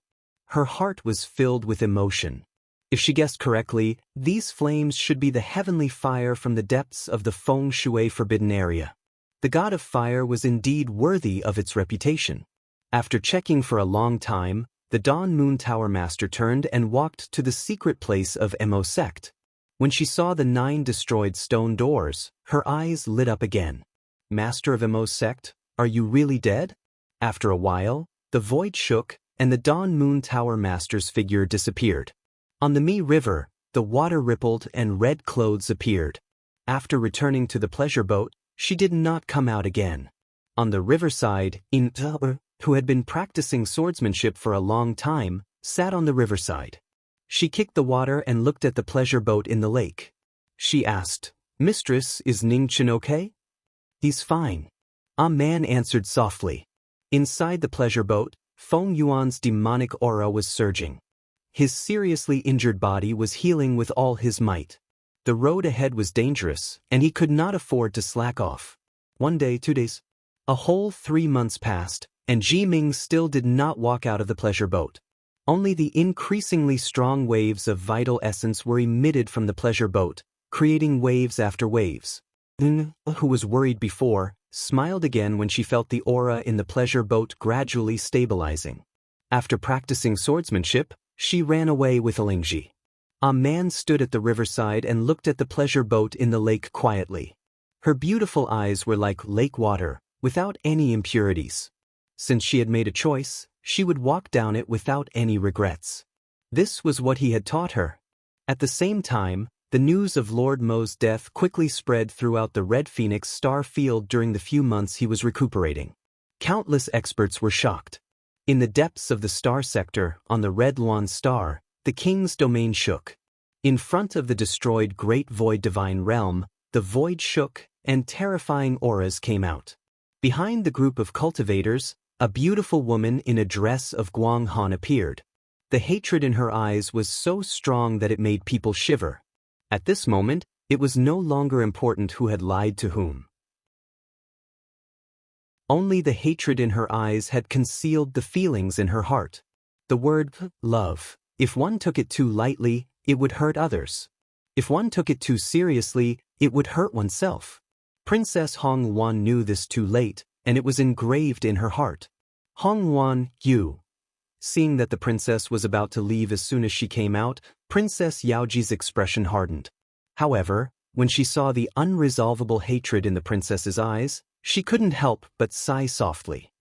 Her heart was filled with emotion. If she guessed correctly, these flames should be the heavenly fire from the depths of the Feng Shui forbidden area. The god of fire was indeed worthy of its reputation. After checking for a long time, the Dawn Moon Tower Master turned and walked to the secret place of Mo Sect. When she saw the 9 destroyed stone doors, her eyes lit up again. Master of Mo Sect, are you really dead? After a while, the void shook, and the Dawn Moon Tower Master's figure disappeared. On the Mi River, the water rippled and red clothes appeared. After returning to the pleasure boat, she did not come out again. On the riverside, who had been practicing swordsmanship for a long time, sat on the riverside. She kicked the water and looked at the pleasure boat in the lake. She asked, "Mistress, is Ning Chen okay?" "He's fine." A man answered softly. Inside the pleasure boat, Feng Yuan's demonic aura was surging. His seriously injured body was healing with all his might. The road ahead was dangerous, and he could not afford to slack off. 1 day, 2 days. A whole 3 months passed, and Ji Ming still did not walk out of the pleasure boat. Only the increasingly strong waves of vital essence were emitted from the pleasure boat, creating waves after waves. Who was worried before, smiled again when she felt the aura in the pleasure boat gradually stabilizing. After practicing swordsmanship, she ran away with Lingji. A man stood at the riverside and looked at the pleasure boat in the lake quietly. Her beautiful eyes were like lake water, without any impurities. Since she had made a choice, she would walk down it without any regrets. This was what he had taught her. At the same time, the news of Lord Mo's death quickly spread throughout the Red Phoenix star field during the few months he was recuperating. Countless experts were shocked. In the depths of the star sector, on the Red Luan star, the king's domain shook. In front of the destroyed Great Void Divine Realm, the void shook, and terrifying auras came out. Behind the group of cultivators, a beautiful woman in a dress of Guang Han appeared. The hatred in her eyes was so strong that it made people shiver. At this moment, it was no longer important who had lied to whom. Only the hatred in her eyes had concealed the feelings in her heart. The word love, if one took it too lightly, it would hurt others. If one took it too seriously, it would hurt oneself. Princess Hong Wan knew this too late, and it was engraved in her heart. Hong Wan, you. Seeing that the princess was about to leave as soon as she came out, Princess Yaoji's expression hardened. However, when she saw the unresolvable hatred in the princess's eyes, she couldn't help but sigh softly.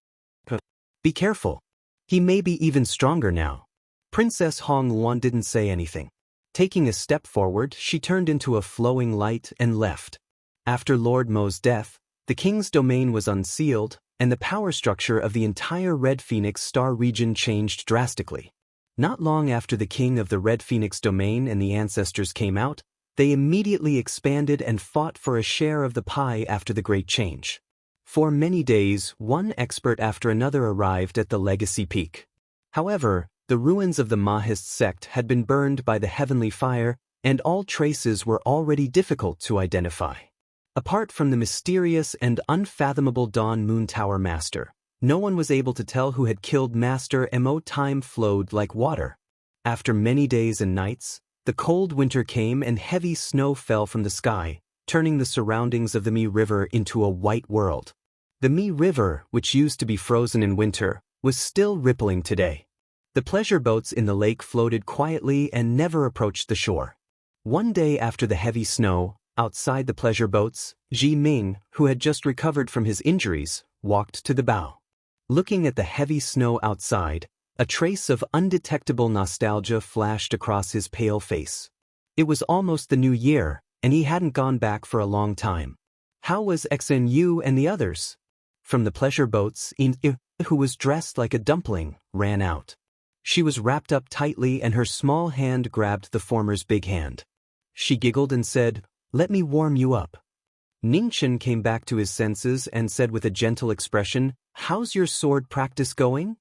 Be careful. He may be even stronger now. Princess Hong Wan didn't say anything. Taking a step forward, she turned into a flowing light and left. After Lord Mo's death, the king's domain was unsealed, and the power structure of the entire Red Phoenix star region changed drastically. Not long after the king of the Red Phoenix domain and the ancestors came out, they immediately expanded and fought for a share of the pie after the Great Change. For many days, one expert after another arrived at the Legacy Peak. However, the ruins of the Mahist sect had been burned by the heavenly fire, and all traces were already difficult to identify. Apart from the mysterious and unfathomable Dawn Moon Tower Master, no one was able to tell who had killed Master Mo. Time flowed like water. After many days and nights, the cold winter came and heavy snow fell from the sky, turning the surroundings of the Mi River into a white world. The Mi River, which used to be frozen in winter, was still rippling today. The pleasure boats in the lake floated quietly and never approached the shore. One day after the heavy snow, Outside the pleasure boats, Ji Ming, who had just recovered from his injuries, walked to the bow. Looking at the heavy snow outside, a trace of undetectable nostalgia flashed across his pale face. It was almost the new year, and he hadn't gone back for a long time. How was Xnu and the others? From the pleasure boats, In, who was dressed like a dumpling, ran out. She was wrapped up tightly and her small hand grabbed the former's big hand. She giggled and said, "Let me warm you up." Ningchen came back to his senses and said with a gentle expression, "How's your sword practice going?"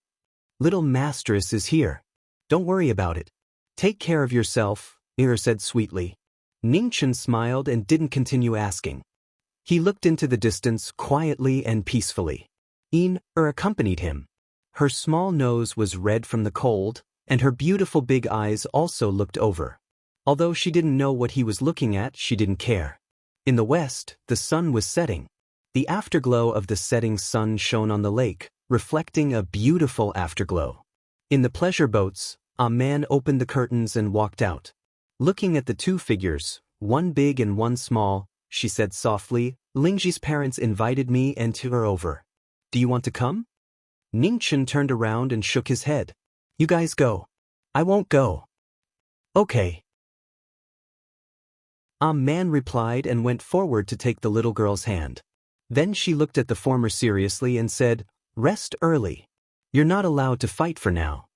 "Little Mistress is here. Don't worry about it. Take care of yourself," said sweetly. Ningchen smiled and didn't continue asking. He looked into the distance quietly and peacefully. Accompanied him. Her small nose was red from the cold, and her beautiful big eyes also looked over. Although she didn't know what he was looking at, she didn't care. In the west, the sun was setting. The afterglow of the setting sun shone on the lake, reflecting a beautiful afterglow. In the pleasure boats, a man opened the curtains and walked out. Looking at the two figures, one big and one small, she said softly, "Lingji's parents invited me and to her over. Do you want to come?" Ningchen turned around and shook his head. "You guys go. I won't go." "Okay." A man replied and went forward to take the little girl's hand. Then she looked at the former seriously and said, "Rest early. You're not allowed to fight for now."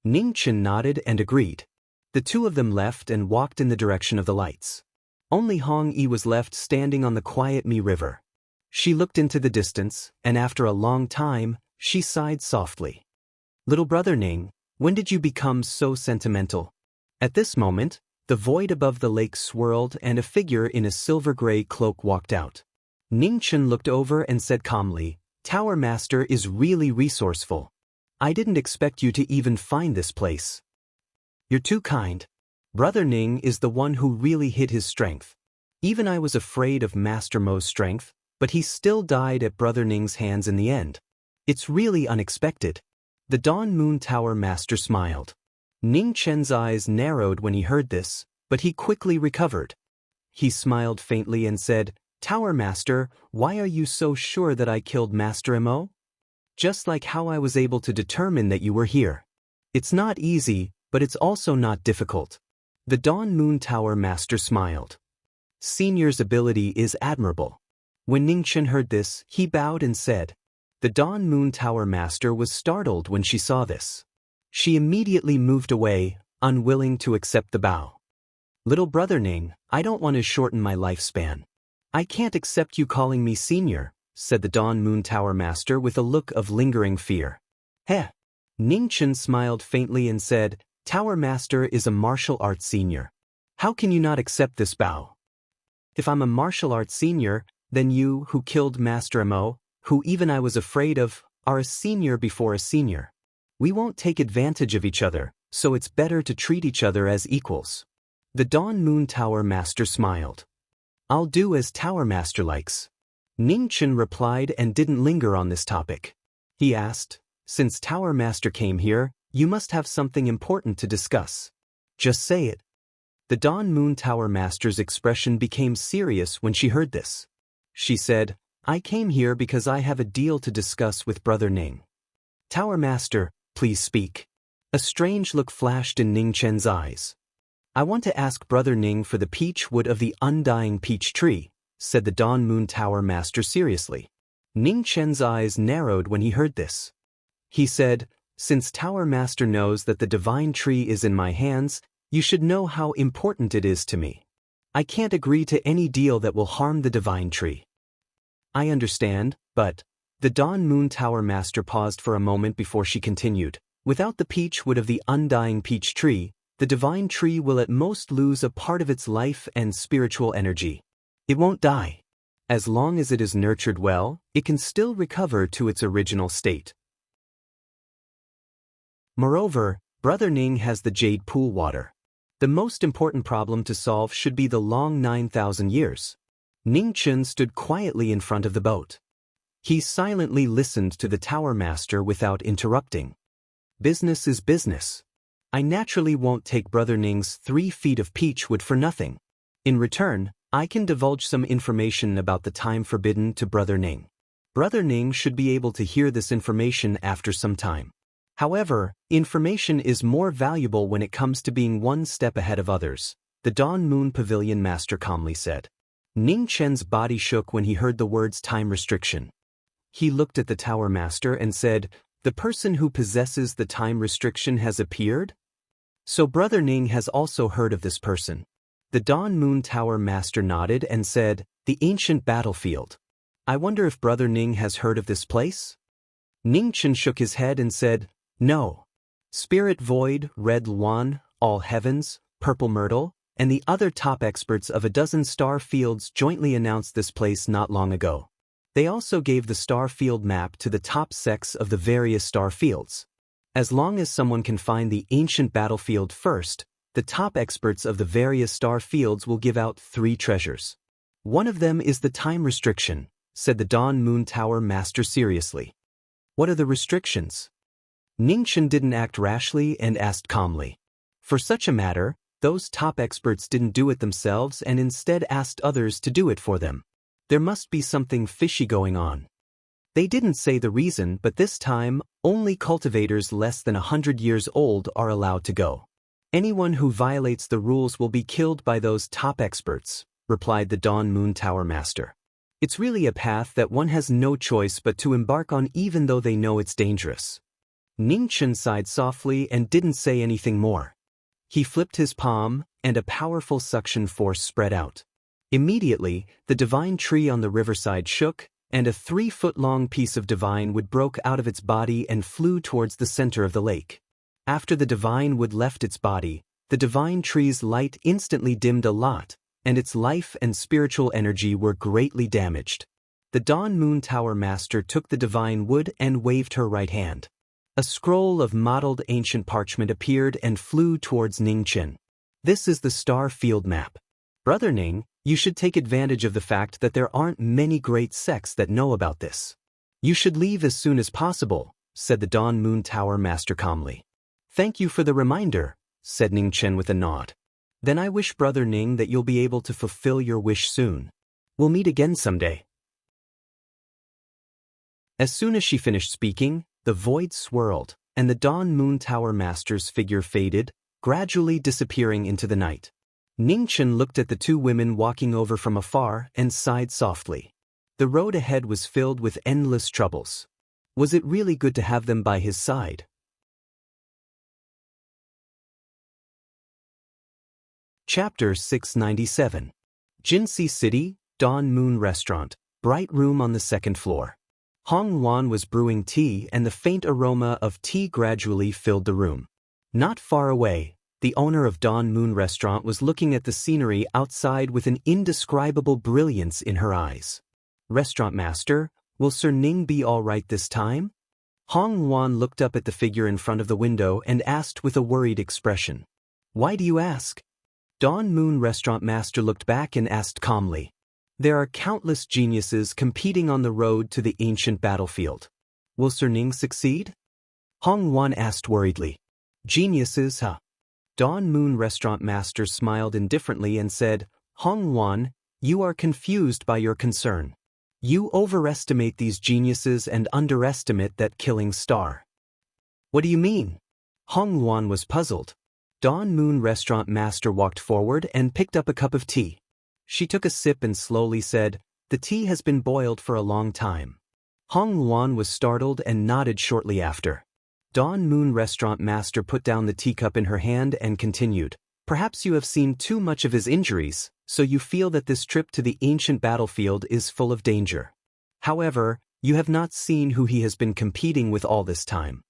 Ningchen nodded and agreed. The two of them left and walked in the direction of the lights. Only Hong Yi was left standing on the quiet Mi River. She looked into the distance, and after a long time, she sighed softly. "Little brother Ning, when did you become so sentimental?" At this moment, the void above the lake swirled and a figure in a silver-gray cloak walked out. Ningchen looked over and said calmly, "Tower Master is really resourceful. I didn't expect you to even find this place." "You're too kind. Brother Ning is the one who really hid his strength. Even I was afraid of Master Mo's strength, but he still died at Brother Ning's hands in the end. It's really unexpected." The Dawn Moon Tower Master smiled. Ning Chen's eyes narrowed when he heard this, but he quickly recovered. He smiled faintly and said, "Tower Master, why are you so sure that I killed Master Mo?" "Just like how I was able to determine that you were here. It's not easy, but it's also not difficult." The Dawn Moon Tower Master smiled. Senior's ability is admirable. When Ningchen heard this, he bowed and said. The Dawn Moon Tower Master was startled when she saw this. She immediately moved away, unwilling to accept the bow. "Little brother Ning, I don't want to shorten my lifespan. I can't accept you calling me senior," said the Dawn Moon Tower Master with a look of lingering fear. "Heh." Ningchen smiled faintly and said, "Tower Master is a martial arts senior. How can you not accept this bow? If I'm a martial arts senior, then you, who killed Master Mo, who even I was afraid of, are a senior before a senior. We won't take advantage of each other, so it's better to treat each other as equals." The Dawn Moon Tower Master smiled. "I'll do as Tower Master likes." Ningchen replied and didn't linger on this topic. He asked, "Since Tower Master came here, you must have something important to discuss. Just say it." The Dawn Moon Tower Master's expression became serious when she heard this. She said, "I came here because I have a deal to discuss with Brother Ning." "Tower Master, please speak." A strange look flashed in Ning Chen's eyes. "I want to ask Brother Ning for the peach wood of the undying peach tree," said the Dawn Moon Tower Master seriously. Ning Chen's eyes narrowed when he heard this. He said, "Since Tower Master knows that the divine tree is in my hands, you should know how important it is to me. I can't agree to any deal that will harm the divine tree." "I understand, but..." The Dawn Moon Tower Master paused for a moment before she continued. "Without the peach wood of the undying peach tree, the divine tree will at most lose a part of its life and spiritual energy. It won't die. As long as it is nurtured well, it can still recover to its original state. Moreover, Brother Ning has the jade pool water. The most important problem to solve should be the long 9,000 years." Ning Chun stood quietly in front of the boat. He silently listened to the Tower Master without interrupting. "Business is business. I naturally won't take Brother Ning's 3 feet of peach wood for nothing. In return, I can divulge some information about the time forbidden to Brother Ning. Brother Ning should be able to hear this information after some time. However, information is more valuable when it comes to being one step ahead of others, the Dawn Moon Pavilion Master calmly said. Ning Chen's body shook when he heard the words time restriction. He looked at the Tower Master and said, "The person who possesses the time restriction has appeared?" So Brother Ning has also heard of this person. The Dawn Moon Tower Master nodded and said, "The ancient battlefield. I wonder if Brother Ning has heard of this place?" Ning Chen shook his head and said, "No. Spirit Void, Red Luan, All Heavens, Purple Myrtle, and the other top experts of a dozen star fields jointly announced this place not long ago. They also gave the star field map to the top sects of the various star fields. As long as someone can find the ancient battlefield first, the top experts of the various star fields will give out 3 treasures. One of them is the time restriction," said the Dawn Moon Tower Master seriously. "What are the restrictions?" Ning Chen didn't act rashly and asked calmly. For such a matter, those top experts didn't do it themselves and instead asked others to do it for them. There must be something fishy going on. They didn't say the reason, but this time, only cultivators less than 100 years old are allowed to go. "Anyone who violates the rules will be killed by those top experts," replied the Dawn Moon Tower Master. "It's really a path that one has no choice but to embark on even though they know it's dangerous." Ning Chen sighed softly and didn't say anything more. He flipped his palm, and a powerful suction force spread out. Immediately, the divine tree on the riverside shook, and a 3-foot-long piece of divine wood broke out of its body and flew towards the center of the lake. After the divine wood left its body, the divine tree's light instantly dimmed a lot, and its life and spiritual energy were greatly damaged. The Dawn Moon Tower Master took the divine wood and waved her right hand. A scroll of mottled ancient parchment appeared and flew towards Ning Chen. "This is the star field map. Brother Ning, you should take advantage of the fact that there aren't many great sects that know about this. You should leave as soon as possible," said the Dawn Moon Tower Master calmly. "Thank you for the reminder," said Ning Chen with a nod. "Then I wish Brother Ning that you'll be able to fulfill your wish soon. We'll meet again someday." As soon as she finished speaking, the void swirled, and the Dawn Moon Tower Master's figure faded, gradually disappearing into the night. Ning Chen looked at the 2 women walking over from afar and sighed softly. The road ahead was filled with endless troubles. Was it really good to have them by his side? Chapter 697. Jinxi City, Dawn Moon Restaurant, bright room on the 2nd floor. Hong Luan was brewing tea and the faint aroma of tea gradually filled the room. Not far away, the owner of Dawn Moon Restaurant was looking at the scenery outside with an indescribable brilliance in her eyes. "Restaurant Master, will Sir Ning be all right this time?" Hong Luan looked up at the figure in front of the window and asked with a worried expression. "Why do you ask?" Dawn Moon Restaurant Master looked back and asked calmly. "There are countless geniuses competing on the road to the ancient battlefield. Will Sir Ning succeed?" Hong Luan asked worriedly. "Geniuses, huh?" Dawn Moon Restaurant Master smiled indifferently and said, "Hong Luan, you are confused by your concern. You overestimate these geniuses and underestimate that killing star." "What do you mean?" Hong Luan was puzzled. Dawn Moon Restaurant Master walked forward and picked up a cup of tea. She took a sip and slowly said, "The tea has been boiled for a long time." Hong Luan was startled and nodded shortly after. Dawn Moon Restaurant Master put down the teacup in her hand and continued, "Perhaps you have seen too much of his injuries, so you feel that this trip to the ancient battlefield is full of danger. However, you have not seen who he has been competing with all this time."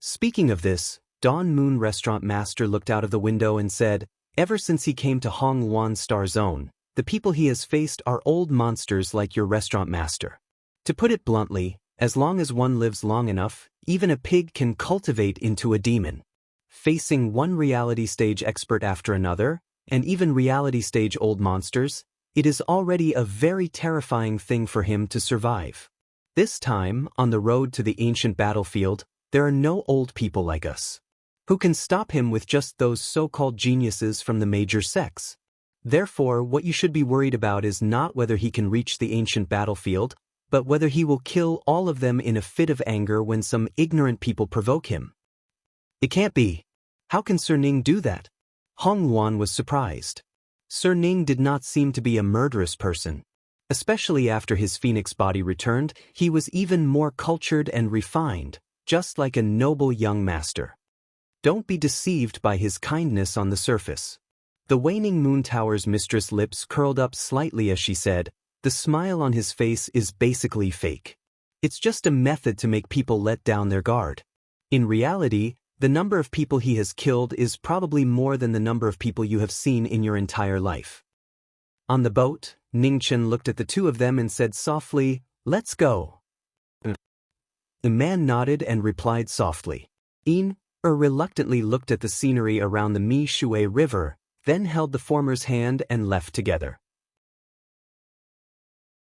Speaking of this, Dawn Moon Restaurant Master looked out of the window and said, "Ever since he came to Hong Luan Star Zone, the people he has faced are old monsters like your restaurant master. To put it bluntly, as long as one lives long enough, even a pig can cultivate into a demon. Facing one reality stage expert after another, and even reality stage old monsters, it is already a very terrifying thing for him to survive. This time, on the road to the ancient battlefield, there are no old people like us. Who can stop him with just those so-called geniuses from the major sects? Therefore, what you should be worried about is not whether he can reach the ancient battlefield, but whether he will kill all of them in a fit of anger when some ignorant people provoke him. It can't be. How can Sir Ning do that? Hong Luan was surprised. Sir Ning did not seem to be a murderous person. Especially after his phoenix body returned, he was even more cultured and refined, just like a noble young master. Don't be deceived by his kindness on the surface. The waning moon tower's mistress' lips curled up slightly as she said, "The smile on his face is basically fake. It's just a method to make people let down their guard. In reality, the number of people he has killed is probably more than the number of people you have seen in your entire life." On the boat, Ning Chen looked at the two of them and said softly, "Let's go." The man nodded and replied softly. Reluctantly looked at the scenery around the Mi Shui River, then held the former's hand and left together.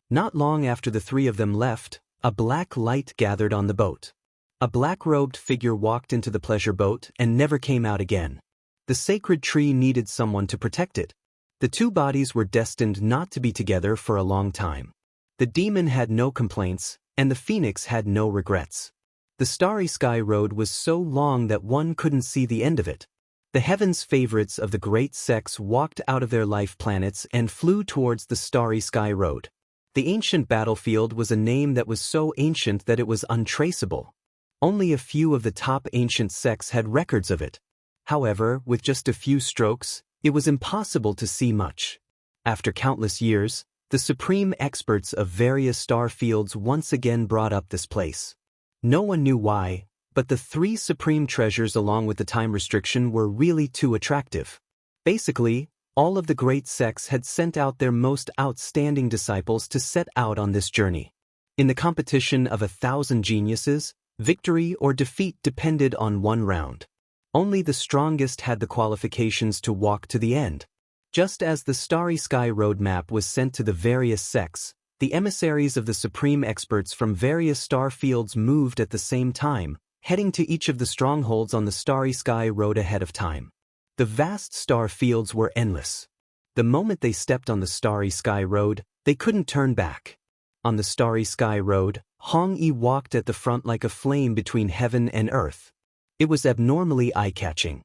Not long after the three of them left, a black light gathered on the boat. A black-robed figure walked into the pleasure boat and never came out again. The sacred tree needed someone to protect it. The two bodies were destined not to be together for a long time. The demon had no complaints, and the phoenix had no regrets. The starry sky road was so long that one couldn't see the end of it. The heavens' favorites of the great sex walked out of their life planets and flew towards the starry sky road. The ancient battlefield was a name that was so ancient that it was untraceable. Only a few of the top ancient sects had records of it. However, with just a few strokes, it was impossible to see much. After countless years, the supreme experts of various star fields once again brought up this place. No one knew why, but the three supreme treasures along with the time restriction were really too attractive. Basically, all of the great sects had sent out their most outstanding disciples to set out on this journey. In the competition of 1,000 geniuses, victory or defeat depended on one round. Only the strongest had the qualifications to walk to the end. Just as the Starry Sky roadmap was sent to the various sects, the emissaries of the supreme experts from various star fields moved at the same time, heading to each of the strongholds on the Starry Sky road ahead of time. The vast star fields were endless. The moment they stepped on the Starry Sky road, they couldn't turn back. On the Starry Sky road, Hong Yi walked at the front like a flame between heaven and earth. It was abnormally eye-catching.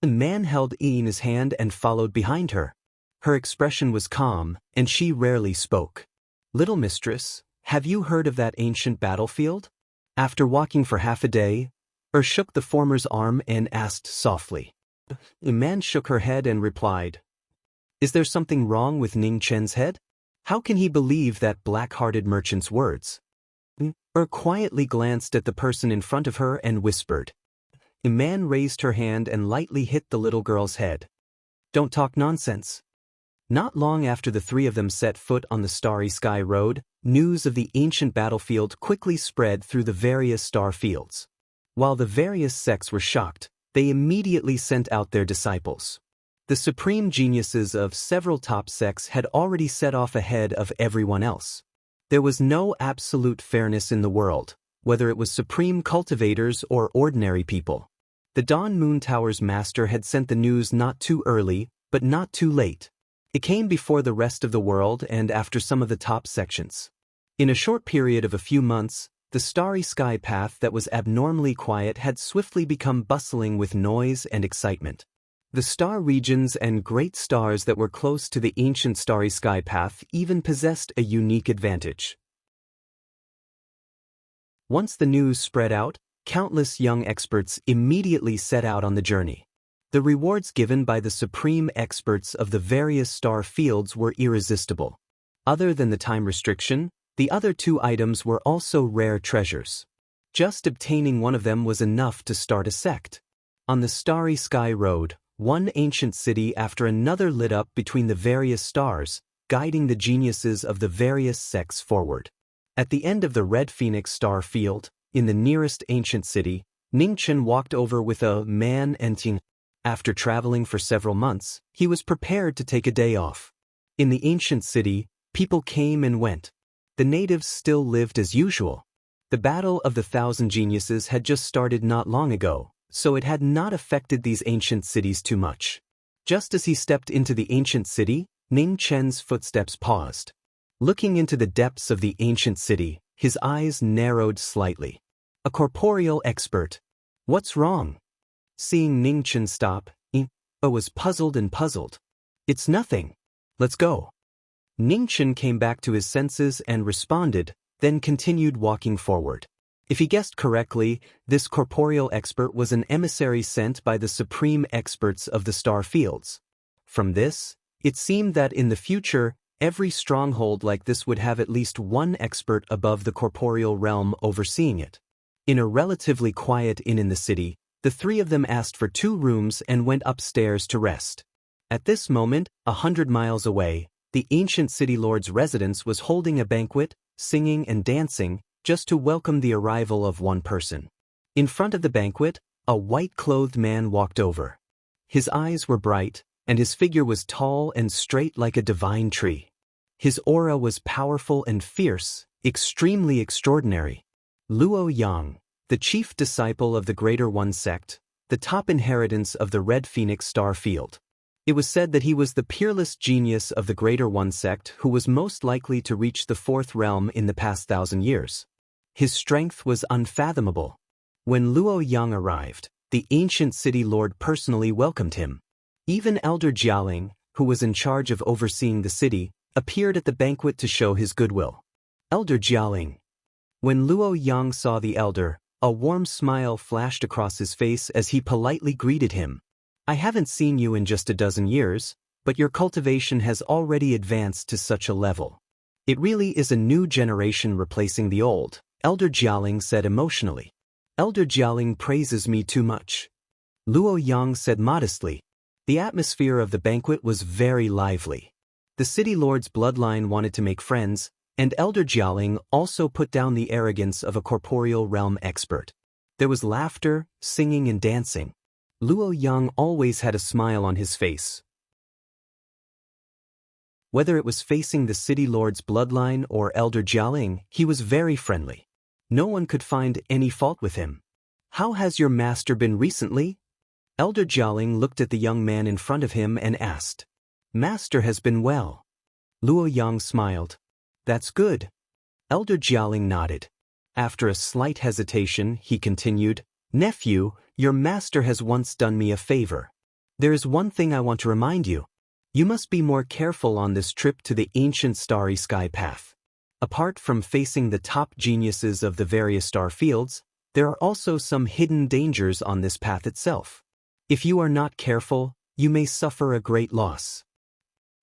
The man held Yi in his hand and followed behind her. Her expression was calm, and she rarely spoke. "Little mistress, have you heard of that ancient battlefield?" After walking for half a day, shook the former's arm and asked softly. The man shook her head and replied, "Is there something wrong with Ning Chen's head? How can he believe that black-hearted merchant's words?" Quietly glanced at the person in front of her and whispered. The man raised her hand and lightly hit the little girl's head. "Don't talk nonsense." Not long after the three of them set foot on the Starry Sky road, news of the ancient battlefield quickly spread through the various star fields. While the various sects were shocked, they immediately sent out their disciples. The supreme geniuses of several top sects had already set off ahead of everyone else. There was no absolute fairness in the world, whether it was supreme cultivators or ordinary people. The Dawn Moon Tower's master had sent the news not too early, but not too late. It came before the rest of the world and after some of the top sections. In a short period of a few months, the starry sky path that was abnormally quiet had swiftly become bustling with noise and excitement. The star regions and great stars that were close to the ancient starry sky path even possessed a unique advantage. Once the news spread out, countless young experts immediately set out on the journey. The rewards given by the supreme experts of the various star fields were irresistible. Other than the time restriction, the other two items were also rare treasures. Just obtaining one of them was enough to start a sect. On the Starry Sky Road, one ancient city after another lit up between the various stars, guiding the geniuses of the various sects forward. At the end of the Red Phoenix star field, in the nearest ancient city, Ning Chen walked over with a man and Ting. After traveling for several months, he was prepared to take a day off. In the ancient city, people came and went. The natives still lived as usual. The Battle of the Thousand Geniuses had just started not long ago, so it had not affected these ancient cities too much. Just as he stepped into the ancient city, Ning Chen's footsteps paused. Looking into the depths of the ancient city, his eyes narrowed slightly. A corporeal expert. What's wrong? Seeing Ning Chen stop, I was puzzled and puzzled. It's nothing. Let's go. Ning Chen came back to his senses and responded, then continued walking forward. If he guessed correctly, this corporeal expert was an emissary sent by the supreme experts of the star fields. From this, it seemed that in the future, every stronghold like this would have at least one expert above the corporeal realm overseeing it. In a relatively quiet inn in the city, the three of them asked for 2 rooms and went upstairs to rest. At this moment, 100 miles away, the ancient city lord's residence was holding a banquet, singing and dancing, just to welcome the arrival of one person. In front of the banquet, a white-clothed man walked over. His eyes were bright, and his figure was tall and straight like a divine tree. His aura was powerful and fierce, extremely extraordinary. Luo Yang, the chief disciple of the Greater One sect, the top inheritance of the Red Phoenix star field. It was said that he was the peerless genius of the Greater One sect who was most likely to reach the 4th realm in the past 1,000 years. His strength was unfathomable. When Luo Yang arrived, the ancient city lord personally welcomed him. Even Elder Jialing, who was in charge of overseeing the city, appeared at the banquet to show his goodwill. Elder Jialing. When Luo Yang saw the elder, a warm smile flashed across his face as he politely greeted him. I haven't seen you in just a dozen years, but your cultivation has already advanced to such a level. It really is a new generation replacing the old, Elder Jialing said emotionally. Elder Jialing praises me too much. Luo Yang said modestly. The atmosphere of the banquet was very lively. The city lord's bloodline wanted to make friends, and Elder Jialing also put down the arrogance of a corporeal realm expert. There was laughter, singing and dancing. Luo Yang always had a smile on his face. Whether it was facing the city lord's bloodline or Elder Jialing, he was very friendly. No one could find any fault with him. How has your master been recently? Elder Jialing looked at the young man in front of him and asked. Master has been well. Luo Yang smiled. That's good. Elder Jialing nodded. After a slight hesitation, he continued, Nephew, your master has once done me a favor. There is one thing I want to remind you. You must be more careful on this trip to the ancient starry sky path. Apart from facing the top geniuses of the various star fields, there are also some hidden dangers on this path itself. If you are not careful, you may suffer a great loss.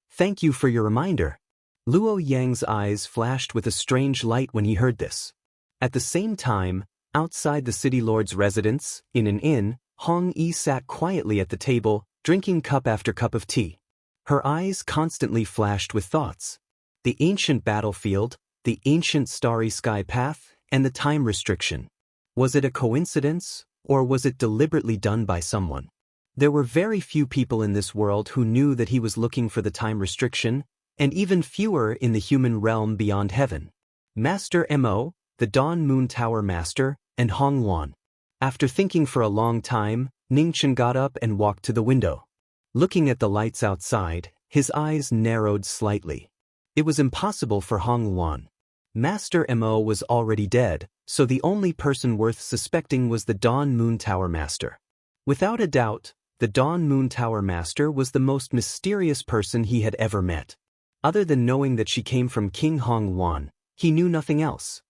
Thank you for your reminder. Luo Yang's eyes flashed with a strange light when he heard this. At the same time, outside the city lord's residence, in an inn, Hong Yi sat quietly at the table, drinking cup after cup of tea. Her eyes constantly flashed with thoughts. The ancient battlefield, the ancient starry sky path, and the time restriction. Was it a coincidence, or was it deliberately done by someone? There were very few people in this world who knew that he was looking for the time restriction, and even fewer in the human realm beyond heaven. Master Mo, the Dawn Moon Tower Master, and Hong Wan. After thinking for a long time, Ning Chen got up and walked to the window. Looking at the lights outside, his eyes narrowed slightly. It was impossible for Hong Wan. Master Mo was already dead, so the only person worth suspecting was the Dawn Moon Tower Master. Without a doubt, the Dawn Moon Tower Master was the most mysterious person he had ever met. Other than knowing that she came from King Hong Wan, he knew nothing else.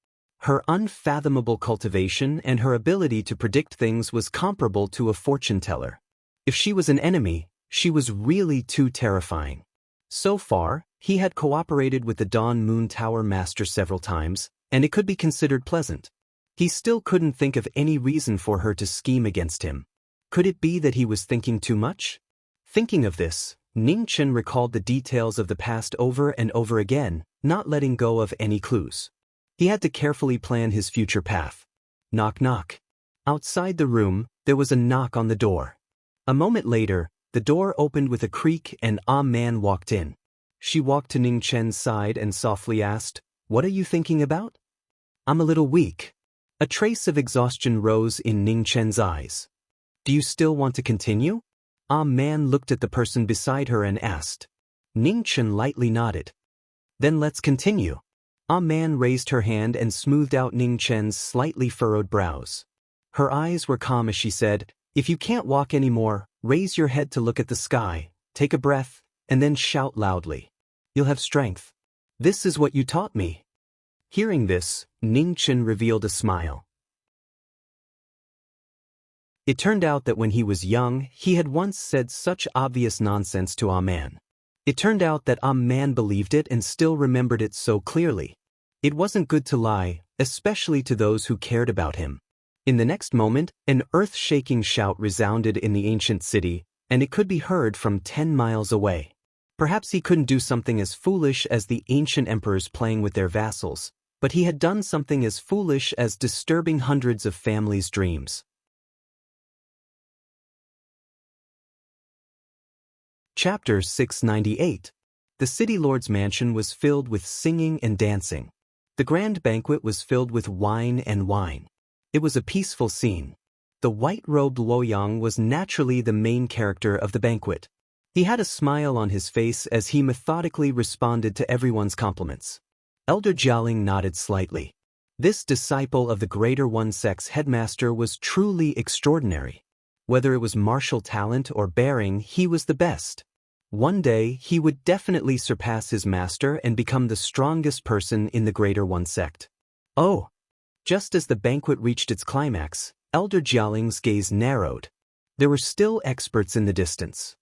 Her unfathomable cultivation and her ability to predict things was comparable to a fortune teller. If she was an enemy, she was really too terrifying. So far, he had cooperated with the Dawn Moon Tower Master several times, and it could be considered pleasant. He still couldn't think of any reason for her to scheme against him. Could it be that he was thinking too much? Thinking of this, Ning Chen recalled the details of the past over and over again, not letting go of any clues. He had to carefully plan his future path. Knock knock. Outside the room, there was a knock on the door. A moment later, the door opened with a creak and a man walked in. She walked to Ning Chen's side and softly asked, "What are you thinking about?" "I'm a little weak." A trace of exhaustion rose in Ning Chen's eyes. "Do you still want to continue?" Man looked at the person beside her and asked. Ningchen lightly nodded. Then let's continue. Man raised her hand and smoothed out Ningchen's slightly furrowed brows. Her eyes were calm as she said, if you can't walk anymore, raise your head to look at the sky, take a breath, and then shout loudly. You'll have strength. This is what you taught me. Hearing this, Ningchen revealed a smile. It turned out that when he was young, he had once said such obvious nonsense to Man. It turned out that Man believed it and still remembered it so clearly. It wasn't good to lie, especially to those who cared about him. In the next moment, an earth-shaking shout resounded in the ancient city, and it could be heard from 10 miles away. Perhaps he couldn't do something as foolish as the ancient emperors playing with their vassals, but he had done something as foolish as disturbing hundreds of families' dreams. Chapter 698. The city lord's mansion was filled with singing and dancing. The grand banquet was filled with wine and wine. It was a peaceful scene. The white-robed Luoyang was naturally the main character of the banquet. He had a smile on his face as he methodically responded to everyone's compliments. Elder Jialing nodded slightly. This disciple of the Greater One Sect's headmaster was truly extraordinary. Whether it was martial talent or bearing, he was the best. One day, he would definitely surpass his master and become the strongest person in the Greater One Sect. Oh! Just as the banquet reached its climax, Elder Jialing's gaze narrowed. There were still experts in the distance.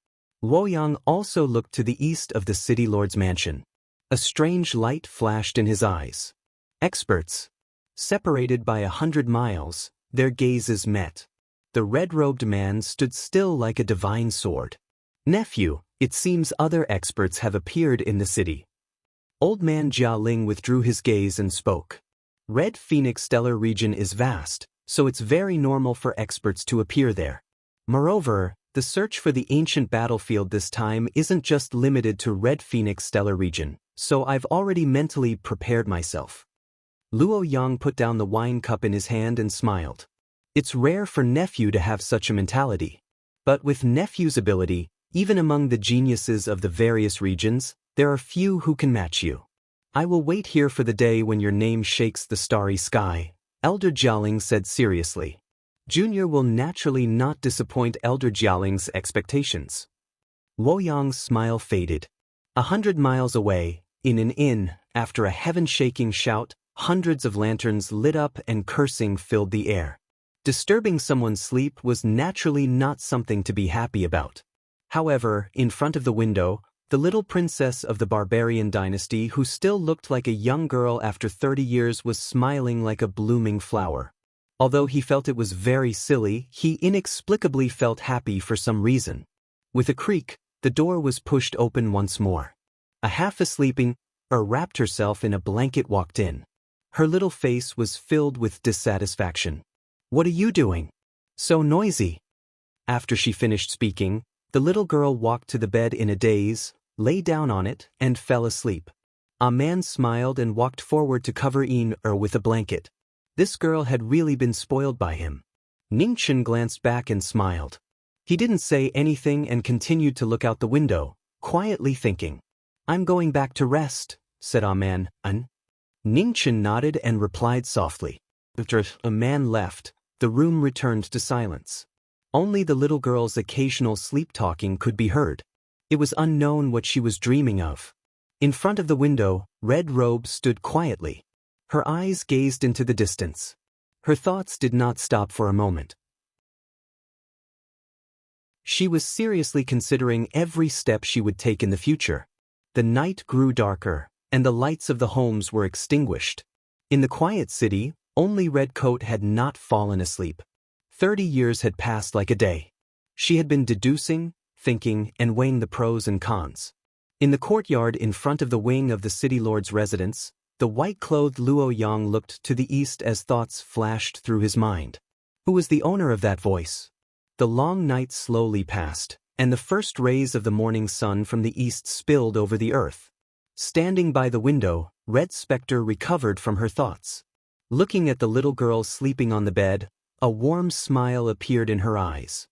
Luoyang also looked to the east of the city lord's mansion. A strange light flashed in his eyes. Experts. Separated by 100 miles, their gazes met. The red-robed man stood still like a divine sword. Nephew, it seems other experts have appeared in the city. Old man Jialing withdrew his gaze and spoke. Red Phoenix stellar region is vast, so it's very normal for experts to appear there. Moreover, the search for the ancient battlefield this time isn't just limited to Red Phoenix stellar region, so I've already mentally prepared myself. Luoyang put down the wine cup in his hand and smiled. It's rare for nephew to have such a mentality. But with nephew's ability, even among the geniuses of the various regions, there are few who can match you. I will wait here for the day when your name shakes the starry sky, Elder Jialing said seriously. Junior will naturally not disappoint Elder Jialing's expectations. Luoyang's smile faded. 100 miles away, in an inn, after a heaven-shaking shout, hundreds of lanterns lit up and cursing filled the air. Disturbing someone's sleep was naturally not something to be happy about. However, in front of the window, the little princess of the barbarian dynasty who still looked like a young girl after 30 years was smiling like a blooming flower. Although he felt it was very silly, he inexplicably felt happy for some reason. With a creak, the door was pushed open once more. A half-asleeping, wrapped herself in a blanket walked in. Her little face was filled with dissatisfaction. What are you doing? So noisy. After she finished speaking, the little girl walked to the bed in a daze, lay down on it, and fell asleep. A man smiled and walked forward to cover her with a blanket. This girl had really been spoiled by him. Ningchen glanced back and smiled. He didn't say anything and continued to look out the window, quietly thinking. I'm going back to rest, said a man. Ningchen nodded and replied softly. After a man left, the room returned to silence. Only the little girl's occasional sleep-talking could be heard. It was unknown what she was dreaming of. In front of the window, Red Robe stood quietly. Her eyes gazed into the distance. Her thoughts did not stop for a moment. She was seriously considering every step she would take in the future. The night grew darker, and the lights of the homes were extinguished. In the quiet city, only Redcoat had not fallen asleep. 30 years had passed like a day. She had been deducing, thinking, and weighing the pros and cons. In the courtyard in front of the wing of the city lord's residence, the white-clothed Luoyang looked to the east as thoughts flashed through his mind. Who was the owner of that voice? The long night slowly passed, and the first rays of the morning sun from the east spilled over the earth. Standing by the window, Red Spectre recovered from her thoughts. Looking at the little girl sleeping on the bed, a warm smile appeared in her eyes.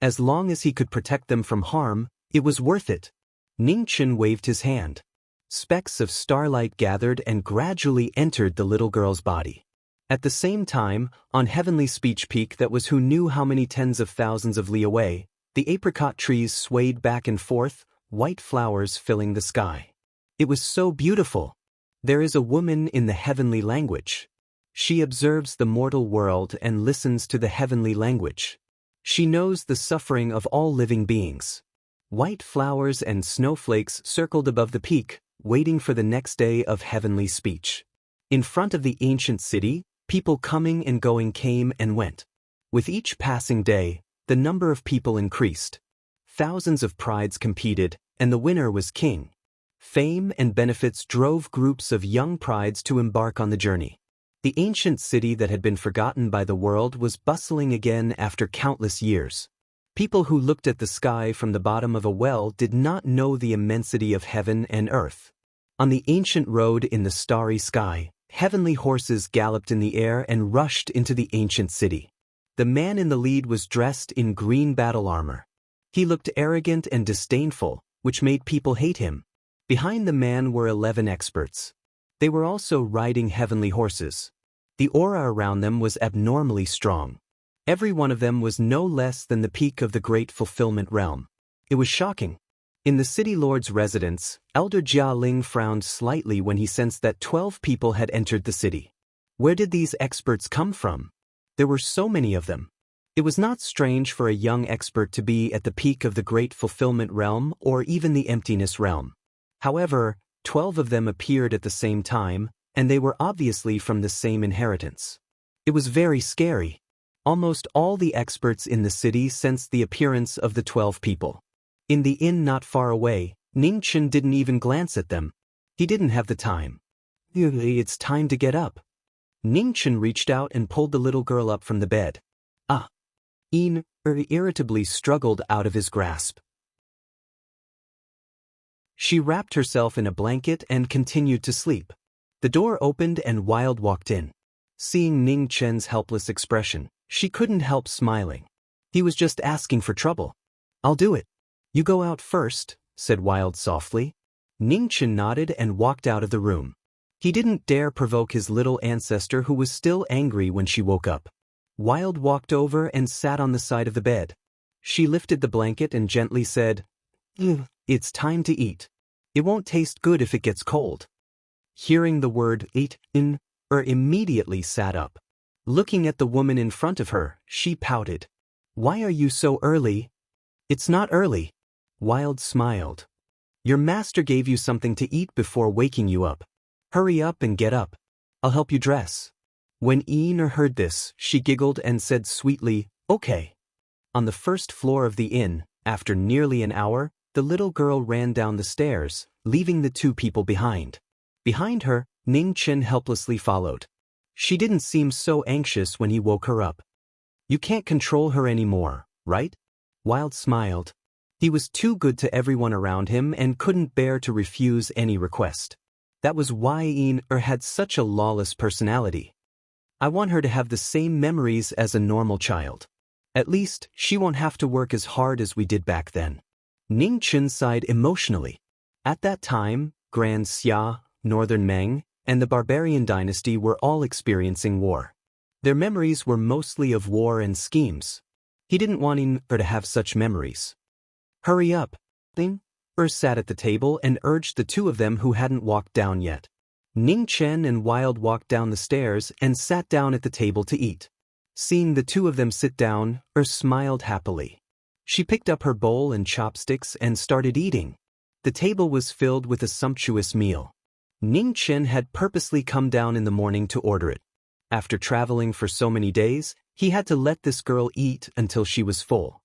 As long as he could protect them from harm, it was worth it. Ningchen waved his hand. Specks of starlight gathered and gradually entered the little girl's body. At the same time, on Heavenly Speech Peak that was who knew how many tens of thousands of li away, the apricot trees swayed back and forth, white flowers filling the sky. It was so beautiful. There is a woman in the heavenly language. She observes the mortal world and listens to the heavenly language. She knows the suffering of all living beings. White flowers and snowflakes circled above the peak, waiting for the next day of heavenly speech. In front of the ancient city, people coming and going came and went. With each passing day, the number of people increased. Thousands of prides competed, and the winner was king. Fame and benefits drove groups of young prides to embark on the journey. The ancient city that had been forgotten by the world was bustling again after countless years. People who looked at the sky from the bottom of a well did not know the immensity of heaven and earth. On the ancient road in the starry sky, heavenly horses galloped in the air and rushed into the ancient city. The man in the lead was dressed in green battle armor. He looked arrogant and disdainful, which made people hate him. Behind the man were 11 experts. They were also riding heavenly horses. The aura around them was abnormally strong. Every one of them was no less than the peak of the great fulfillment realm. It was shocking. In the city lord's residence, Elder Jia Ling frowned slightly when he sensed that 12 people had entered the city. Where did these experts come from? There were so many of them. It was not strange for a young expert to be at the peak of the great fulfillment realm or even the emptiness realm. However, 12 of them appeared at the same time, and they were obviously from the same inheritance. It was very scary. Almost all the experts in the city sensed the appearance of the 12 people. In the inn not far away, Ningchen didn't even glance at them. He didn't have the time. It's time to get up. Ningchen reached out and pulled the little girl up from the bed. Yin irritably struggled out of his grasp. She wrapped herself in a blanket and continued to sleep. The door opened and Wild walked in. Seeing Ning Chen's helpless expression, she couldn't help smiling. He was just asking for trouble. I'll do it. You go out first, said Wild softly. Ning Chen nodded and walked out of the room. He didn't dare provoke his little ancestor who was still angry when she woke up. Wild walked over and sat on the side of the bed. She lifted the blanket and gently said, It's time to eat. It won't taste good if it gets cold. Hearing the word eat, immediately sat up. Looking at the woman in front of her, she pouted. Why are you so early? It's not early. Wild smiled. Your master gave you something to eat before waking you up. Hurry up and get up. I'll help you dress. When Ina heard this, she giggled and said sweetly, Okay. On the first floor of the inn, after nearly an hour, the little girl ran down the stairs, leaving the 2 people behind. Behind her, Ning Chen helplessly followed. She didn't seem so anxious when he woke her up. You can't control her anymore, right? Wild smiled. He was too good to everyone around him and couldn't bear to refuse any request. That was why Ina had such a lawless personality. I want her to have the same memories as a normal child. At least, she won't have to work as hard as we did back then. Ning Chen sighed emotionally. At that time, Grand Xia, Northern Meng, and the barbarian dynasty were all experiencing war. Their memories were mostly of war and schemes. He didn't want her to have such memories. Hurry up. Sat at the table and urged the 2 of them who hadn't walked down yet. Ning Chen and Wild walked down the stairs and sat down at the table to eat. Seeing the 2 of them sit down, smiled happily. She picked up her bowl and chopsticks and started eating. The table was filled with a sumptuous meal. Ning Chen had purposely come down in the morning to order it. After traveling for so many days, he had to let this girl eat until she was full.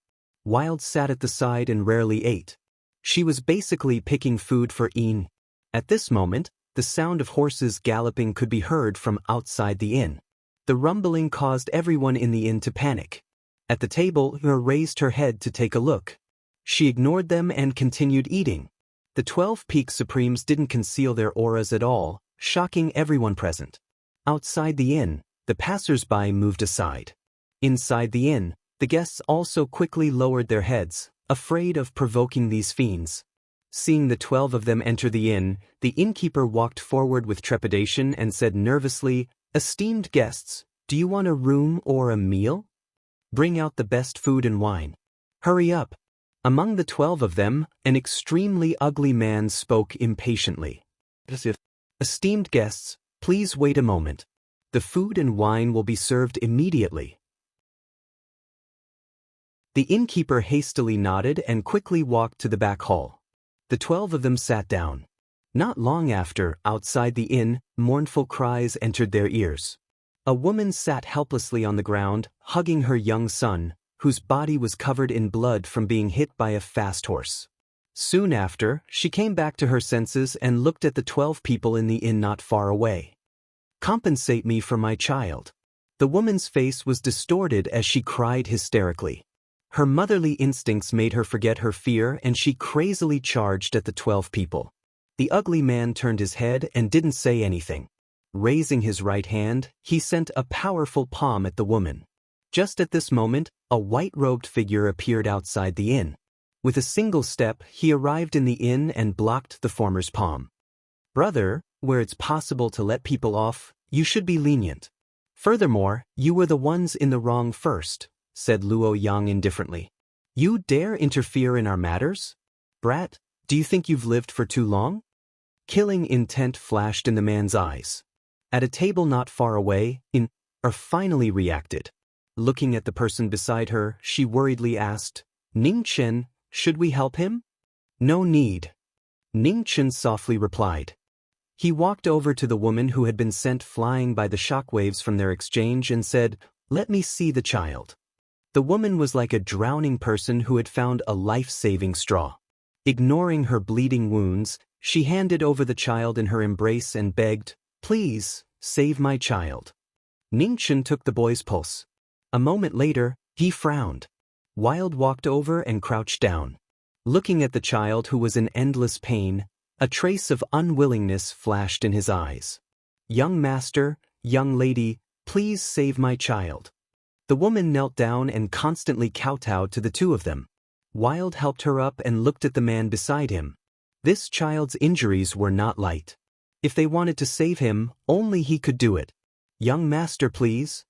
Wild sat at the side and rarely ate. She was basically picking food for Yin. At this moment, the sound of horses galloping could be heard from outside the inn. The rumbling caused everyone in the inn to panic. At the table, her raised her head to take a look. She ignored them and continued eating. The 12 Peak Supremes didn't conceal their auras at all, shocking everyone present. Outside the inn, the passers-by moved aside. Inside the inn, The guests also quickly lowered their heads, afraid of provoking these fiends. Seeing the 12 of them enter the inn, the innkeeper walked forward with trepidation and said nervously, "Esteemed guests, do you want a room or a meal? Bring out the best food and wine. Hurry up." Among the 12 of them, an extremely ugly man spoke impatiently. "Esteemed guests, please wait a moment. The food and wine will be served immediately." The innkeeper hastily nodded and quickly walked to the back hall. The 12 of them sat down. Not long after, outside the inn, mournful cries entered their ears. A woman sat helplessly on the ground, hugging her young son, whose body was covered in blood from being hit by a fast horse. Soon after, she came back to her senses and looked at the 12 people in the inn not far away. "Compensate me for my child." The woman's face was distorted as she cried hysterically. Her motherly instincts made her forget her fear and she crazily charged at the 12 people. The ugly man turned his head and didn't say anything. Raising his right hand, he sent a powerful palm at the woman. Just at this moment, a white-robed figure appeared outside the inn. With a single step, he arrived in the inn and blocked the former's palm. "Brother, where it's possible to let people off, you should be lenient. Furthermore, you were the ones in the wrong first," said Luo Yang indifferently. "You dare interfere in our matters? Brat, do you think you've lived for too long?" Killing intent flashed in the man's eyes. At a table not far away, finally reacted. Looking at the person beside her, she worriedly asked, "Ning Chen, should we help him?" "No need," Ning Chen softly replied. He walked over to the woman who had been sent flying by the shockwaves from their exchange and said, "Let me see the child." The woman was like a drowning person who had found a life-saving straw. Ignoring her bleeding wounds, she handed over the child in her embrace and begged, "Please, save my child." Ning Chen took the boy's pulse. A moment later, he frowned. Wild walked over and crouched down. Looking at the child who was in endless pain, a trace of unwillingness flashed in his eyes. "Young master, young lady, please save my child." The woman knelt down and constantly kowtowed to the two of them. Wild helped her up and looked at the man beside him. This child's injuries were not light. If they wanted to save him, only he could do it. "Young master, please."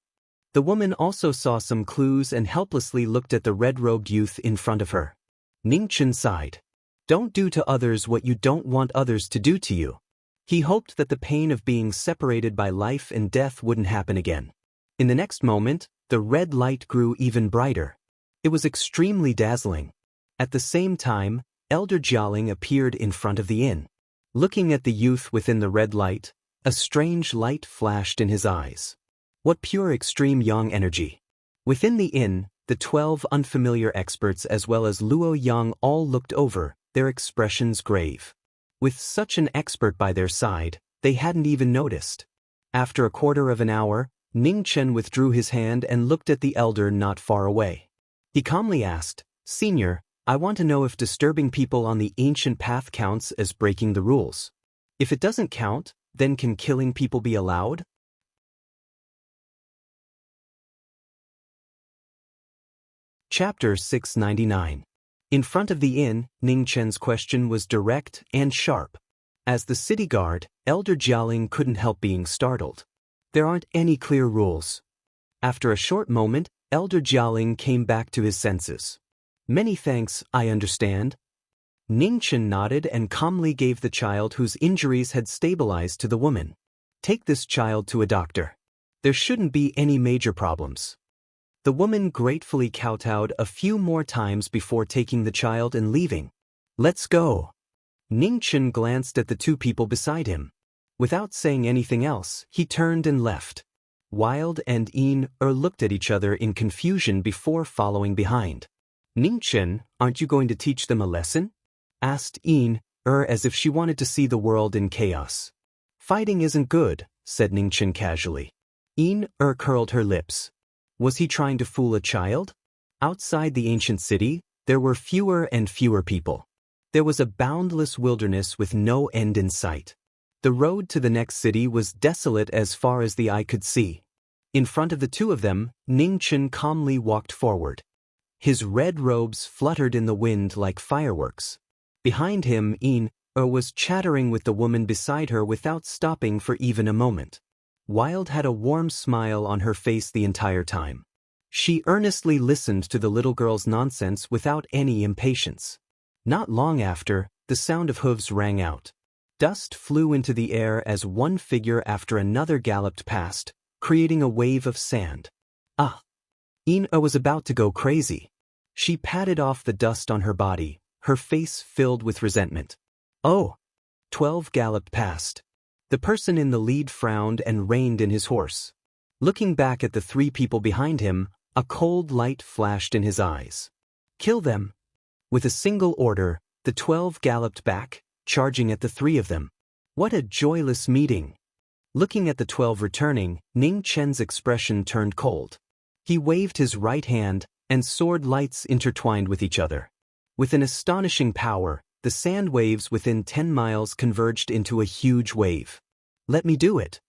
The woman also saw some clues and helplessly looked at the red-robed youth in front of her. Ning Chen sighed. "Don't do to others what you don't want others to do to you." He hoped that the pain of being separated by life and death wouldn't happen again. In the next moment, the red light grew even brighter. It was extremely dazzling. At the same time, Elder Jialing appeared in front of the inn. Looking at the youth within the red light, a strange light flashed in his eyes. What pure extreme yang energy. Within the inn, the 12 unfamiliar experts as well as Luo Yang all looked over, their expressions grave. With such an expert by their side, they hadn't even noticed. After a quarter of an hour, Ning Chen withdrew his hand and looked at the elder not far away. He calmly asked, "Senior, I want to know if disturbing people on the ancient path counts as breaking the rules. If it doesn't count, then can killing people be allowed?" Chapter 699. In front of the inn, Ning Chen's question was direct and sharp. As the city guard, Elder Jialing couldn't help being startled. "There aren't any clear rules." After a short moment, Elder Jialing came back to his senses. "Many thanks, I understand." Ning Chen nodded and calmly gave the child whose injuries had stabilized to the woman. "Take this child to a doctor. There shouldn't be any major problems." The woman gratefully kowtowed a few more times before taking the child and leaving. "Let's go." Ning Chen glanced at the two people beside him. Without saying anything else, he turned and left. Wild and looked at each other in confusion before following behind. "Ning Chen, aren't you going to teach them a lesson?" asked as if she wanted to see the world in chaos. "Fighting isn't good," said Ning Chen casually. Curled her lips. Was he trying to fool a child? Outside the ancient city, there were fewer and fewer people. There was a boundless wilderness with no end in sight. The road to the next city was desolate as far as the eye could see. In front of the two of them, Ning Chen calmly walked forward. His red robes fluttered in the wind like fireworks. Behind him, was chattering with the woman beside her without stopping for even a moment. Wild had a warm smile on her face the entire time. She earnestly listened to the little girl's nonsense without any impatience. Not long after, the sound of hooves rang out. Dust flew into the air as one figure after another galloped past, creating a wave of sand. Ina was about to go crazy. She patted off the dust on her body, her face filled with resentment. 12 galloped past. The person in the lead frowned and reined in his horse. Looking back at the three people behind him, a cold light flashed in his eyes. Kill them. With a single order, the 12 galloped back, charging at the three of them. What a joyless meeting. Looking at the 12 returning, Ning Chen's expression turned cold. He waved his right hand, and sword lights intertwined with each other. With an astonishing power, the sand waves within 10 miles converged into a huge wave. Let me do it.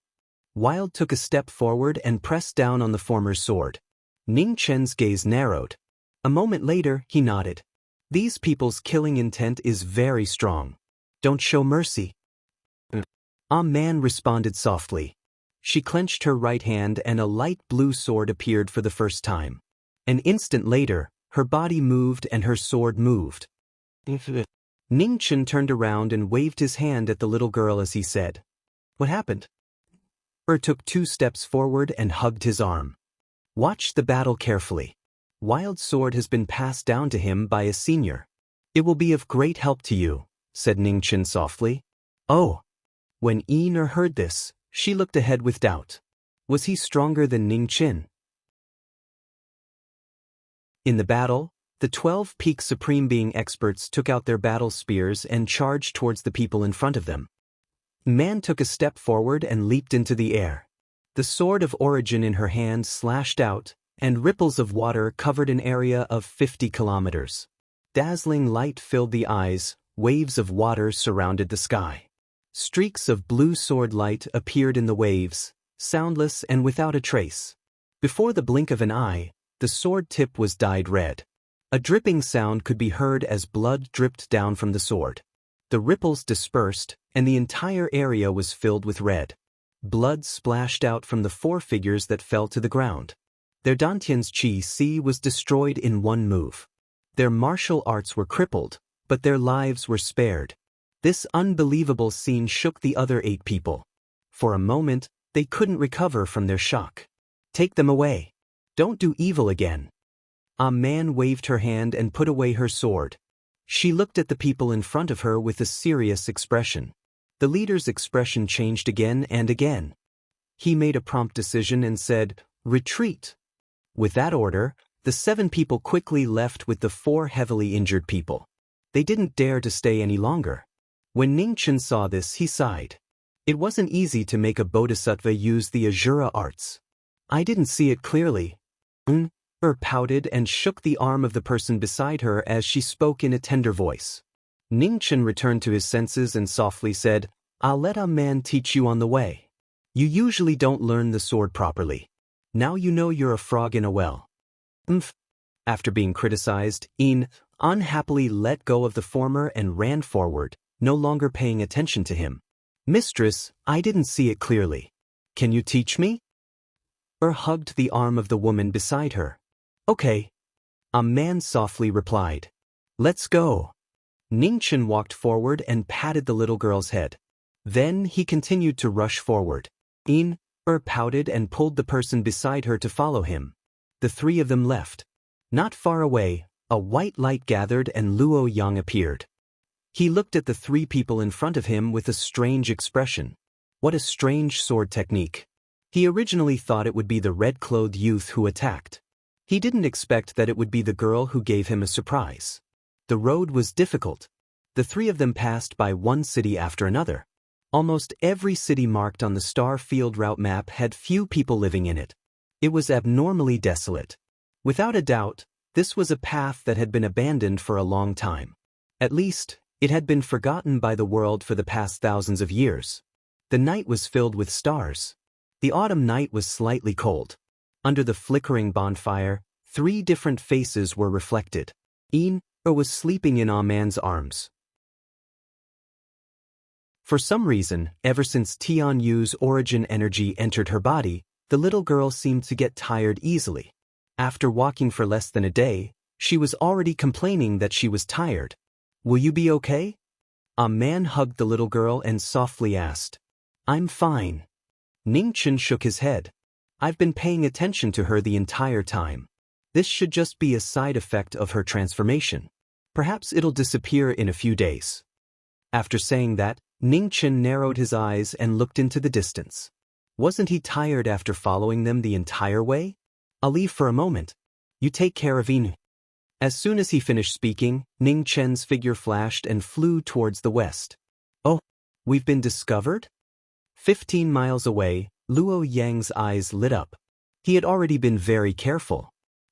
Wild took a step forward and pressed down on the former's sword. Ning Chen's gaze narrowed. A moment later, he nodded. These people's killing intent is very strong. Don't show mercy. Man responded softly. She clenched her right hand and a light blue sword appeared for the first time. An instant later, her body moved and her sword moved. Ning Chen turned around and waved his hand at the little girl as he said, "What happened?" Took 2 steps forward and hugged his arm. Watch the battle carefully. Wild's sword has been passed down to him by a senior. It will be of great help to you, said Ning Chen softly. When Ina heard this, she looked ahead with doubt. Was he stronger than Ning Chen? In the battle, the 12 peak supreme being experts took out their battle spears and charged towards the people in front of them. Man took a step forward and leaped into the air. The sword of origin in her hand slashed out, and ripples of water covered an area of 50 kilometers. Dazzling light filled the eyes, waves of water surrounded the sky. Streaks of blue sword light appeared in the waves, soundless and without a trace. Before the blink of an eye, the sword tip was dyed red. A dripping sound could be heard as blood dripped down from the sword. The ripples dispersed, and the entire area was filled with red. Blood splashed out from the 4 figures that fell to the ground. Their Dantian's Qi was destroyed in one move. Their martial arts were crippled, but their lives were spared. This unbelievable scene shook the other 8 people. For a moment, they couldn't recover from their shock. Take them away. Don't do evil again. A man waved her hand and put away her sword. She looked at the people in front of her with a serious expression. The leader's expression changed again and again. He made a prompt decision and said, "Retreat." With that order, the 7 people quickly left with the 4 heavily injured people. They didn't dare to stay any longer. When Ning Chen saw this, he sighed. It wasn't easy to make a bodhisattva use the Asura arts. I didn't see it clearly. Pouted and shook the arm of the person beside her as she spoke in a tender voice. Ning Chen returned to his senses and softly said, "I'll let a man teach you on the way. You usually don't learn the sword properly. Now you know you're a frog in a well." After being criticized, unhappily let go of the former and ran forward, no longer paying attention to him. "Mistress, I didn't see it clearly. Can you teach me?" Hugged the arm of the woman beside her. "Okay." A man softly replied. "Let's go." Ning Chen walked forward and patted the little girl's head. Then he continued to rush forward. Pouted and pulled the person beside her to follow him. The 3 of them left. Not far away, a white light gathered and Luo Yang appeared. He looked at the 3 people in front of him with a strange expression. What a strange sword technique. He originally thought it would be the red-clothed youth who attacked. He didn't expect that it would be the girl who gave him a surprise. The road was difficult. The 3 of them passed by one city after another. Almost every city marked on the star field route map had few people living in it. It was abnormally desolate. Without a doubt, this was a path that had been abandoned for a long time. At least, it had been forgotten by the world for the past thousands of years. The night was filled with stars. The autumn night was slightly cold. Under the flickering bonfire, 3 different faces were reflected. Een was sleeping in Ah Man's arms. For some reason, ever since Tian Yu's origin energy entered her body, the little girl seemed to get tired easily. After walking for less than a day, she was already complaining that she was tired. "Will you be okay?" Ah Man hugged the little girl and softly asked. "I'm fine." Ningchen shook his head. "I've been paying attention to her the entire time. This should just be a side effect of her transformation. Perhaps it'll disappear in a few days." After saying that, Ningchen narrowed his eyes and looked into the distance. Wasn't he tired after following them the entire way? "I'll leave for a moment. You take care of Inu." As soon as he finished speaking, Ning Chen's figure flashed and flew towards the west. "Oh, we've been discovered?" 15 miles away, Luo Yang's eyes lit up. He had already been very careful.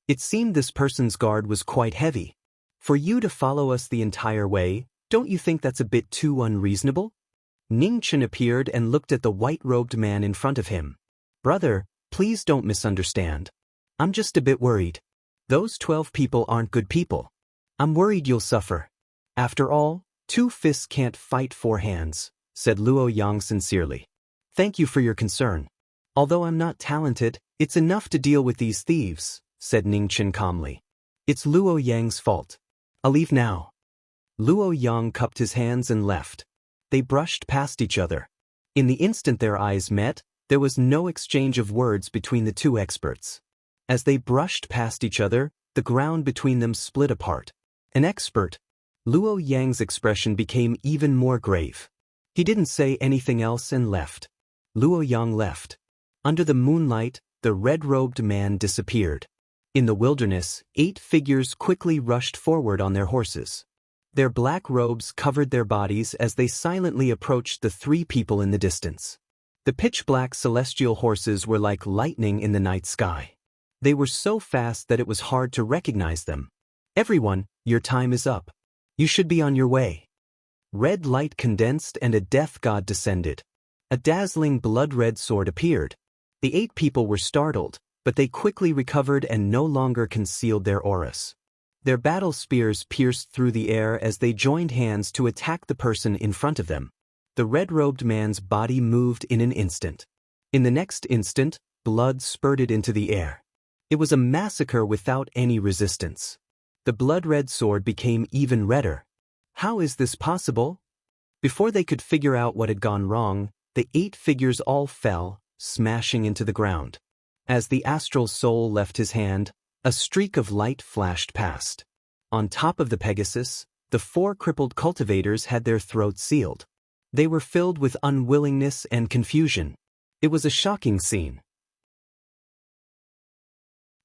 It seemed this person's guard was quite heavy. "For you to follow us the entire way, don't you think that's a bit too unreasonable?" Ning Chen appeared and looked at the white-robed man in front of him. "Brother, please don't misunderstand. I'm just a bit worried. Those 12 people aren't good people. I'm worried you'll suffer. After all, 2 fists can't fight 4 hands," said Luo Yang sincerely. "Thank you for your concern. Although I'm not talented, it's enough to deal with these thieves," said Ning Chen calmly. "It's Luo Yang's fault. I'll leave now." Luo Yang cupped his hands and left. They brushed past each other. In the instant their eyes met, there was no exchange of words between the 2 experts. As they brushed past each other, the ground between them split apart. An expert. Luo Yang's expression became even more grave. He didn't say anything else and left. Luo Yang left. Under the moonlight, the red-robed man disappeared. In the wilderness, 8 figures quickly rushed forward on their horses. Their black robes covered their bodies as they silently approached the 3 people in the distance. The pitch-black celestial horses were like lightning in the night sky. They were so fast that it was hard to recognize them. "Everyone, your time is up. You should be on your way." Red light condensed and a death god descended. A dazzling blood-red sword appeared. The 8 people were startled, but they quickly recovered and no longer concealed their auras. Their battle spears pierced through the air as they joined hands to attack the person in front of them. The red-robed man's body moved in an instant. In the next instant, blood spurted into the air. It was a massacre without any resistance. The blood-red sword became even redder. How is this possible? Before they could figure out what had gone wrong, the 8 figures all fell, smashing into the ground. As the astral soul left his hand, a streak of light flashed past. On top of the Pegasus, the 4 crippled cultivators had their throats sealed. They were filled with unwillingness and confusion. It was a shocking scene.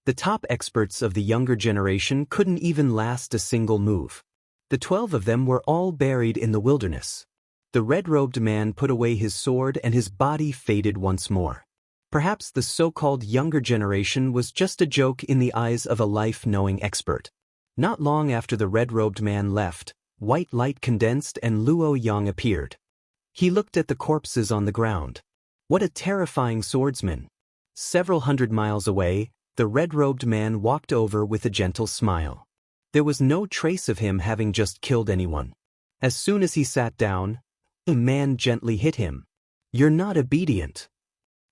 The top experts of the younger generation couldn't even last a single move. The 12 of them were all buried in the wilderness. The red-robed man put away his sword and his body faded once more. Perhaps the so-called younger generation was just a joke in the eyes of a life-knowing expert. Not long after the red-robed man left, white light condensed and Luo Yang appeared. He looked at the corpses on the ground. What a terrifying swordsman! Several hundred miles away, the red-robed man walked over with a gentle smile. There was no trace of him having just killed anyone. As soon as he sat down, a man gently hit him. "You're not obedient."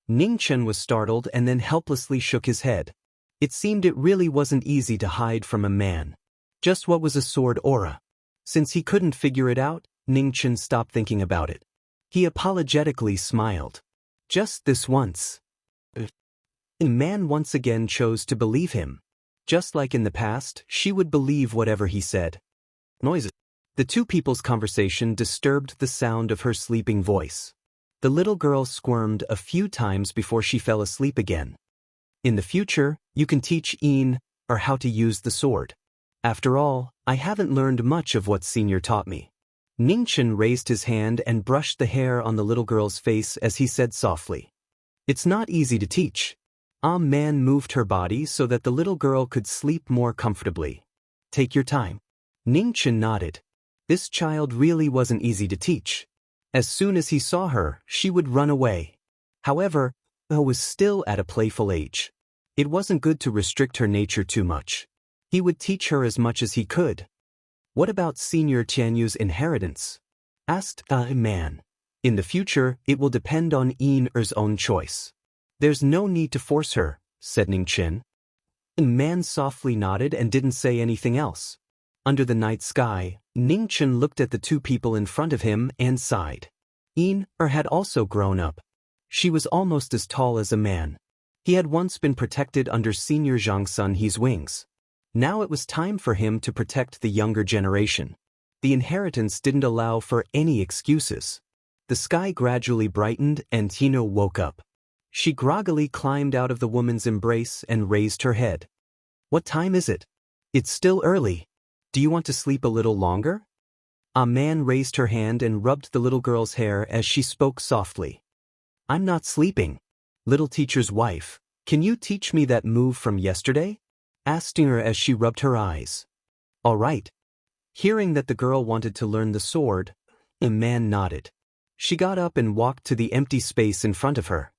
Ning Chen was startled and then helplessly shook his head. It seemed it really wasn't easy to hide from a man. Just what was a sword aura? Since he couldn't figure it out, Ning Chen stopped thinking about it. He apologetically smiled. "Just this once." The man once again chose to believe him. Just like in the past, she would believe whatever he said. Noises. The 2 people's conversation disturbed the sound of her sleeping voice. The little girl squirmed a few times before she fell asleep again. "In the future, you can teach Een or how to use the sword. After all, I haven't learned much of what Senior taught me." Ningchen raised his hand and brushed the hair on the little girl's face as he said softly. "It's not easy to teach." Ah Man moved her body so that the little girl could sleep more comfortably. "Take your time." Ningchen nodded. This child really wasn't easy to teach. As soon as he saw her, she would run away. However, was still at a playful age. It wasn't good to restrict her nature too much. He would teach her as much as he could. What about Senior Tianyu's inheritance? Asked a man. In the future, it will depend on Yin-er's own choice. There's no need to force her, said Ning-chen. The man softly nodded and didn't say anything else. Under the night sky, Ning-chen looked at the two people in front of him and sighed. Yin-er had also grown up. She was almost as tall as a man. He had once been protected under Senior Zhang Sunhe's wings. Now it was time for him to protect the younger generation. The inheritance didn't allow for any excuses. The sky gradually brightened and Tino woke up. She groggily climbed out of the woman's embrace and raised her head. What time is it? It's still early. Do you want to sleep a little longer? A man raised her hand and rubbed the little girl's hair as she spoke softly. I'm not sleeping. Little teacher's wife, can you teach me that move from yesterday? Asked her as she rubbed her eyes. All right. Hearing that the girl wanted to learn the sword, the man nodded. She got up and walked to the empty space in front of her.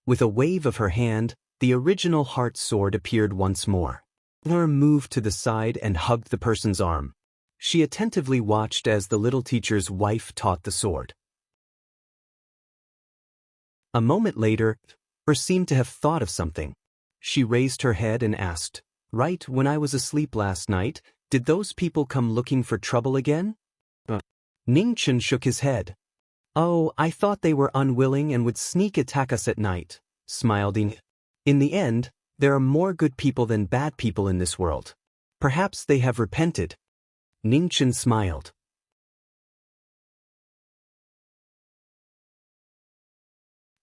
With a wave of her hand, the original heart sword appeared once more. Her moved to the side and hugged the person's arm. She attentively watched as the little teacher's wife taught the sword. A moment later, her seemed to have thought of something. She raised her head and asked, Right when I was asleep last night, did those people come looking for trouble again? Ning-chen shook his head. Oh, I thought they were unwilling and would sneak attack us at night, smiled Yin. In the end, there are more good people than bad people in this world. Perhaps they have repented. Ning-chen smiled.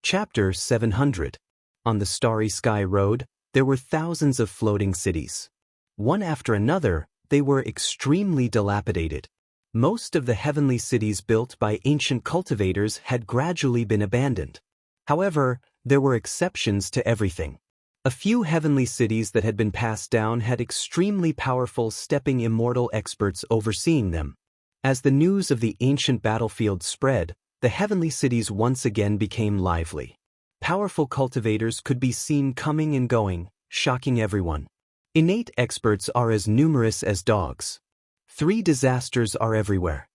Chapter 700. On the starry sky road, there were thousands of floating cities. One after another, they were extremely dilapidated. Most of the heavenly cities built by ancient cultivators had gradually been abandoned. However, there were exceptions to everything. A few heavenly cities that had been passed down had extremely powerful stepping immortal experts overseeing them. As the news of the ancient battlefield spread, the heavenly cities once again became lively. Powerful cultivators could be seen coming and going, shocking everyone. Innate experts are as numerous as dogs. 3 disasters are everywhere.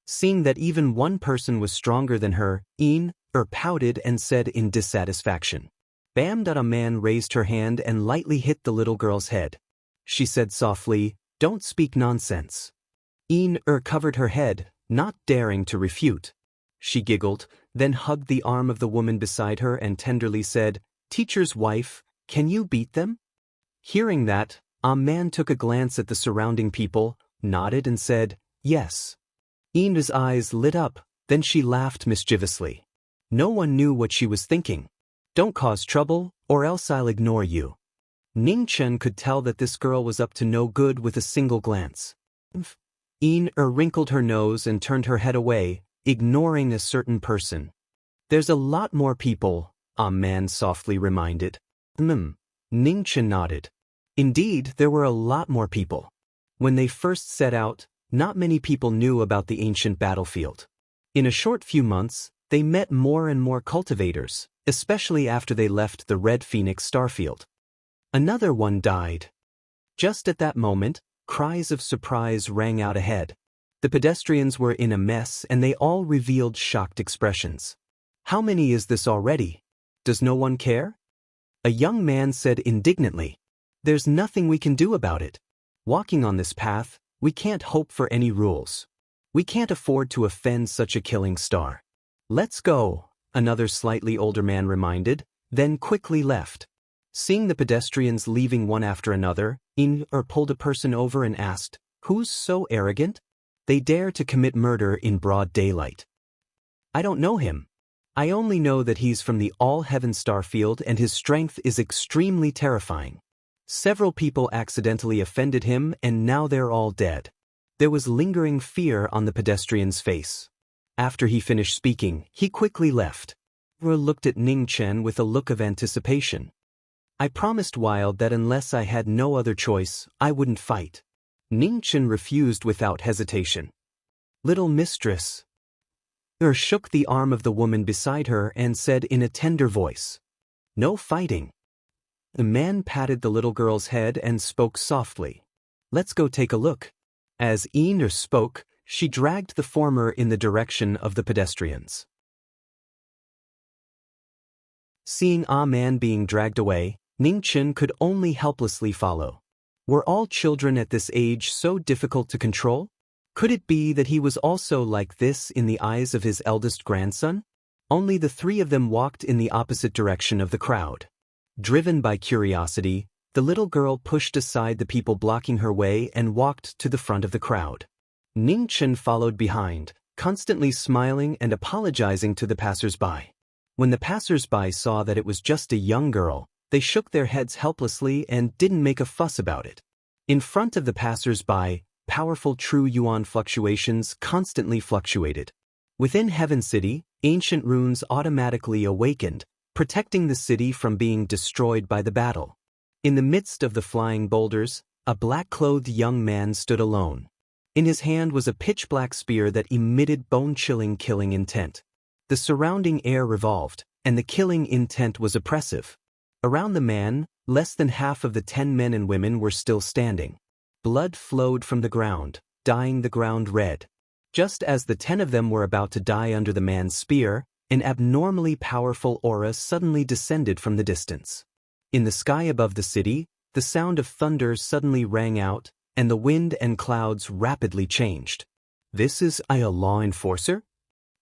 Seeing that even one person was stronger than her, Yin-er pouted and said in dissatisfaction. Bam! A man raised her hand and lightly hit the little girl's head. She said softly, Don't speak nonsense. Yin-er covered her head, not daring to refute. She giggled, then hugged the arm of the woman beside her and tenderly said, Teacher's wife, can you beat them? Hearing that, a man took a glance at the surrounding people, nodded and said, Yes. Yin-er's eyes lit up, then she laughed mischievously. No one knew what she was thinking. Don't cause trouble, or else I'll ignore you. Ning-chen could tell that this girl was up to no good with a single glance. Yin-er wrinkled her nose and turned her head away, ignoring a certain person. There's a lot more people, a man softly reminded. Ning-chen nodded. Indeed, there were a lot more people. When they first set out, not many people knew about the ancient battlefield. In a short few months, they met more and more cultivators, especially after they left the Red Phoenix starfield. Another one died. Just at that moment, cries of surprise rang out ahead. The pedestrians were in a mess and they all revealed shocked expressions. How many is this already? Does no one care? A young man said indignantly. There's nothing we can do about it. Walking on this path, we can't hope for any rules. We can't afford to offend such a killing star. Let's go, another slightly older man reminded, then quickly left. Seeing the pedestrians leaving one after another, Yin-er pulled a person over and asked, Who's so arrogant? They dare to commit murder in broad daylight. I don't know him. I only know that he's from the All-Heaven Starfield and his strength is extremely terrifying. Several people accidentally offended him and now they're all dead. There was lingering fear on the pedestrian's face. After he finished speaking, he quickly left. Yin-er looked at Ning-chen with a look of anticipation. I promised Wild that unless I had no other choice, I wouldn't fight. Ning-chen refused without hesitation. Little mistress. Yin-er shook the arm of the woman beside her and said in a tender voice. No fighting. The man patted the little girl's head and spoke softly. Let's go take a look. As Iner spoke, she dragged the former in the direction of the pedestrians. Seeing a man being dragged away, Ningchen could only helplessly follow. Were all children at this age so difficult to control? Could it be that he was also like this in the eyes of his eldest grandson? Only the three of them walked in the opposite direction of the crowd. Driven by curiosity, the little girl pushed aside the people blocking her way and walked to the front of the crowd. Ningchen followed behind, constantly smiling and apologizing to the passers-by. When the passers-by saw that it was just a young girl, they shook their heads helplessly and didn't make a fuss about it. In front of the passers-by, powerful true yuan fluctuations constantly fluctuated. Within Heaven City, ancient runes automatically awakened, protecting the city from being destroyed by the battle. In the midst of the flying boulders, a black-clothed young man stood alone. In his hand was a pitch-black spear that emitted bone-chilling killing intent. The surrounding air revolved, and the killing intent was oppressive. Around the man, less than half of the 10 men and women were still standing. Blood flowed from the ground, dyeing the ground red. Just as the 10 of them were about to die under the man's spear, an abnormally powerful aura suddenly descended from the distance. In the sky above the city, the sound of thunder suddenly rang out, and the wind and clouds rapidly changed. This is a law enforcer?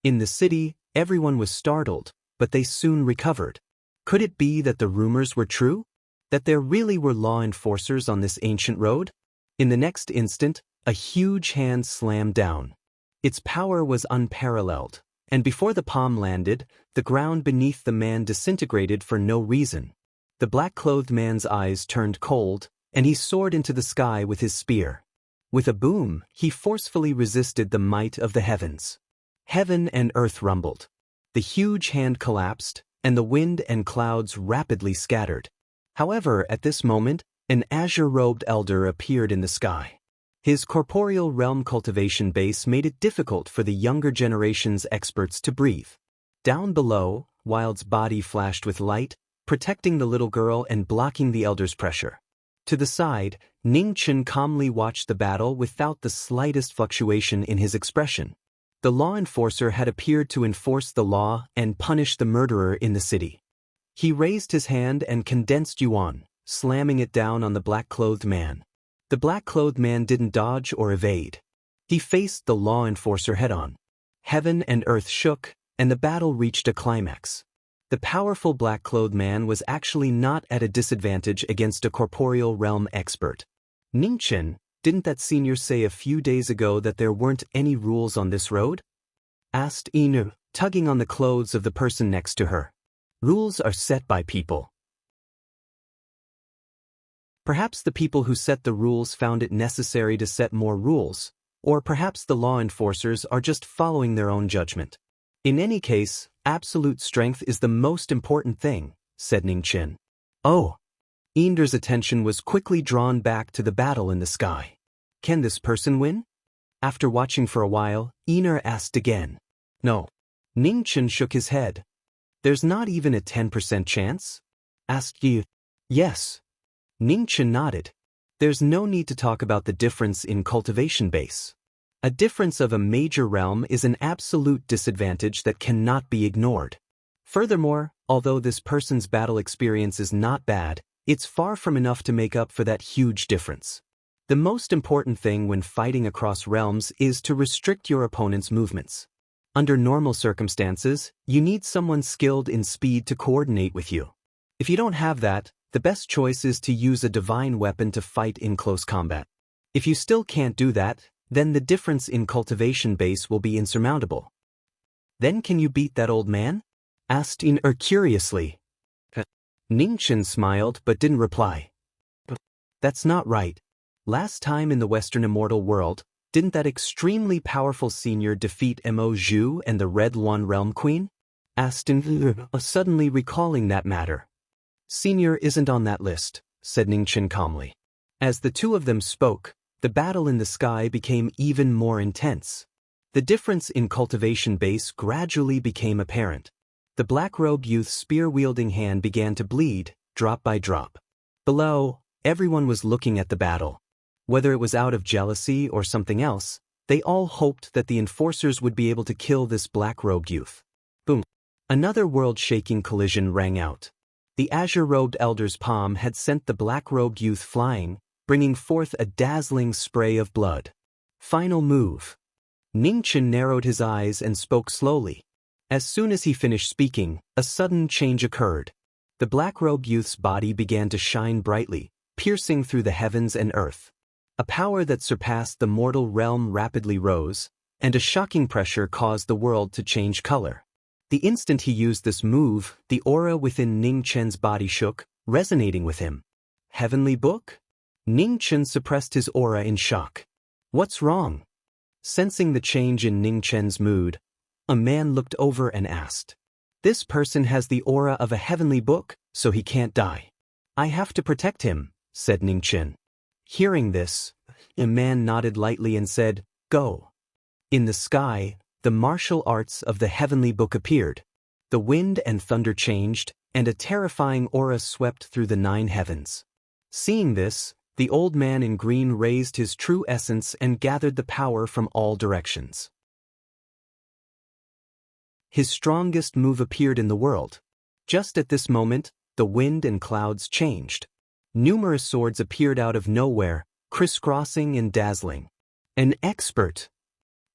In the city, everyone was startled, but they soon recovered. Could it be that the rumors were true? That there really were law enforcers on this ancient road? In the next instant, a huge hand slammed down. Its power was unparalleled, and before the palm landed, the ground beneath the man disintegrated for no reason. The black-clothed man's eyes turned cold, and he soared into the sky with his spear. With a boom, he forcefully resisted the might of the heavens. Heaven and earth rumbled. The huge hand collapsed, and the wind and clouds rapidly scattered. However, at this moment, an azure-robed elder appeared in the sky. His corporeal realm cultivation base made it difficult for the younger generation's experts to breathe. Down below, Wild's body flashed with light, protecting the little girl and blocking the elder's pressure. To the side, Ningchen calmly watched the battle without the slightest fluctuation in his expression. The law enforcer had appeared to enforce the law and punish the murderer in the city. He raised his hand and condensed yuan, slamming it down on the black-clothed man. The black-clothed man didn't dodge or evade. He faced the law enforcer head-on. Heaven and earth shook, and the battle reached a climax. The powerful black-clothed man was actually not at a disadvantage against a corporeal realm expert. Ningchen, didn't that senior say a few days ago that there weren't any rules on this road? Asked Inu, tugging on the clothes of the person next to her. Rules are set by people. Perhaps the people who set the rules found it necessary to set more rules, or perhaps the law enforcers are just following their own judgment. In any case, absolute strength is the most important thing, said Ningchen. Oh! Inder's attention was quickly drawn back to the battle in the sky. Can this person win? After watching for a while, Iner asked again. No. Ningchen shook his head. There's not even a 10% chance? Asked Yi. Yes. Ningchen nodded. There's no need to talk about the difference in cultivation base. A difference of a major realm is an absolute disadvantage that cannot be ignored. Furthermore, although this person's battle experience is not bad, it's far from enough to make up for that huge difference. The most important thing when fighting across realms is to restrict your opponent's movements. Under normal circumstances, you need someone skilled in speed to coordinate with you. If you don't have that, the best choice is to use a divine weapon to fight in close combat. If you still can't do that, then the difference in cultivation base will be insurmountable. Then can you beat that old man? Asked Iner curiously. Ningchen smiled but didn't reply. That's not right. Last time in the Western Immortal world, didn't that extremely powerful senior defeat Mo Zhu and the Red Luan Realm Queen? Asked Iner, suddenly recalling that matter. Senior isn't on that list, said Ningchen calmly. As the two of them spoke, the battle in the sky became even more intense. The difference in cultivation base gradually became apparent. The black-robed youth's spear-wielding hand began to bleed, drop by drop. Below, everyone was looking at the battle. Whether it was out of jealousy or something else, they all hoped that the enforcers would be able to kill this black-robed youth. Boom. Another world-shaking collision rang out. The azure-robed elder's palm had sent the black-robed youth flying, bringing forth a dazzling spray of blood. Final move. Ningchen narrowed his eyes and spoke slowly. As soon as he finished speaking, a sudden change occurred. The black-robed youth's body began to shine brightly, piercing through the heavens and earth. A power that surpassed the mortal realm rapidly rose, and a shocking pressure caused the world to change color. The instant he used this move, the aura within Ning Chen's body shook, resonating with him. Heavenly book? Ning Chen suppressed his aura in shock. What's wrong? Sensing the change in Ning Chen's mood, a man looked over and asked. This person has the aura of a heavenly book, so he can't die. I have to protect him, said Ning Chen. Hearing this, a man nodded lightly and said, Go. In the sky, the martial arts of the heavenly book appeared. The wind and thunder changed, and a terrifying aura swept through the 9 heavens. Seeing this, the old man in green raised his true essence and gathered the power from all directions. His strongest move appeared in the world. Just at this moment, the wind and clouds changed. Numerous swords appeared out of nowhere, crisscrossing and dazzling. An expert!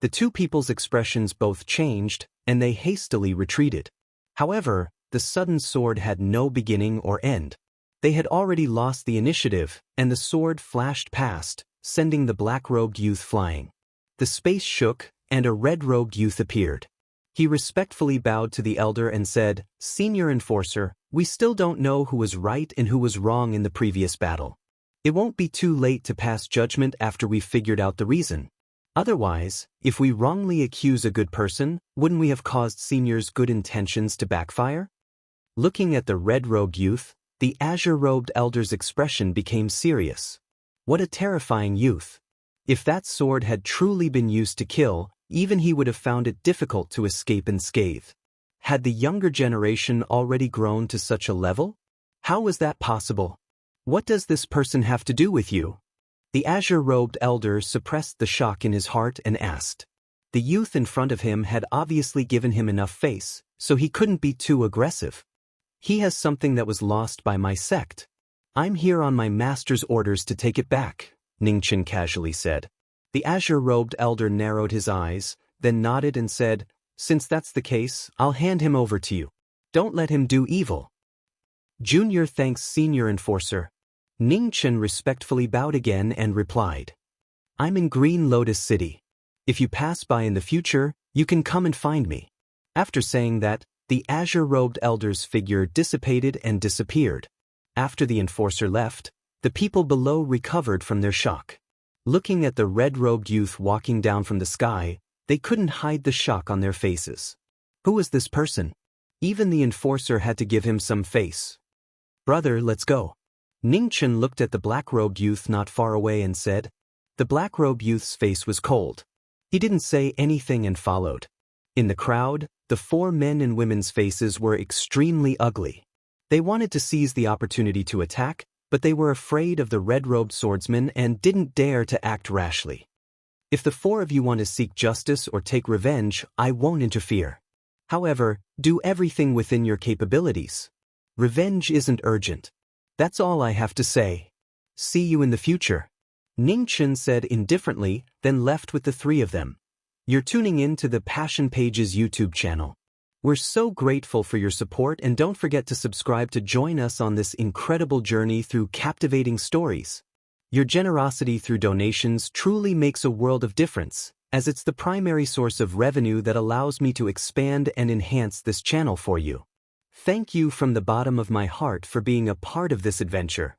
The two people's expressions both changed, and they hastily retreated. However, the sudden sword had no beginning or end. They had already lost the initiative, and the sword flashed past, sending the black-robed youth flying. The space shook, and a red-robed youth appeared. He respectfully bowed to the elder and said, Senior Enforcer, we still don't know who was right and who was wrong in the previous battle. It won't be too late to pass judgment after we've figured out the reason. Otherwise, if we wrongly accuse a good person, wouldn't we have caused Senior's good intentions to backfire? Looking at the red-robed youth, the azure-robed elder's expression became serious. What a terrifying youth. If that sword had truly been used to kill, even he would have found it difficult to escape unscathed. Had the younger generation already grown to such a level? How was that possible? What does this person have to do with you? The azure-robed elder suppressed the shock in his heart and asked. The youth in front of him had obviously given him enough face, so he couldn't be too aggressive. He has something that was lost by my sect. I'm here on my master's orders to take it back, Ningchen casually said. The azure-robed elder narrowed his eyes, then nodded and said, Since that's the case, I'll hand him over to you. Don't let him do evil. Junior thanks Senior Enforcer. Ningchen respectfully bowed again and replied. I'm in Green Lotus City. If you pass by in the future, you can come and find me. After saying that, the azure-robed elder's figure dissipated and disappeared. After the enforcer left, the people below recovered from their shock. Looking at the red-robed youth walking down from the sky, they couldn't hide the shock on their faces. Who was this person? Even the enforcer had to give him some face. Brother, let's go. Ningchen looked at the black-robed youth not far away and said. The black-robed youth's face was cold. He didn't say anything and followed. In the crowd, the 4 men and women's faces were extremely ugly. They wanted to seize the opportunity to attack, but they were afraid of the red-robed swordsman and didn't dare to act rashly. If the 4 of you want to seek justice or take revenge, I won't interfere. However, do everything within your capabilities. Revenge isn't urgent. That's all I have to say. See you in the future. Ningchen said indifferently, then left with the 3 of them. You're tuning in to the Passion Pages YouTube channel. We're so grateful for your support, and don't forget to subscribe to join us on this incredible journey through captivating stories. Your generosity through donations truly makes a world of difference, as it's the primary source of revenue that allows me to expand and enhance this channel for you. Thank you from the bottom of my heart for being a part of this adventure.